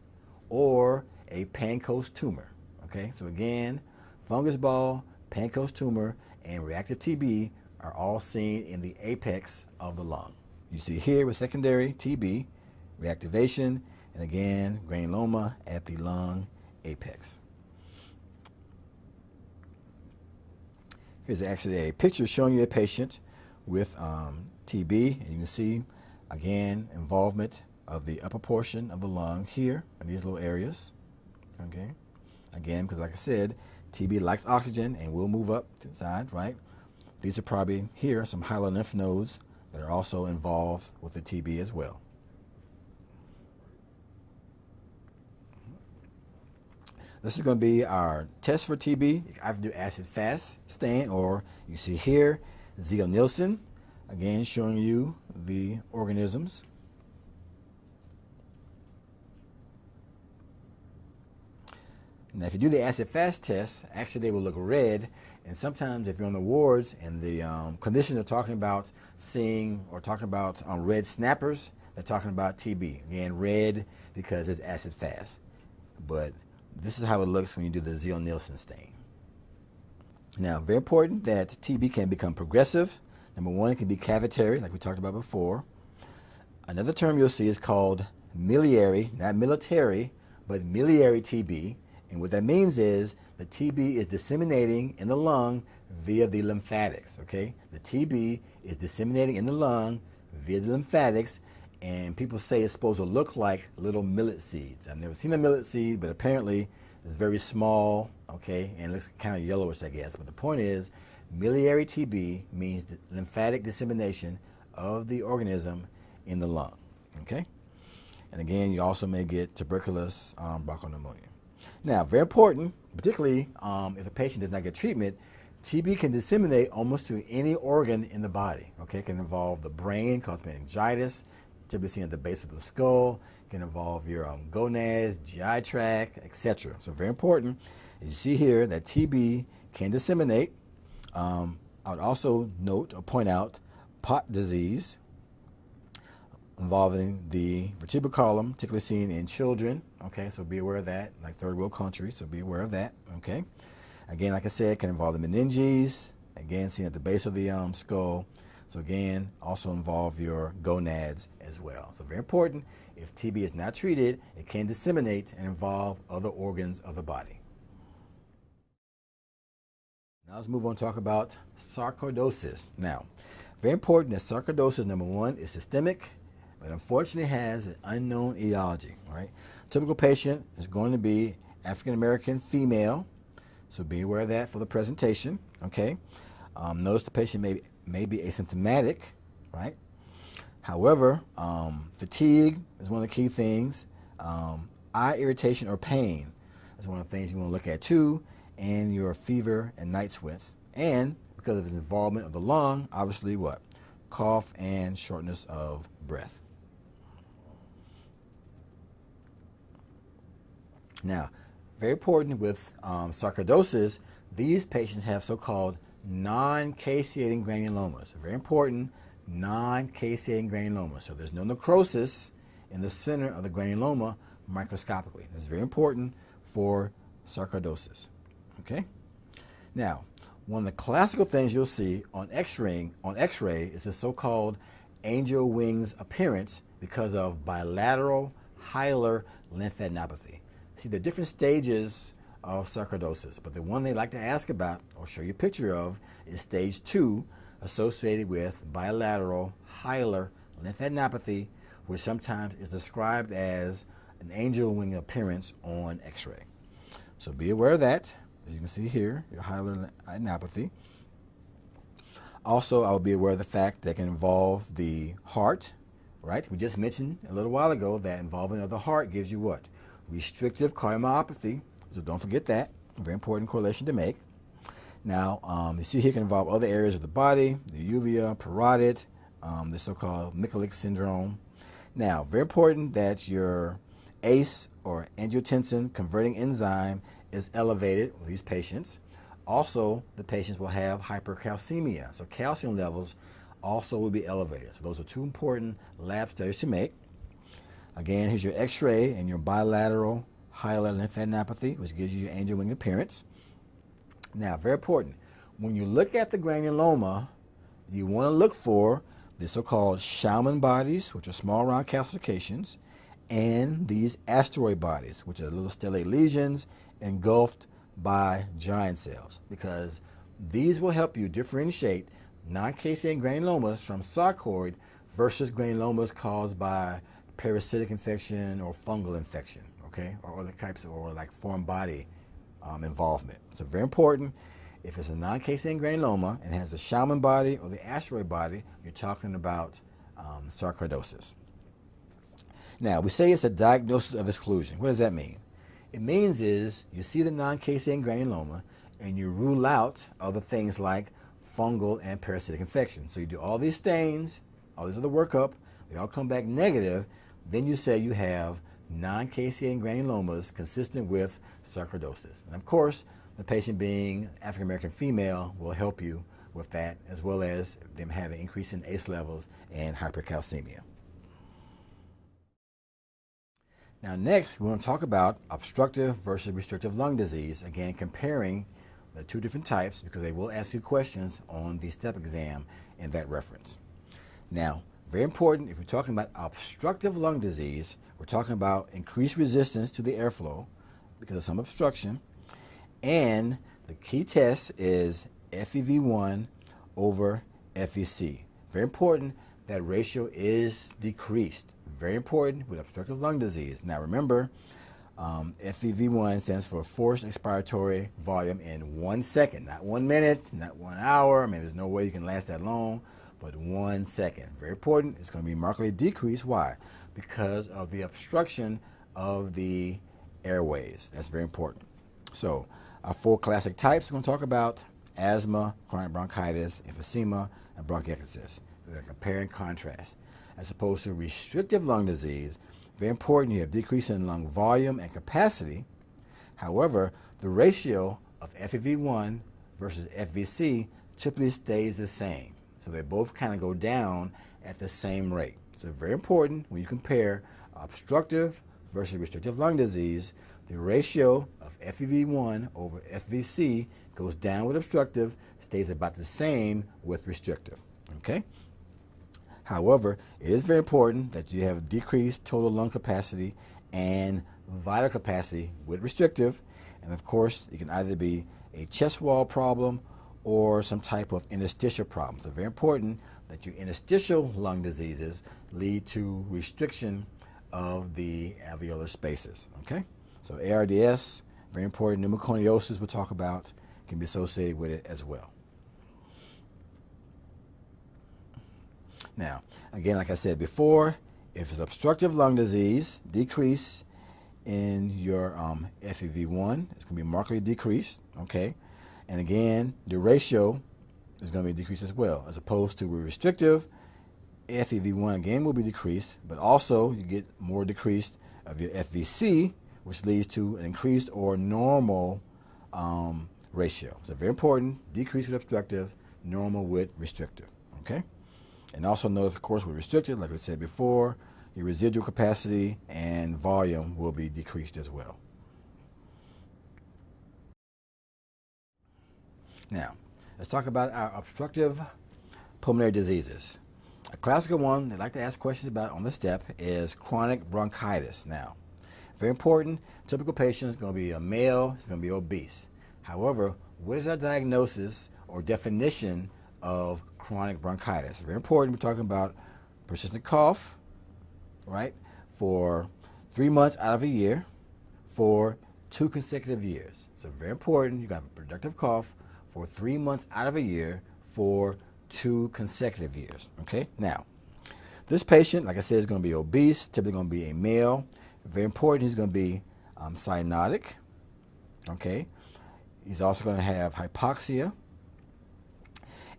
S1: or a Pancoast tumor. Okay, so again, fungus ball, Pancoast tumor, and reactive TB are all seen in the apex of the lung. You see here with secondary TB, reactivation, and again, granuloma at the lung apex. Here's actually a picture showing you a patient with TB, and you can see, again, involvement of the upper portion of the lung here in these little areas, okay? Again, because like I said, TB likes oxygen and will move up to the side, right? These are probably here some hilar lymph nodes that are also involved with the TB as well. This is going to be our test for TB. You can either do acid-fast stain, or you see here, Ziehl-Neelsen, again showing you the organisms. Now, if you do the acid-fast test, actually they will look red, and sometimes if you're on the wards and the clinicians are talking about seeing or talking about red snappers, they're talking about TB. Again, red because it's acid-fast. But this is how it looks when you do the Ziehl-Neelsen stain. Now, very important that TB can become progressive. Number one, it can be cavitary, like we talked about before. Another term you'll see is called miliary, not military, but miliary TB. And what that means is the TB is disseminating in the lung via the lymphatics, okay? The TB is disseminating in the lung via the lymphatics, and people say it's supposed to look like little millet seeds. I've never seen a millet seed, but apparently it's very small, okay, and it looks kind of yellowish, I guess. But the point is, miliary TB means the lymphatic dissemination of the organism in the lung, okay? And again, you also may get tuberculosis bronchopneumonia. Now, very important, particularly if the patient does not get treatment, TB can disseminate almost to any organ in the body, okay? It can involve the brain, cause meningitis, typically seen at the base of the skull. It can involve your gonads, GI tract, etc. So very important. As you see here, that TB can disseminate. I would also note or point out pot disease involving the vertebral column, particularly seen in children. Okay, so be aware of that, like third world countries, so be aware of that. Okay, again, like I said, it can involve the meninges, again, seen at the base of the skull. So again, also involve your gonads as well. So very important, if TB is not treated, it can disseminate and involve other organs of the body. Now let's move on to talk about sarcoidosis. Now, very important that sarcoidosis, number one, is systemic, but unfortunately has an unknown etiology. All right, typical patient is going to be African American female, so be aware of that for the presentation. Okay, notice the patient may be asymptomatic, right? However, fatigue is one of the key things. Eye irritation or pain is one of the things you want to look at too, and your fever and night sweats. And because of its involvement of the lung, obviously what? Cough and shortness of breath. Now, very important with sarcoidosis, these patients have so-called non-caseating granulomas. Very important, non-caseating granuloma. So there's no necrosis in the center of the granuloma microscopically. That's very important for sarcoidosis. Okay? Now, one of the classical things you'll see on X-ray is the so-called angel wings appearance because of bilateral hilar lymphadenopathy. See, the different stages of sarcoidosis, but the one they like to ask about or show you a picture of is stage 2, associated with bilateral hilar lymphadenopathy, which sometimes is described as an angel wing appearance on X-ray. So be aware of that. As you can see here, your hilar lymphadenopathy. Also, I will be aware of the fact that it can involve the heart, right? We just mentioned a little while ago that involvement of the heart gives you what? Restrictive cardiomyopathy. So don't forget that. A very important correlation to make. Now, you see here it can involve other areas of the body, the uvea, parotid, the so-called Mikulicz syndrome. Now, very important that your ACE or angiotensin converting enzyme is elevated with these patients. Also, the patients will have hypercalcemia. So calcium levels also will be elevated. So those are two important lab studies to make. Again, here's your X-ray and your bilateral hilar lymphadenopathy, which gives you your angel wing appearance. Now, very important, when you look at the granuloma, you want to look for the so-called Schaumann bodies, which are small round calcifications, and these asteroid bodies, which are little stellate lesions engulfed by giant cells, because these will help you differentiate non-caseating granulomas from sarcoid versus granulomas caused by parasitic infection or fungal infection, okay, or other types, or like foreign body involvement. So very important, if it's a non-caseating granuloma and has a Schaumann body or the asteroid body, you're talking about sarcoidosis. Now, we say it's a diagnosis of exclusion. What does that mean? It means is you see the non-caseating granuloma and you rule out other things like fungal and parasitic infection. So you do all these stains, all these other workup, they all come back negative, then you say you have non-caseating granulomas consistent with sarcoidosis. And of course, the patient being African American female will help you with that, as well as them having increase in ACE levels and hypercalcemia. Now next, we want to talk about obstructive versus restrictive lung disease, again comparing the two different types because they will ask you questions on the step exam in that reference. Now, very important, if we're talking about obstructive lung disease, we're talking about increased resistance to the airflow because of some obstruction, and the key test is FEV1 over FVC. Very important, that ratio is decreased. Very important with obstructive lung disease. Now remember, FEV1 stands for forced expiratory volume in 1 second, not 1 minute, not 1 hour. I mean, there's no way you can last that long, but 1 second. Very important. It's going to be markedly decreased. Why? Because of the obstruction of the airways. That's very important. So our 4 classic types we're going to talk about: asthma, chronic bronchitis, emphysema, and bronchiectasis. We're going to compare and contrast. As opposed to restrictive lung disease, very important, you have decrease in lung volume and capacity. However, the ratio of FEV1 versus FVC typically stays the same. So they both kind of go down at the same rate. So very important when you compare obstructive versus restrictive lung disease, the ratio of FEV1 over FVC goes down with obstructive, stays about the same with restrictive. Okay? However, it is very important that you have decreased total lung capacity and vital capacity with restrictive. And of course, it can either be a chest wall problem or some type of interstitial problem. So very important that your interstitial lung diseases lead to restriction of the alveolar spaces. Okay? So ARDS, very important. Pneumoconiosis we'll talk about can be associated with it as well. Now, again, like I said before, if it's obstructive lung disease, decrease in your FEV1, it's going to be markedly decreased, okay? And again, the ratio is going to be decreased as well, as opposed to with restrictive, FEV1 again will be decreased, but also you get more decreased of your FVC, which leads to an increased or normal ratio. So very important, decrease with obstructive, normal with restrictive, okay? And also notice, of course, with restricted, like I said before, your residual capacity and volume will be decreased as well. Now, let's talk about our obstructive pulmonary diseases. A classical one they like to ask questions about on the step is chronic bronchitis. Now, very important, typical patient is going to be a male, he's going to be obese. However, what is our diagnosis or definition of chronic bronchitis? Very important, we're talking about persistent cough, right, for 3 months out of a year for 2 consecutive years. So very important, you got a productive cough for 3 months out of a year for 2 consecutive years, okay? Now, this patient, like I said, is going to be obese, typically going to be a male. Very important, he's going to be cyanotic, okay? He's also going to have hypoxia.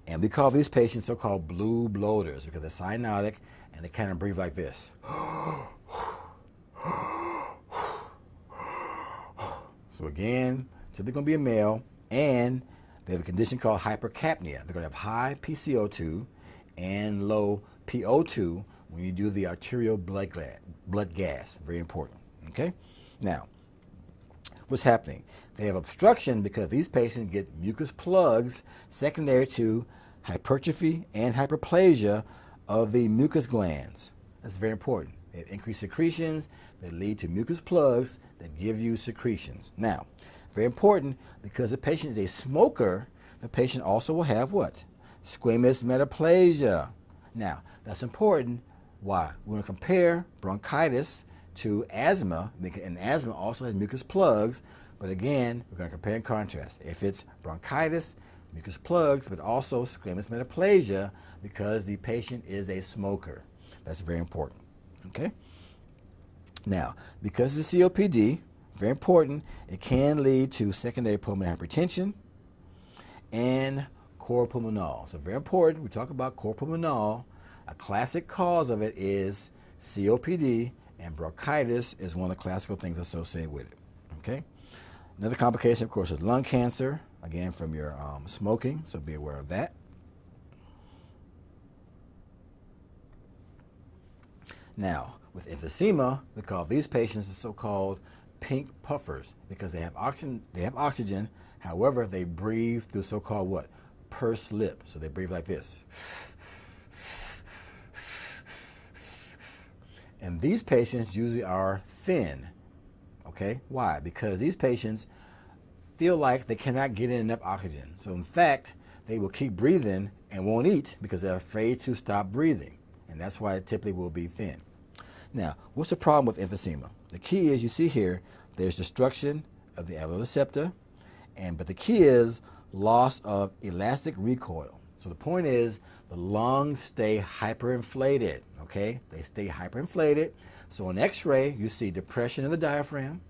S1: And we call these patients so-called blue bloaters because they're cyanotic and they kind of breathe like this. So again, typically going to be a male, and they have a condition called hypercapnia. They're going to have high PCO2 and low PO2 when you do the arterial blood gas. Very important. Okay? Now, what's happening? They have obstruction because these patients get mucus plugs secondary to hypertrophy and hyperplasia of the mucus glands. That's very important. They have increased secretions that lead to mucus plugs that give you secretions. Now, very important because the patient is a smoker, the patient also will have what? Squamous metaplasia. Now, that's important. Why? We're going to compare bronchitis to asthma, and asthma also has mucus plugs. But again, we're going to compare and contrast. If it's bronchitis, mucus plugs, but also squamous metaplasia because the patient is a smoker. That's very important. Okay? Now, because it's COPD, very important, it can lead to secondary pulmonary hypertension and cor pulmonale. So very important, we talk about cor pulmonale. A classic cause of it is COPD and bronchitis is one of the classical things associated with it. Okay. Another complication, of course, is lung cancer, again from your smoking, so be aware of that. Now, with emphysema, we call these patients the so-called pink puffers because they have oxygen. However, they breathe through so-called what? Pursed lip. So they breathe like this. And these patients usually are thin. Okay? Why? Because these patients feel like they cannot get in enough oxygen. So in fact, they will keep breathing and won't eat because they're afraid to stop breathing. And that's why it typically will be thin. Now, what's the problem with emphysema? The key is, you see here, there's destruction of the alveolar septa, but the key is loss of elastic recoil. So the point is, the lungs stay hyperinflated, okay? They stay hyperinflated. So on X-ray, you see depression of the diaphragm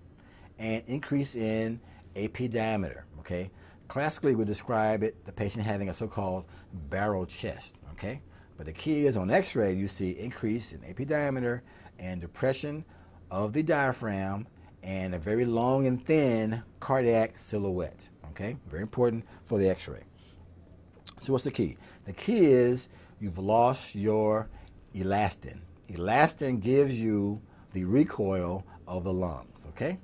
S1: and increase in AP diameter, okay? Classically, we describe the patient having a so-called barrel chest, okay? But the key is on X-ray, you see increase in AP diameter and depression of the diaphragm and a very long and thin cardiac silhouette, okay? Very important for the X-ray. So what's the key? The key is you've lost your elastin. Elastin gives you the recoil of the lungs, okay?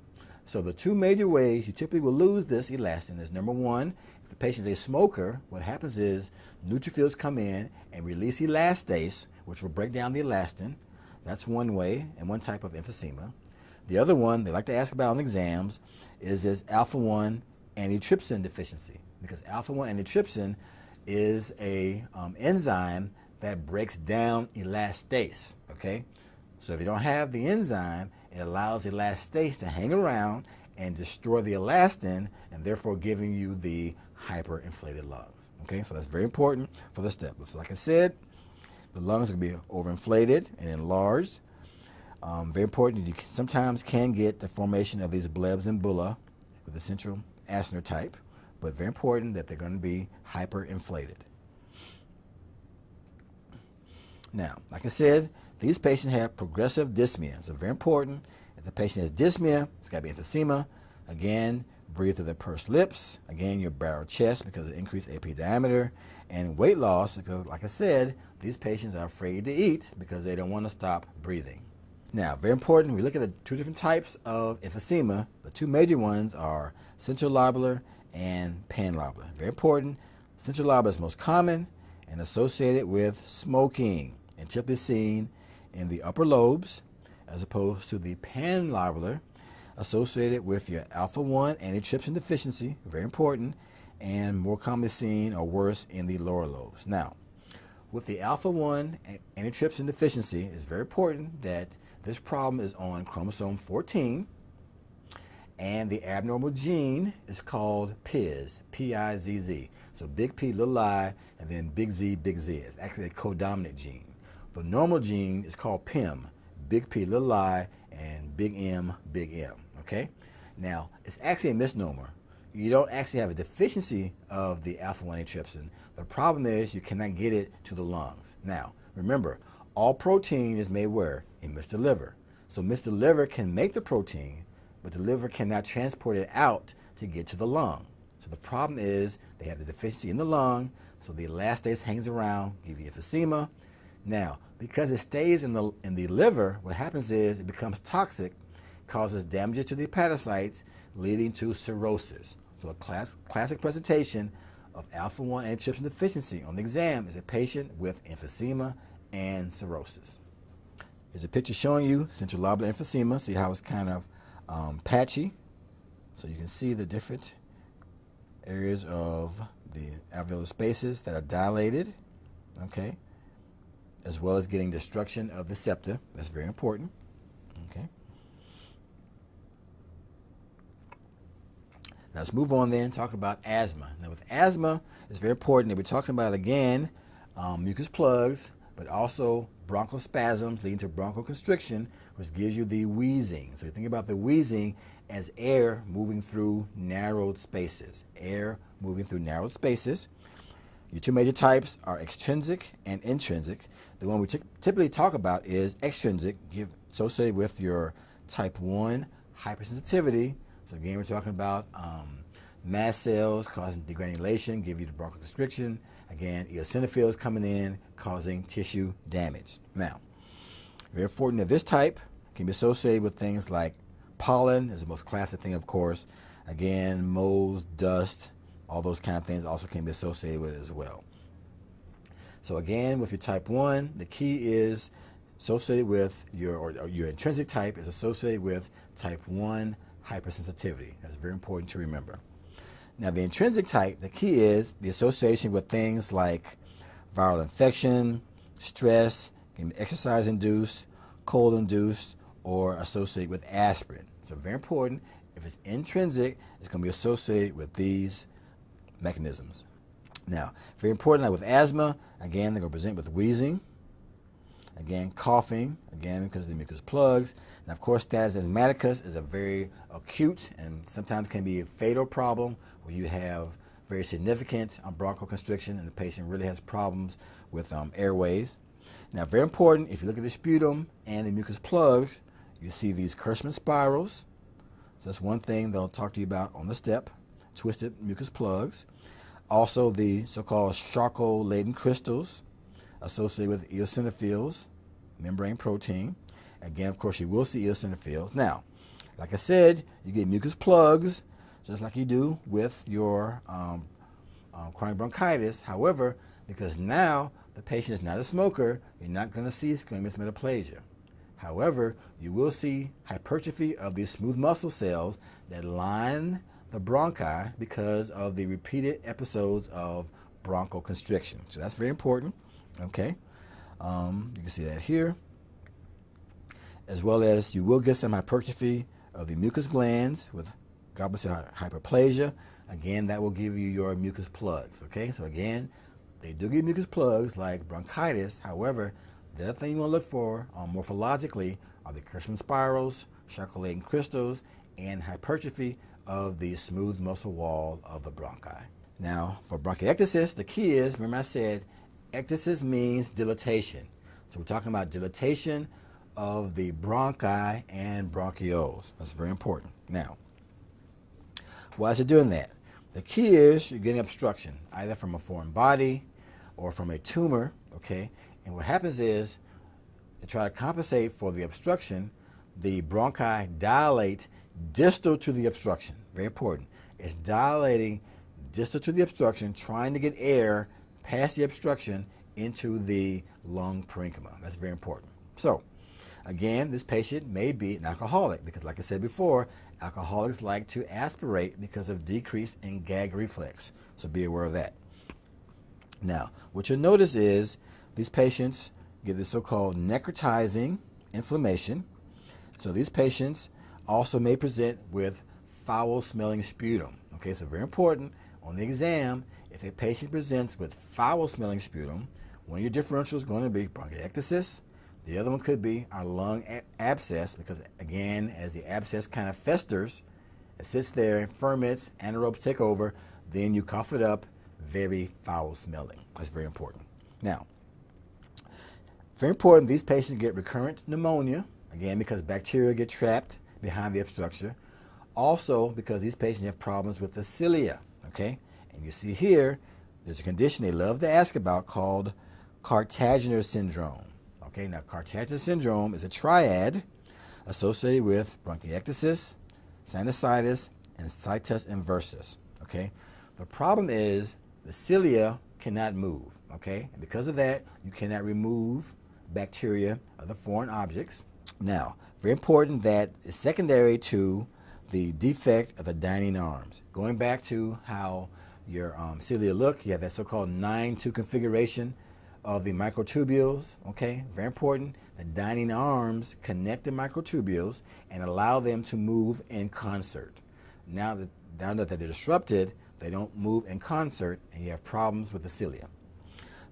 S1: So the two major ways you typically will lose this elastin is, number one, if the patient is a smoker, what happens is neutrophils come in and release elastase, which will break down the elastin. That's one way and one type of emphysema. The other one they like to ask about on exams is this alpha-1 antitrypsin deficiency, because alpha-1 antitrypsin is a enzyme that breaks down elastase, okay? So if you don't have the enzyme, it allows elastase to hang around and destroy the elastin, and therefore giving you the hyperinflated lungs, okay? So that's very important for the step. So like I said, the lungs will be overinflated and enlarged. Very important, you sometimes can get the formation of these blebs and bulla with the central acinar type, but very important that they're going to be hyperinflated. Now, like I said, these patients have progressive dyspnea. So very important, if the patient has dyspnea, it's got to be emphysema. Again, breathe through the pursed lips. Again, your barrel chest because of increased AP diameter. And weight loss, because like I said, these patients are afraid to eat because they don't want to stop breathing. Now, very important, we look at the two different types of emphysema. The two major ones are central lobular and panlobular. Very important, central lobular is most common and associated with smoking and typically seen in the upper lobes, as opposed to the panlobular associated with your alpha-1 antitrypsin deficiency, very important, and more commonly seen or worse in the lower lobes. Now, with the alpha-1 antitrypsin deficiency, it's very important that this problem is on chromosome 14, and the abnormal gene is called PIZZ, P-I-Z-Z. So big P, little I, and then big Z, big Z. It's actually a codominant gene. The normal gene is called PIM, big P, little I, and big M, big M, okay? Now, it's actually a misnomer. You don't actually have a deficiency of the alpha-1 antitrypsin. The problem is you cannot get it to the lungs. Now, remember, all protein is made where? In Mr. Liver. So Mr. Liver can make the protein, but the liver cannot transport it out to get to the lung. So the problem is they have the deficiency in the lung, so the elastase hangs around, give you emphysema. Now, because it stays in the liver, what happens is it becomes toxic, causes damages to the hepatocytes, leading to cirrhosis. So a classic presentation of alpha-1 antitrypsin deficiency on the exam is a patient with emphysema and cirrhosis. Here's a picture showing you central lobular emphysema. See how it's kind of patchy? So you can see the different areas of the alveolar spaces that are dilated, okay, as well as getting destruction of the septa. That's very important, okay. Now let's move on then and talk about asthma. Now with asthma, it's very important that we're talking about, again, mucus plugs, but also bronchospasms leading to bronchoconstriction, which gives you the wheezing. So you think about the wheezing as air moving through narrowed spaces. Air moving through narrowed spaces. Your two major types are extrinsic and intrinsic. The one we typically talk about is extrinsic, associated with your type 1 hypersensitivity. So again, we're talking about mast cells causing degranulation, give you the bronchoconstriction. Again, eosinophils coming in, causing tissue damage. Now, very important that this type can be associated with things like pollen is the most classic thing, of course. Again, moles, dust, all those kind of things also can be associated with it as well. So again, with your type 1, the key is associated with your intrinsic type is associated with type 1 hypersensitivity. That's very important to remember. Now, the intrinsic type, the key is the association with things like viral infection, stress, can be exercise-induced, cold-induced, or associated with aspirin. So very important. If it's intrinsic, it's going to be associated with these mechanisms. Now, very important, like with asthma, again, they're going to present with wheezing, again, coughing, again, because of the mucus plugs. And of course, status asthmaticus is a very acute and sometimes can be a fatal problem where you have very significant bronchoconstriction and the patient really has problems with airways. Now, very important, if you look at the sputum and the mucus plugs, you see these Kirschmann spirals. So that's one thing they'll talk to you about on the step, twisted mucus plugs. Also, the so-called Charcot-Leyden crystals associated with eosinophils, membrane protein. Again, of course, you will see eosinophils. Now, like I said, you get mucus plugs, just like you do with your chronic bronchitis. However, because now the patient is not a smoker, you're not going to see squamous metaplasia. However, you will see hypertrophy of these smooth muscle cells that line the bronchi because of the repeated episodes of bronchoconstriction. So that's very important. Okay, you can see that here. As well as you will get some hypertrophy of the mucus glands with goblet cell hyperplasia. Again, that will give you your mucus plugs. Okay, so again, they do give mucus plugs like bronchitis. However, the other thing you want to look for morphologically are the Kirschmann spirals, Charcot-Leyden crystals, and hypertrophy of the smooth muscle wall of the bronchi. Now, for bronchiectasis, the key is, remember I said, ectasis means dilatation. So we're talking about dilatation of the bronchi and bronchioles. That's very important. Now, why is it doing that? The key is you're getting obstruction, either from a foreign body or from a tumor, okay? And what happens is, to try to compensate for the obstruction, the bronchi dilate distal to the obstruction. Very important. It's dilating distal to the obstruction, trying to get air past the obstruction into the lung parenchyma. That's very important. So, again, this patient may be an alcoholic because, like I said before, alcoholics like to aspirate because of decrease in gag reflex. So be aware of that. Now, what you'll notice is these patients get this so-called necrotizing inflammation. So these patients also may present with foul-smelling sputum. Okay, so very important on the exam, if a patient presents with foul-smelling sputum, one of your differentials is going to be bronchiectasis. The other one could be our lung abscess because, again, as the abscess kind of festers, it sits there and ferments, anaerobes take over, then you cough it up, very foul-smelling. That's very important. Now, very important, these patients get recurrent pneumonia, again, because bacteria get trapped behind the obstruction. Also, because these patients have problems with the cilia, okay? And you see here, there's a condition they love to ask about called Cartaginer syndrome. Okay, now Cartaginer syndrome is a triad associated with bronchiectasis, sinusitis, and situs inversus. Okay, the problem is the cilia cannot move. Okay, and because of that, you cannot remove bacteria or the foreign objects. Now, very important that it's secondary to the defect of the dining arms. Going back to how your cilia look, you have that so-called 9-2 configuration of the microtubules, okay? Very important. The dining arms connect the microtubules and allow them to move in concert. Now that they're disrupted, they don't move in concert and you have problems with the cilia.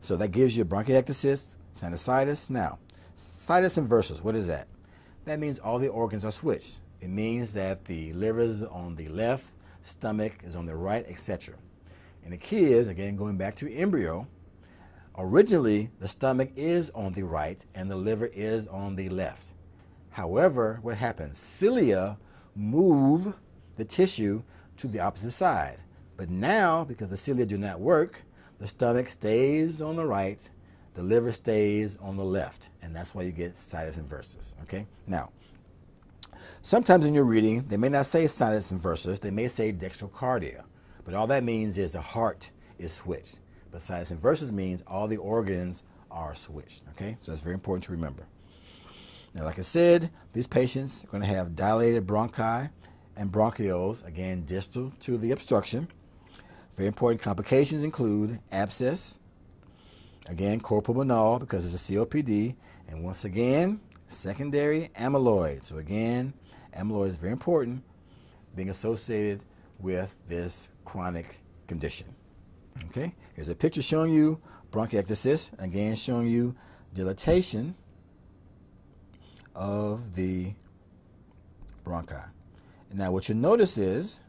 S1: So that gives you bronchiectasis, sinusitis. Now, situs inversus, what is that? That means all the organs are switched. It means that the liver is on the left, stomach is on the right, etc. And the key is, again, going back to embryo, originally the stomach is on the right and the liver is on the left. However, what happens? Cilia move the tissue to the opposite side. But now, because the cilia do not work, the stomach stays on the right, the liver stays on the left, and that's why you get sinus inversus, okay? Now, sometimes in your reading, they may not say sinus inversus, they may say dextrocardia, but all that means is the heart is switched. But sinus inversus means all the organs are switched, okay? So that's very important to remember. Now, like I said, these patients are going to have dilated bronchi and bronchioles, again, distal to the obstruction. Very important complications include abscess, again, corpulmonal because it's a COPD, and once again, secondary amyloid. So again, amyloid is very important, being associated with this chronic condition. Okay, here's a picture showing you bronchiectasis, again showing you dilatation of the bronchi. And now what you'll notice is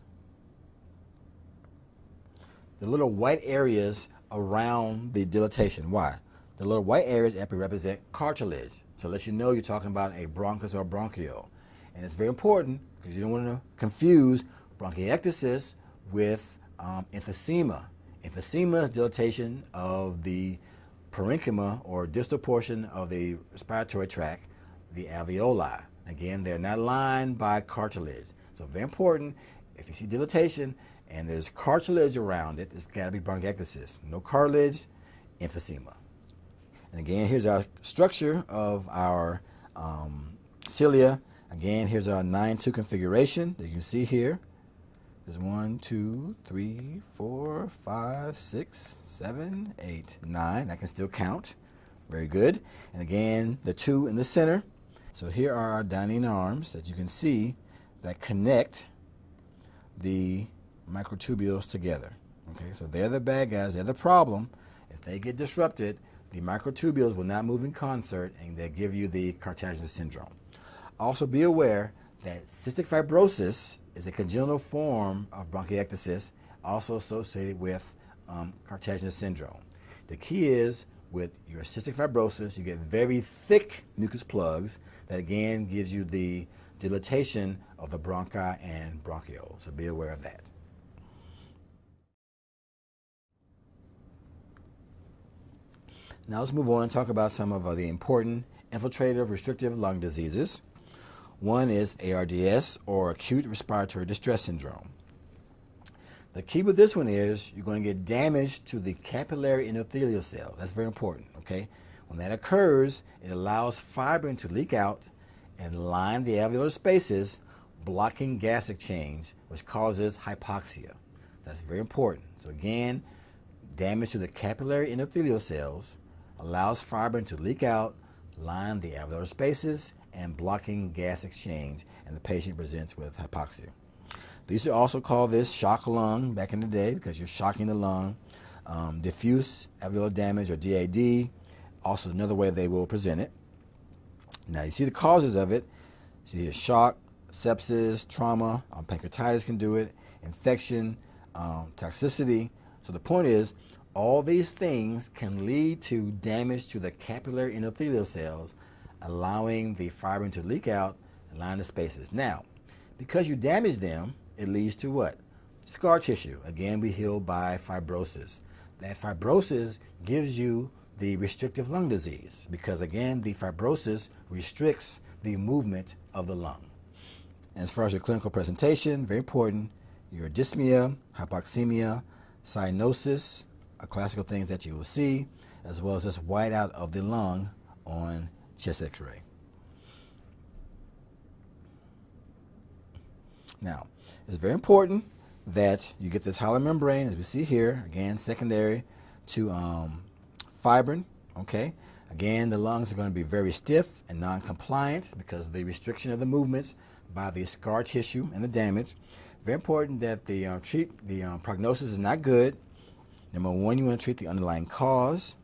S1: the little white areas around the dilatation. Why? The little white areas represent cartilage. So it lets you know you're talking about a bronchus or bronchiole. And it's very important because you don't want to confuse bronchiectasis with emphysema. Emphysema is dilatation of the parenchyma or distal portion of the respiratory tract, the alveoli. Again, they're not lined by cartilage. So very important, if you see dilatation and there's cartilage around it, it's got to be bronchiectasis. No cartilage, emphysema. And again, here's our structure of our cilia. Again, here's our 9-2 configuration that you can see here. There's 1, 2, 3, 4, 5, 6, 7, 8, 9. I can still count. Very good. And again, the 2 in the center. So here are our dining arms that you can see that connect the microtubules together. Okay, so they're the bad guys, they're the problem. If they get disrupted, the microtubules will not move in concert and they give you the cartilaginous syndrome. Also be aware that cystic fibrosis is a congenital form of bronchiectasis, also associated with cartilaginous syndrome. The key is with your cystic fibrosis, you get very thick mucus plugs that again gives you the dilatation of the bronchi and bronchiole. So be aware of that. Now let's move on and talk about some of the important infiltrative restrictive lung diseases. One is ARDS, or acute respiratory distress syndrome. The key with this one is you're going to get damage to the capillary endothelial cell. That's very important, okay? When that occurs, it allows fibrin to leak out and line the alveolar spaces, blocking gas exchange, which causes hypoxia. That's very important. So again, damage to the capillary endothelial cells allows fibrin to leak out, line the alveolar spaces, and blocking gas exchange, and the patient presents with hypoxia. They used to also call this shock lung back in the day because you're shocking the lung. Diffuse alveolar damage, or DAD, also another way they will present it. Now you see the causes of it. See here, shock, sepsis, trauma, pancreatitis can do it, infection, toxicity. So the point is, all these things can lead to damage to the capillary endothelial cells, allowing the fibrin to leak out and line the spaces. Now, because you damage them, it leads to what? Scar tissue. Again, we heal by fibrosis. That fibrosis gives you the restrictive lung disease because, again, the fibrosis restricts the movement of the lung. And as far as your clinical presentation, very important, your dyspnea, hypoxemia, cyanosis are classical things that you will see, as well as this whiteout of the lung on chest x-ray. Now, it's very important that you get this hollow membrane, as we see here, again, secondary to fibrin, okay? Again, the lungs are going to be very stiff and non-compliant because of the restriction of the movements by the scar tissue and the damage. Very important that the prognosis is not good. Number one, you want to treat the underlying cause.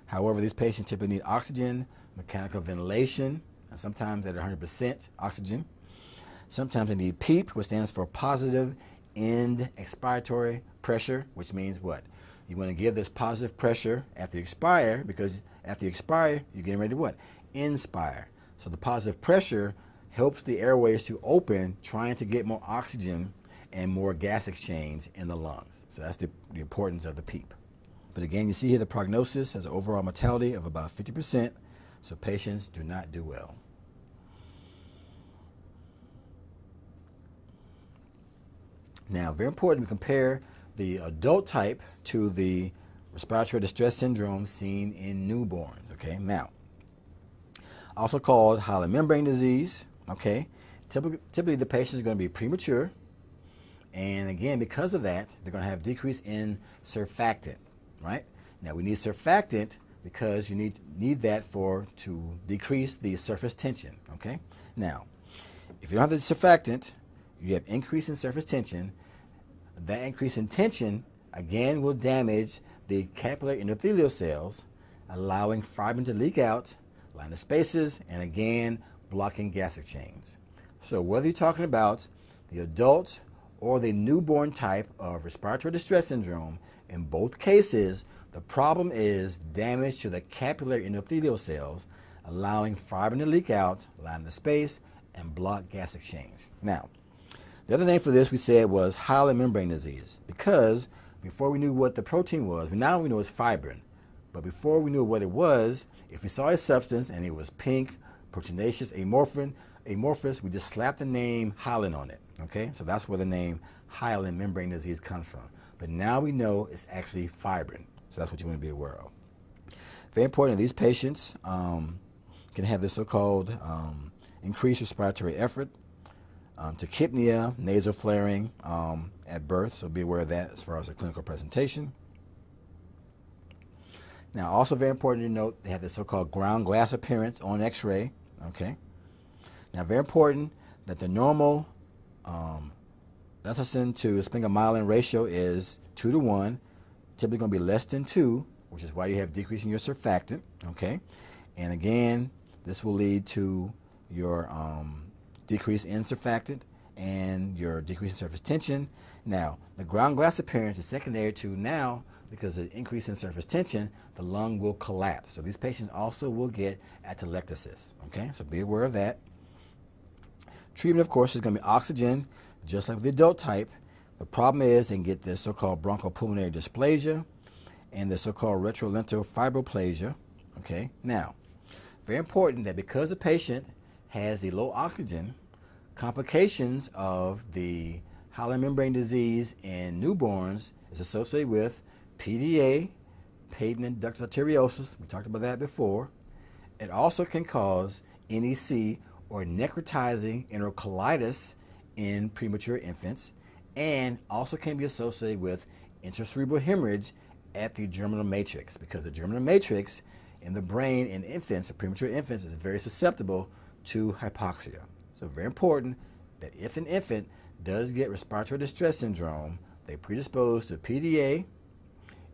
S1: However, these patients typically need oxygen, mechanical ventilation, and sometimes at 100% oxygen. Sometimes they need PEEP, which stands for positive end expiratory pressure, which means what? You want to give this positive pressure at the expire, because at the expire, you're getting ready to what? Inspire. So the positive pressure helps the airways to open, trying to get more oxygen and more gas exchange in the lungs. So that's the importance of the PEEP. But again, you see here the prognosis has an overall mortality of about 50%, so patients do not do well. Now, very important, we compare the adult type to the respiratory distress syndrome seen in newborns, okay? Now, also called hyaline membrane disease, okay? Typically the patient is going to be premature, and again, because of that, they're going to have decrease in surfactant, right? Now, we need surfactant because you need that to decrease the surface tension, okay? Now, if you don't have the surfactant, you have increase in surface tension. That increase in tension, again, will damage the capillary endothelial cells, allowing fibrin to leak out, line the spaces, and again, blocking gas exchange. So whether you're talking about the adult or the newborn type of respiratory distress syndrome, in both cases, the problem is damage to the capillary endothelial cells, allowing fibrin to leak out, line the space, and block gas exchange. Now, the other name for this we said was hyaline membrane disease, because before we knew what the protein was, now we know it's fibrin. But before we knew what it was, if we saw a substance and it was pink, proteinaceous, amorphous, we just slapped the name hyaline on it, okay? So that's where the name hyaline membrane disease comes from. But now we know it's actually fibrin. So that's what you want to be aware of. Very important, these patients can have this so-called increased respiratory effort, tachypnea, nasal flaring at birth, so be aware of that as far as the clinical presentation. Now, also very important to note, they have this so-called ground glass appearance on x-ray, okay? Now, very important that the normal lecithin to sphingomyelin ratio is 2:1, typically going to be less than 2, which is why you have decrease in your surfactant, okay? And again, this will lead to your decrease in surfactant and your decrease in surface tension. Now, the ground glass appearance is secondary to now, because of the increase in surface tension, the lung will collapse. So these patients also will get atelectasis, okay? So be aware of that. Treatment, of course, is going to be oxygen, just like the adult type. The problem is they can get this so-called bronchopulmonary dysplasia and the so-called retrolental fibroplasia, okay? Now, very important that because the patient has a low oxygen, complications of the hyaline membrane disease in newborns is associated with PDA, patent ductus arteriosus. We talked about that before. It also can cause NEC, or necrotizing enterocolitis, in premature infants, and also can be associated with intracerebral hemorrhage at the germinal matrix, because the germinal matrix in the brain in infants, premature infants, is very susceptible to hypoxia. So very important that if an infant does get respiratory distress syndrome, they predispose to PDA,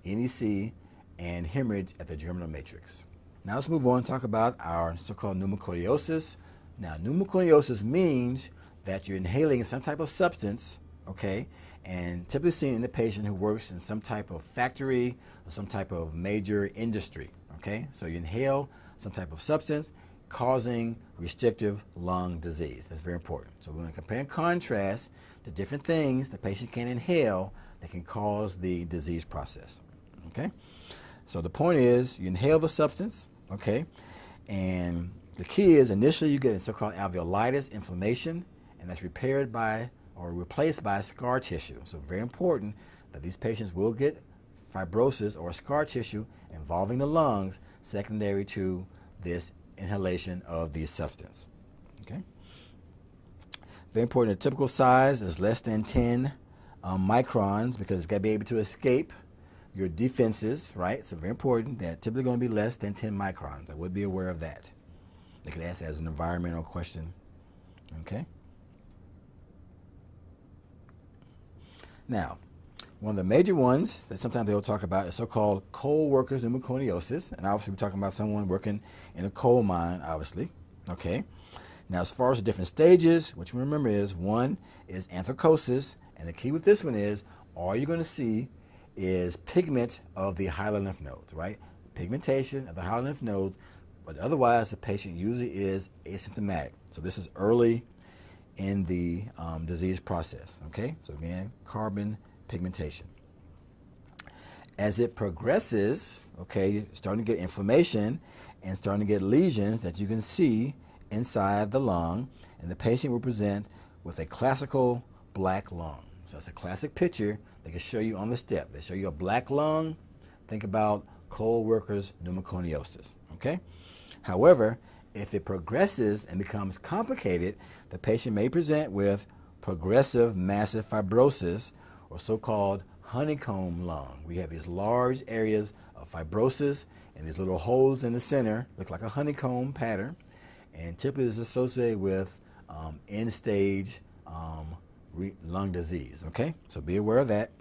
S1: NEC, and hemorrhage at the germinal matrix. Now let's move on and talk about our so-called pneumocardiosis. Now, pneumocardiosis means that you're inhaling some type of substance, okay, and typically seen in the patient who works in some type of factory or some type of major industry, okay? So you inhale some type of substance causing restrictive lung disease. That's very important. So we're going to compare and contrast the different things the patient can inhale that can cause the disease process, okay? So the point is you inhale the substance, okay, and the key is initially you get a so-called alveolitis inflammation, and that's repaired by or replaced by scar tissue. So very important that these patients will get fibrosis or scar tissue involving the lungs secondary to this inhalation of the substance. Okay. Very important, the typical size is less than 10 microns, because it's got to be able to escape your defenses, right? So very important that typically going to be less than 10 microns. I would be aware of that. They could ask that as an environmental question. Okay. Now, one of the major ones that sometimes they'll talk about is so-called coal workers pneumocardiosis, and obviously we're talking about someone working in a coal mine, obviously. Okay. Now, as far as the different stages, what you remember is one is anthracosis, And the key with this one is all you're going to see is pigment of the hilar lymph nodes, right? Pigmentation of the hilar lymph nodes, but otherwise the patient usually is asymptomatic. So this is early in the disease process, okay? So again, carbon pigmentation. As it progresses, okay, you're starting to get inflammation and starting to get lesions that you can see inside the lung, and the patient will present with a classical black lung. So it's a classic picture they can show you on the step. They show you a black lung. Think about coal workers' pneumoconiosis, okay? However, if it progresses and becomes complicated, the patient may present with progressive massive fibrosis, or so-called honeycomb lung. We have these large areas of fibrosis and these little holes in the center, look like a honeycomb pattern, and typically is associated with end-stage lung disease, okay? So be aware of that.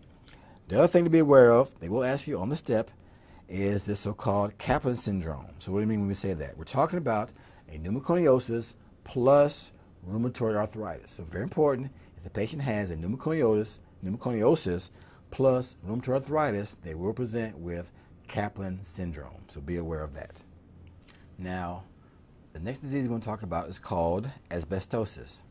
S1: The other thing to be aware of, they will ask you on the step, is this so-called Kaplan syndrome. So what do you mean when we say that? We're talking about a pneumoconiosis plus rheumatoid arthritis. So very important, if the patient has a pneumoconiosis plus rheumatoid arthritis, they will present with Kaplan syndrome. So be aware of that. Now, the next disease we're going to talk about is called asbestosis.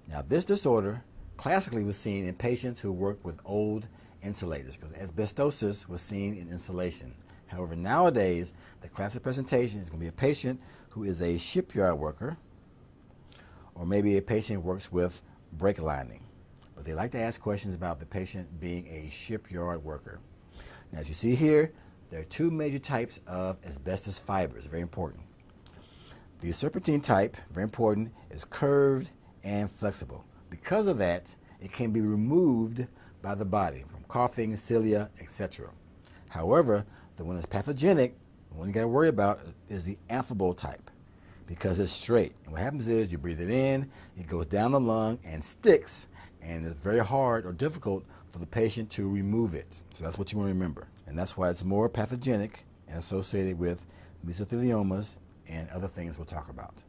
S1: Now, this disorder classically was seen in patients who work with old insulators, because asbestosis was seen in insulation. However, nowadays, the classic presentation is going to be a patient who is a shipyard worker, or maybe a patient who works with brake lining. But they like to ask questions about the patient being a shipyard worker. Now, as you see here, there are two major types of asbestos fibers, very important. The serpentine type, very important, is curved and flexible. Because of that, it can be removed by the body from coughing, cilia, etc. However, the one that's pathogenic, the one you got to worry about, is the amphibole type, because it's straight. And what happens is you breathe it in, it goes down the lung and sticks, and it's very hard or difficult for the patient to remove it. So that's what you want to remember. And that's why it's more pathogenic and associated with mesotheliomas and other things we'll talk about.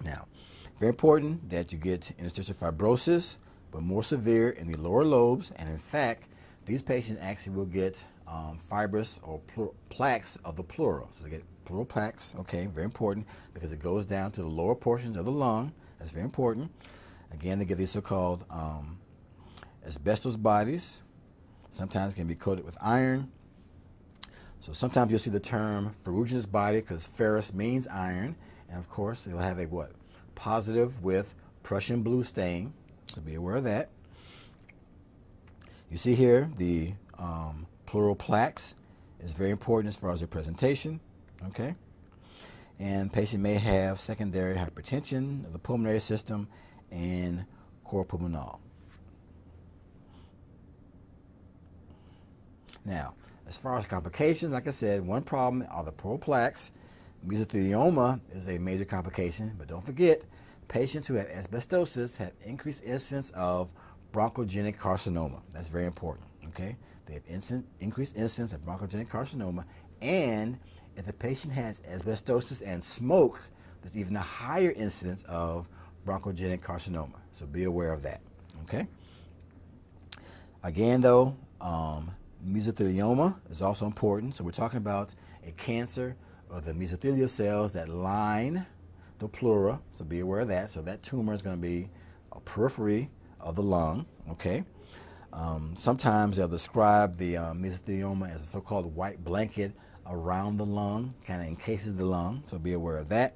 S1: Now, very important that you get interstitial fibrosis, but more severe in the lower lobes. And in fact, these patients actually will get fibrous or plaques of the pleural. So they get pleural plaques, okay, very important, because it goes down to the lower portions of the lung. That's very important. Again, they get these so-called asbestos bodies. Sometimes can be coated with iron. So sometimes you'll see the term ferruginous body, because ferrous means iron. And of course, it'll have a what? Positive with Prussian blue stain. So be aware of that. You see here the pleural plaques is very important as far as their presentation. Okay. And patient may have secondary hypertension of the pulmonary system and cor pulmonale. Now, as far as complications, like I said, one problem are the pleural plaques. Mesothelioma is a major complication, but don't forget, patients who have asbestosis have increased incidence of bronchogenic carcinoma. That's very important, okay? They have increased incidence of bronchogenic carcinoma, and if the patient has asbestosis and smoke, there's even a higher incidence of bronchogenic carcinoma. So be aware of that, okay? Again, though, mesothelioma is also important. So we're talking about a cancer of the mesothelial cells that line the pleura. So be aware of that. So that tumor is going to be a periphery of the lung, okay? Sometimes they'll describe the mesothelioma as a so-called white blanket around the lung, kind of encases the lung. So be aware of that.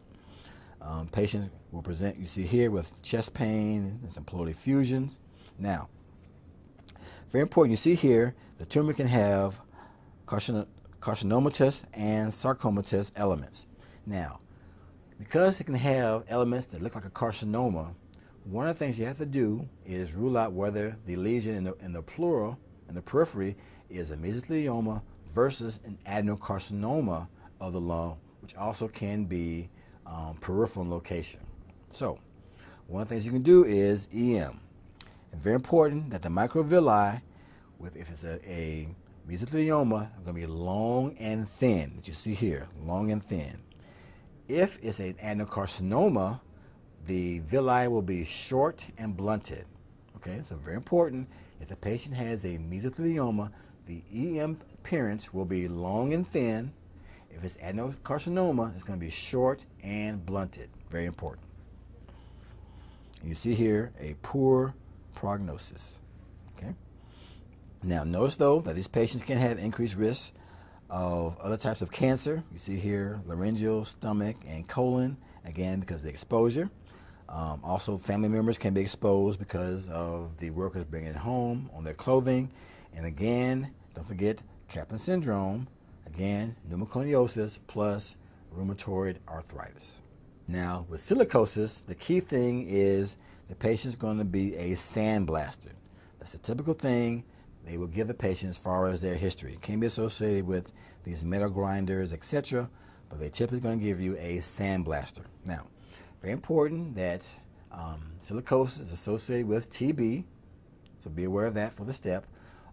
S1: Patients will present, you see here, with chest pain and some pleural effusions. Now, very important, you see here, the tumor can have carcinomatous and sarcomatous elements. Now, because it can have elements that look like a carcinoma, one of the things you have to do is rule out whether the lesion in the pleural, in the periphery, is a mesothelioma versus an adenocarcinoma of the lung, which also can be peripheral in location. So, one of the things you can do is EM. And very important that the microvilli, if it's a mesothelioma, are going to be long and thin, that you see here, long and thin. If it's an adenocarcinoma, the villi will be short and blunted. Okay, so very important. If the patient has a mesothelioma, the EM appearance will be long and thin. If it's adenocarcinoma, it's going to be short and blunted. Very important. You see here a poor prognosis. Okay. Now notice though that these patients can have increased risk of other types of cancer. You see here laryngeal, stomach, and colon, again because of the exposure. Also, family members can be exposed because of the workers bringing it home on their clothing. And again, don't forget Kaplan syndrome, again, pneumoconiosis plus rheumatoid arthritis. Now, with silicosis, the key thing is the patient's going to be a sandblaster. That's a typical thing they will give the patient as far as their history. It can be associated with these metal grinders, etc., but they're typically going to give you a sandblaster. Now, very important that silicosis is associated with TB, so be aware of that for the step.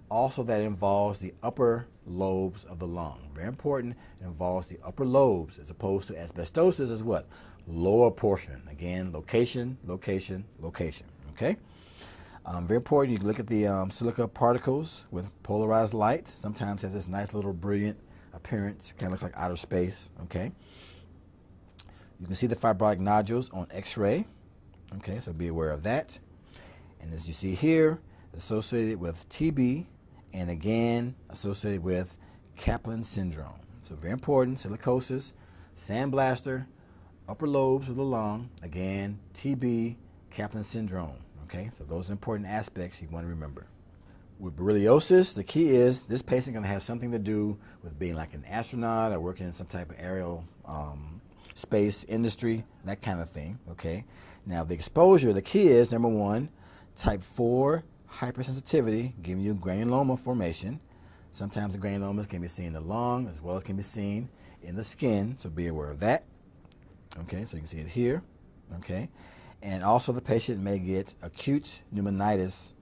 S1: Also, that involves the upper lobes of the lung. Very important, it involves the upper lobes as opposed to asbestosis is what? Lower portion. Again, location, location, location. Okay? Very important, you can look at the silica particles with polarized light. Sometimes has this nice little brilliant appearance, kind of looks like outer space. Okay? You can see the fibrotic nodules on X-ray. Okay, so be aware of that. And as you see here, associated with TB, and again, associated with Kaplan syndrome. So very important, silicosis, sandblaster, upper lobes of the lung, again, TB, Kaplan syndrome. Okay, so those are important aspects you want to remember. With borreliosis, the key is this patient going to have something to do with being like an astronaut or working in some type of aerial space industry, that kind of thing. Okay. Now the exposure, the key is number one, type 4 hypersensitivity, giving you granuloma formation. Sometimes the granulomas can be seen in the lung as well as can be seen in the skin, so be aware of that. Okay, so you can see it here. Okay, and also the patient may get acute pneumonitis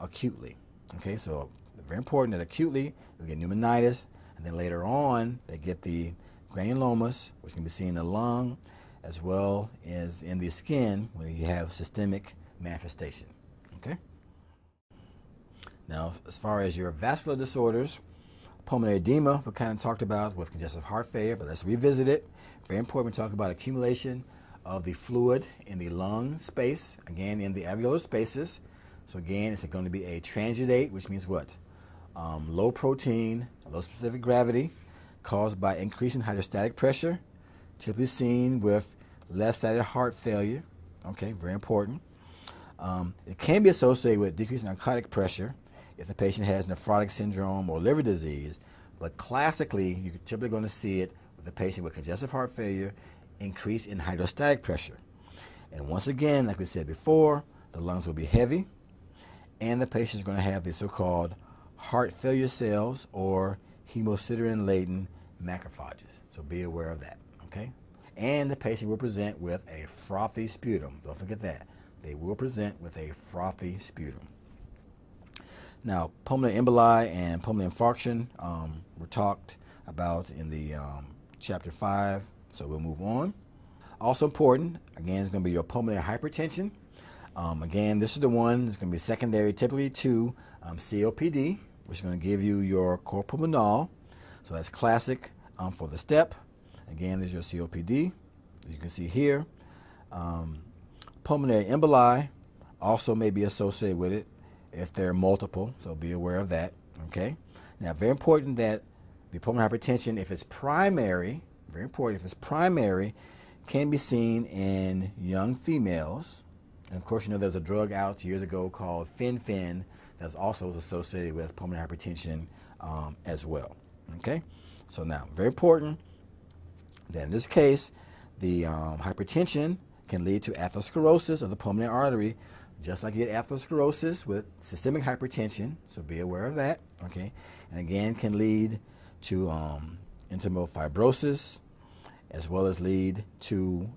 S1: acutely. Okay, so very important that acutely they get pneumonitis, and then later on they get the granulomas, which can be seen in the lung as well as in the skin when you have systemic manifestation. Okay. Now, as far as your vascular disorders, pulmonary edema, we kind of talked about with congestive heart failure, but let's revisit it. Very important, we talk about accumulation of the fluid in the lung space, again in the alveolar spaces. So again, it's going to be a transudate, which means what? Low protein, low specific gravity, caused by increasing hydrostatic pressure, typically seen with left-sided heart failure. Okay, very important. It can be associated with decreased narcotic pressure if the patient has nephrotic syndrome or liver disease, but classically, you're typically going to see it with a patient with congestive heart failure, increase in hydrostatic pressure. And once again, like we said before, the lungs will be heavy, and the patient is going to have the so-called heart failure cells or hemosiderin-laden macrophages. So be aware of that, okay? And the patient will present with a frothy sputum. Don't forget that. They will present with a frothy sputum. Now, pulmonary emboli and pulmonary infarction were talked about in the chapter 5, so we'll move on. Also important, again, is going to be your pulmonary hypertension. Again, this is the one that's going to be secondary typically to COPD, which is going to give you your cor pulmonale. So that's classic for the step. Again, there's your COPD, as you can see here. Pulmonary emboli also may be associated with it if they're multiple, so be aware of that, okay? Now, very important that the pulmonary hypertension, if it's primary, very important, if it's primary, can be seen in young females. And of course, you know there's a drug out years ago called fen-phen that's also associated with pulmonary hypertension as well, okay? So now, very important that in this case, the hypertension can lead to atherosclerosis of the pulmonary artery, just like you get atherosclerosis with systemic hypertension, so be aware of that, okay? And again, can lead to intimal fibrosis, as well as lead to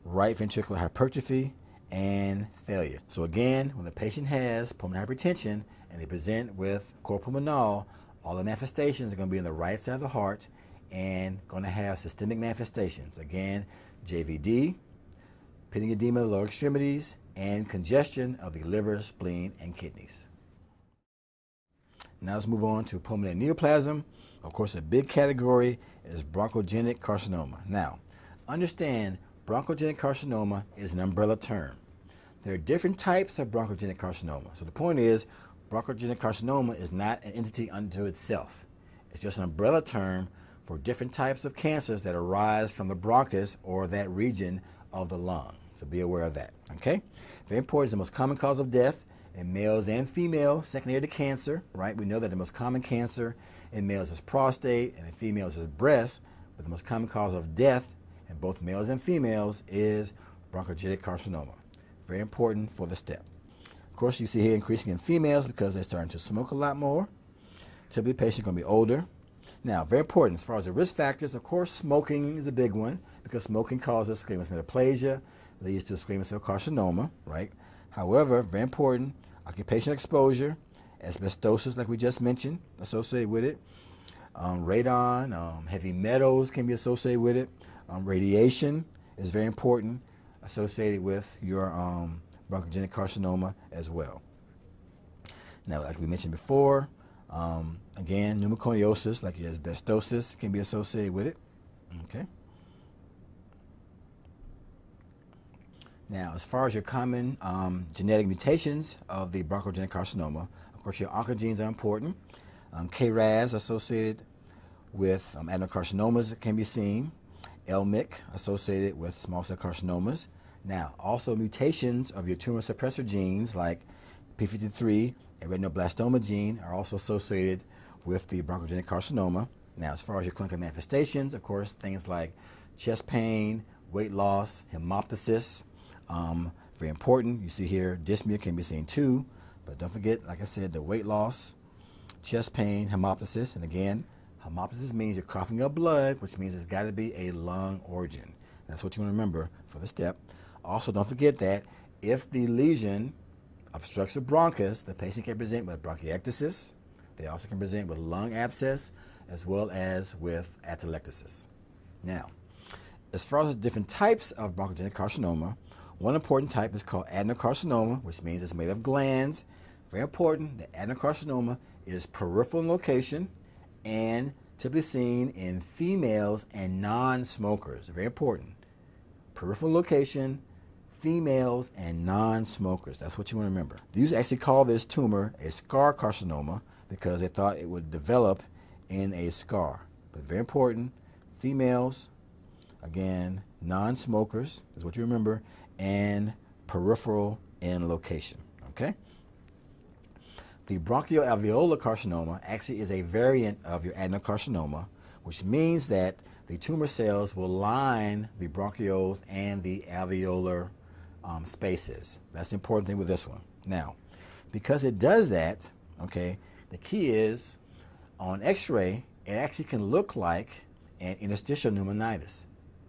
S1: right ventricular hypertrophy and failure. So again, when the patient has pulmonary hypertension and they present with cor pulmonale, all the manifestations are going to be on the right side of the heart and going to have systemic manifestations. Again, JVD, pitting edema of the lower extremities, and congestion of the liver, spleen, and kidneys. Now let's move on to pulmonary neoplasm. Of course, a big category is bronchogenic carcinoma. Now, understand bronchogenic carcinoma is an umbrella term. There are different types of bronchogenic carcinoma. So the point is, bronchogenic carcinoma is not an entity unto itself. It's just an umbrella term for different types of cancers that arise from the bronchus or that region of the lung. So be aware of that, okay? Very important, it's the most common cause of death in males and females, secondary to cancer, right? We know that the most common cancer in males is prostate and in females is breast, but the most common cause of death in both males and females is bronchogenic carcinoma. Very important for the step. Of course, you see here increasing in females because they're starting to smoke a lot more. Typically, the patient's going to be older. Now, very important, as far as the risk factors, of course, smoking is a big one because smoking causes squamous metaplasia, leads to squamous cell carcinoma, right? However, very important, occupational exposure, asbestosis, like we just mentioned, associated with it. Radon, heavy metals can be associated with it. Radiation is very important, associated with your bronchogenic carcinoma as well. Now, like we mentioned before, again, pneumoconiosis, like your asbestosis, can be associated with it. Okay. Now, as far as your common genetic mutations of the bronchogenic carcinoma, of course, your oncogenes are important. KRAS associated with adenocarcinomas can be seen. LMIC associated with small cell carcinomas. Now, also mutations of your tumor suppressor genes like p53 and retinoblastoma gene are also associated with the bronchogenic carcinoma. Now, as far as your clinical manifestations, of course, things like chest pain, weight loss, hemoptysis, very important. You see here, dyspnea can be seen too, but don't forget, like I said, the weight loss, chest pain, hemoptysis, and again, hemoptysis means you're coughing up blood, which means it's got to be a lung origin. That's what you want to remember for the step. Also, don't forget that if the lesion obstructs the bronchus, the patient can present with bronchiectasis. They also can present with lung abscess as well as with atelectasis. Now, as far as the different types of bronchogenic carcinoma, one important type is called adenocarcinoma, which means it's made of glands. Very important, the adenocarcinoma is peripheral in location and typically seen in females and non-smokers. Very important. Peripheral location, females and non-smokers. That's what you want to remember. They used to actually call this tumor a scar carcinoma because they thought it would develop in a scar. But very important, females, again, non-smokers is what you remember, and peripheral in location, okay? The bronchoalveolar carcinoma actually is a variant of your adenocarcinoma, which means that the tumor cells will line the bronchioles and the alveolar spaces. That's the important thing with this one. Now, because it does that, okay, the key is on x-ray, it actually can look like an interstitial pneumonitis.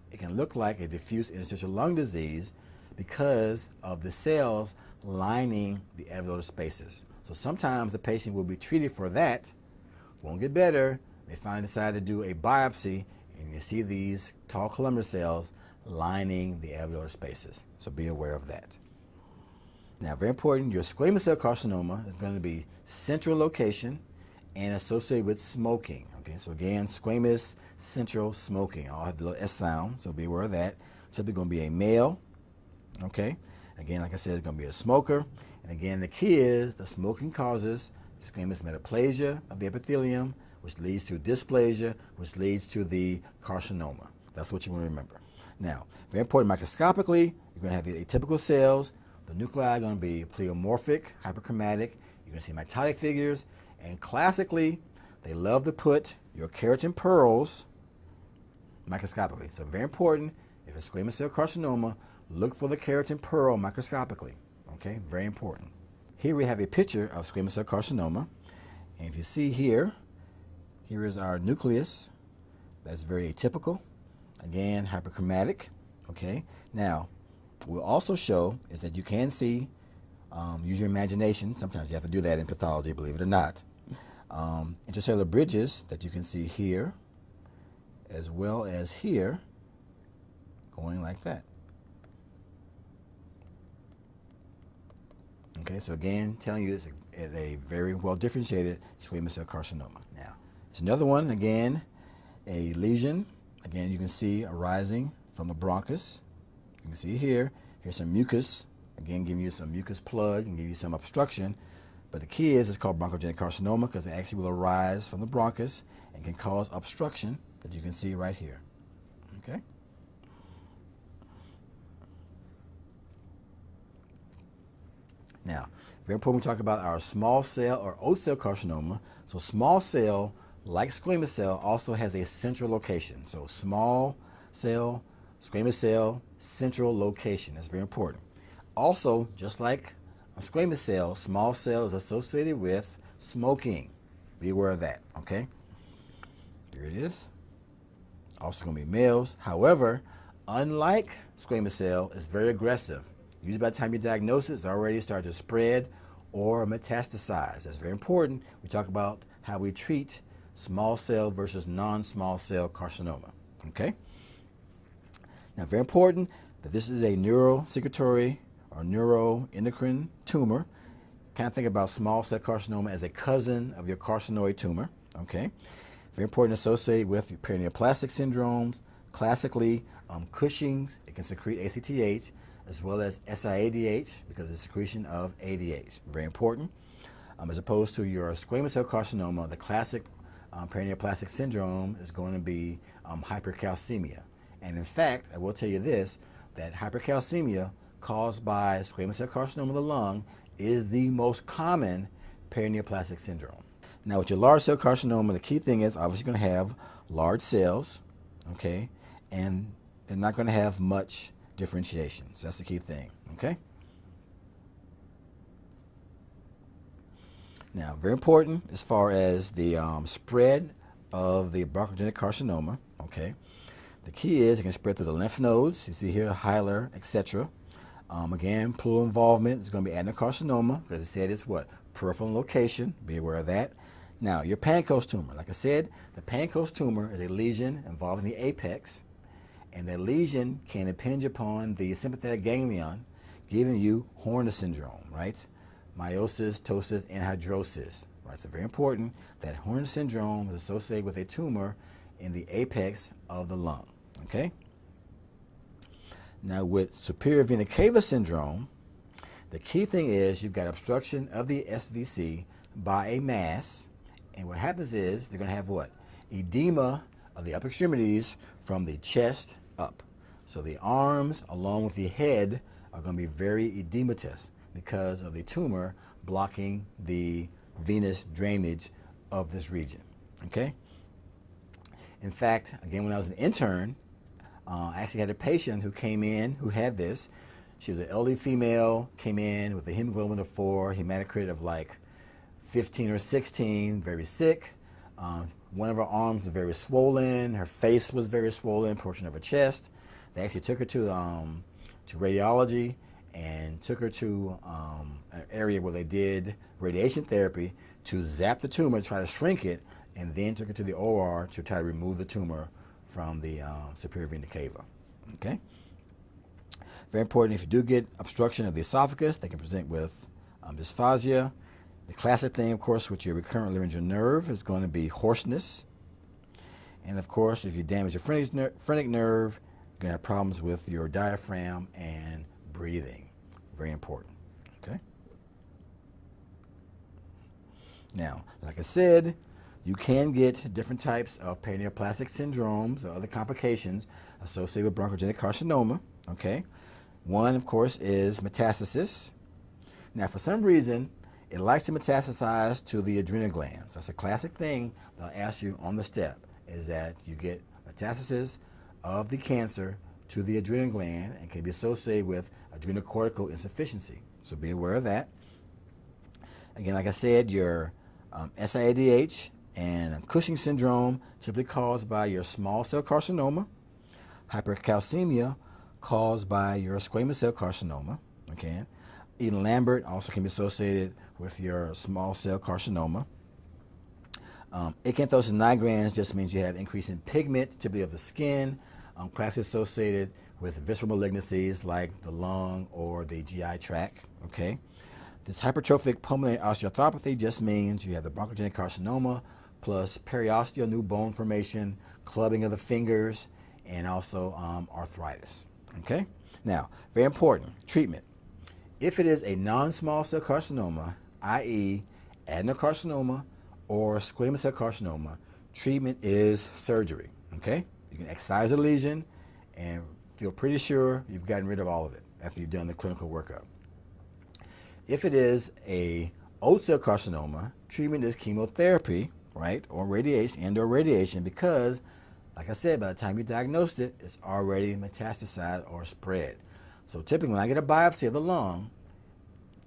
S1: It can look like a diffuse interstitial lung disease because of the cells lining the alveolar spaces. So sometimes the patient will be treated for that, won't get better, they finally decide to do a biopsy, and you see these tall columnar cells lining the alveolar spaces. So be aware of that. Now, very important, your squamous cell carcinoma is going to be central location and associated with smoking. Okay, so again, squamous, central, smoking. I'll have the little S sound, so be aware of that. Typically going to be a male. Okay, again, like I said, it's going to be a smoker. And again, the key is the smoking causes squamous metaplasia of the epithelium, which leads to dysplasia, which leads to the carcinoma. That's what you want to remember. Now, very important microscopically, you're going to have the atypical cells. The nuclei are going to be pleomorphic, hyperchromatic. You're going to see mitotic figures. And classically, they love to put your keratin pearls microscopically. So very important, if it's squamous cell carcinoma, look for the keratin pearl microscopically. Okay, very important. Here we have a picture of squamous cell carcinoma. And if you see here, here is our nucleus. That's very atypical. Again, hyperchromatic. Okay, now, what we'll also show is that you can see, use your imagination. Sometimes you have to do that in pathology, believe it or not. Intracellular bridges that you can see here, as well as here, going like that. Okay, so again, telling you it's a very well differentiated squamous cell carcinoma. Now, it's another one, again, a lesion. Again, you can see arising from the bronchus. You can see here, here's some mucus. Again, giving you some mucus plug and give you some obstruction. But the key is it's called bronchogenic carcinoma because they actually will arise from the bronchus and can cause obstruction that you can see right here. Okay? Now, very important we talk about our small cell or oat cell carcinoma. So small cell, like squamous cell, also has a central location. So small cell, squamous cell, central location. That's very important. Also, just like a squamous cell, small cell is associated with smoking. Be aware of that, okay? There it is. Also going to be males. However, unlike squamous cell, it's very aggressive. Usually by the time you diagnose it, it's already started to spread or metastasize. That's very important. We talk about how we treat small cell versus non-small cell carcinoma, okay? Now, very important that this is a neurosecretory or neuroendocrine tumor. Kind of think about small cell carcinoma as a cousin of your carcinoid tumor, okay? Very important associated with perineoplastic syndromes, classically Cushing's. It can secrete ACTH as well as SIADH because of the secretion of ADH. Very important. As opposed to your squamous cell carcinoma, the classic perineoplastic syndrome is going to be hypercalcemia. And in fact, I will tell you this, that hypercalcemia caused by squamous cell carcinoma of the lung is the most common perineoplastic syndrome. Now with your large cell carcinoma, the key thing is obviously going to have large cells, okay, and they're not going to have much differentiation. So that's the key thing, okay? Now, very important as far as the spread of the bronchogenic carcinoma, okay? The key is it can spread through the lymph nodes. You see here, hilar, etc. Again, pleural involvement is going to be adenocarcinoma because it said it's what? Peripheral location. Be aware of that. Now, your Pancoast tumor. Like I said, the Pancoast tumor is a lesion involving the apex, and that lesion can impinge upon the sympathetic ganglion, giving you Horner syndrome, right? Meiosis, ptosis, anhidrosis, right? So very important that Horner syndrome is associated with a tumor in the apex of the lung, okay? Now with superior vena cava syndrome, the key thing is you've got obstruction of the SVC by a mass, and what happens is they're going to have what? Edema of the upper extremities from the chest up. So the arms along with the head are going to be very edematous because of the tumor blocking the venous drainage of this region, okay? In fact, again, when I was an intern, I actually had a patient who came in who had this. She was an elderly female, came in with a hemoglobin of 4, hematocrit of like 15 or 16, very sick. One of her arms was very swollen. Her face was very swollen, portion of her chest. They actually took her to radiology and took her to an area where they did radiation therapy to zap the tumor, try to shrink it, and then took her to the OR to try to remove the tumor from the superior vena cava. Okay? Very important, if you do get obstruction of the esophagus, they can present with dysphagia. The classic thing, of course, with your recurrent laryngeal nerve is going to be hoarseness. And of course, if you damage your phrenic nerve, you're going to have problems with your diaphragm and breathing. Very important. Okay? Now, like I said, you can get different types of perineoplastic syndromes or other complications associated with bronchogenic carcinoma. Okay? One, of course, is metastasis. Now, for some reason, it likes to metastasize to the adrenal glands. That's a classic thing that I'll ask you on the step, is that you get metastasis of the cancer to the adrenal gland and can be associated with adrenocortical insufficiency. So be aware of that. Again, like I said, your SIADH and Cushing syndrome typically caused by your small cell carcinoma, hypercalcemia caused by your squamous cell carcinoma, okay? Eden-Lambert also can be associated with your small cell carcinoma. Acanthosis nigrans just means you have increase in pigment, typically of the skin, classically associated with visceral malignancies like the lung or the GI tract, okay? This hypertrophic pulmonary osteoarthropathy just means you have the bronchogenic carcinoma plus periosteal new bone formation, clubbing of the fingers, and also arthritis. Okay? Now, very important, treatment. If it is a non-small cell carcinoma, i.e. adenocarcinoma or squamous cell carcinoma, treatment is surgery. Okay? You can excise the lesion and feel pretty sure you've gotten rid of all of it after you've done the clinical workup. If it is a old cell carcinoma, treatment is chemotherapy, right, or radiation, because, like I said, by the time you diagnosed it, it's already metastasized or spread. So typically when I get a biopsy of the lung,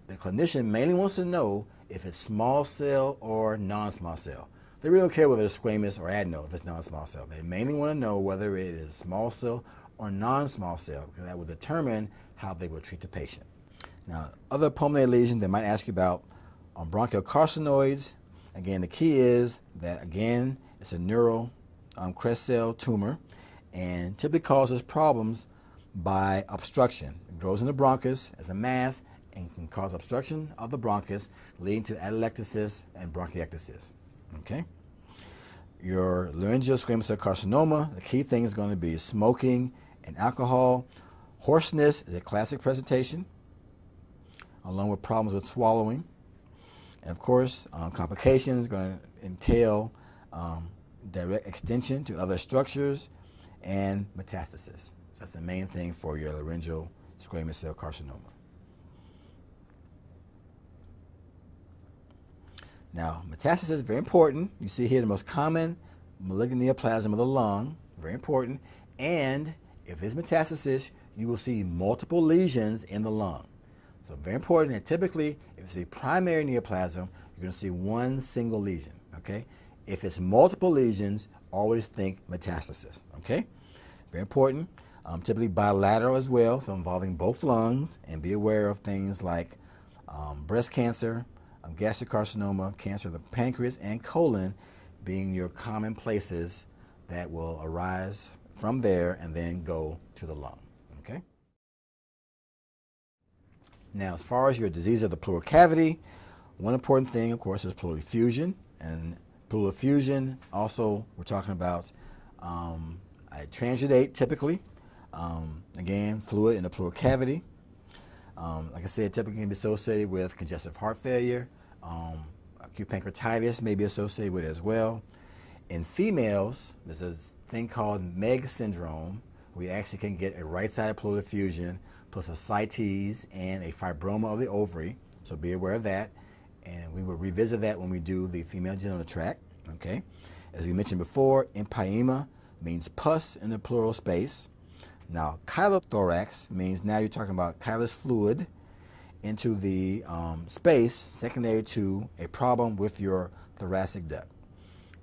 S1: the clinician mainly wants to know if it's small cell or non-small cell. They really don't care whether it's squamous or adeno if it's non-small cell. They mainly want to know whether it is small cell or non-small cell, because that will determine how they will treat the patient. Now, other pulmonary lesions they might ask you about on bronchial carcinoids. Again, the key is that, again, it's a neural crest cell tumor and typically causes problems by obstruction. It grows in the bronchus as a mass and can cause obstruction of the bronchus, leading to atelectasis and bronchiectasis. Okay? Your laryngeal squamous cell carcinoma, the key thing is going to be smoking and alcohol. Hoarseness is a classic presentation, along with problems with swallowing. And of course, complications are going to entail direct extension to other structures and metastasis. So that's the main thing for your laryngeal squamous cell carcinoma. Now, metastasis is very important. You see here the most common malignant neoplasm of the lung, very important. And if it's metastasis, you will see multiple lesions in the lung. So very important, and typically, if it's a primary neoplasm, you're going to see one single lesion, okay? If it's multiple lesions, always think metastasis, okay? Very important. Typically bilateral as well, so involving both lungs, and be aware of things like breast cancer, gastric carcinoma, cancer of the pancreas, and colon being your common places that will arise from there and then go to the lung, okay? Now, as far as your disease of the pleural cavity, one important thing, of course, is pleural effusion. And pleural effusion, also, we're talking about a transudate, typically. Again, fluid in the pleural cavity. Like I said, typically can be associated with congestive heart failure. Acute pancreatitis may be associated with it as well. In females, there's a thing called MEG syndrome, where you actually can get a right-sided pleural effusion plus ascites and a fibroma of the ovary. So be aware of that. And we will revisit that when we do the female genital tract. Okay. As we mentioned before, empyema means pus in the pleural space. Now, chylothorax means now you're talking about chylous fluid into the space secondary to a problem with your thoracic duct.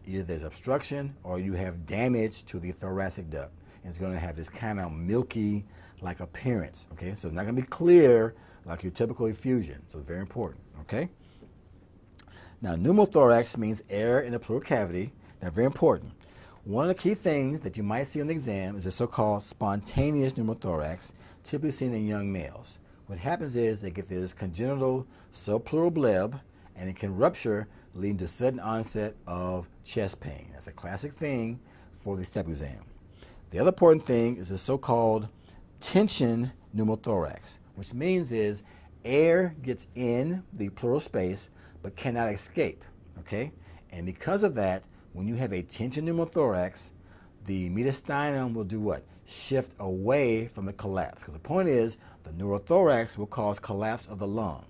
S1: Either there's obstruction or you have damage to the thoracic duct. And it's going to have this kind of milky like appearance, okay? So it's not going to be clear like your typical effusion, so it's very important, okay? Now, pneumothorax means air in the pleural cavity. Now, very important. One of the key things that you might see on the exam is the so-called spontaneous pneumothorax, typically seen in young males. What happens is they get this congenital subpleural bleb, and it can rupture, leading to sudden onset of chest pain. That's a classic thing for the step exam. The other important thing is the so-called tension pneumothorax, which means is air gets in the pleural space but cannot escape, okay? And because of that, when you have a tension pneumothorax, the mediastinum will do what? Shift away from the collapse. Because the point is, the neurothorax will cause collapse of the lung.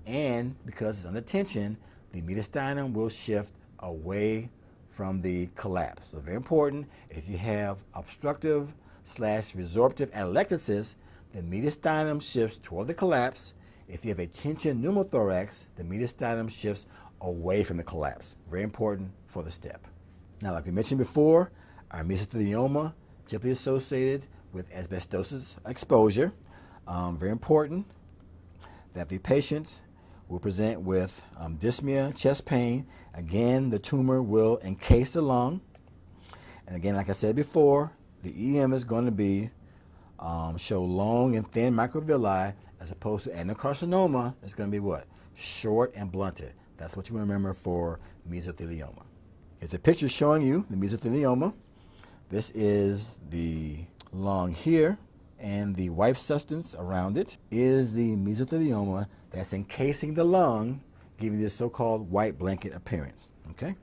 S1: And because it's under tension, the mediastinum will shift away from the collapse. So very important, if you have obstructive / resorptive atelectasis, the mediastinum shifts toward the collapse. If you have a tension pneumothorax, the mediastinum shifts away from the collapse. Very important for the step. Now, like we mentioned before, our mesothelioma typically associated with asbestosis exposure. Very important that the patient will present with dyspnea, chest pain. Again, the tumor will encase the lung. And again, like I said before, the EM is going to be show long and thin microvilli, as opposed to adenocarcinoma. It's going to be what? short and blunted. That's what you remember for mesothelioma. Here's a picture showing you the mesothelioma. This is the lung here, and the white substance around it is the mesothelioma that's encasing the lung, giving this so-called white blanket appearance. Okay?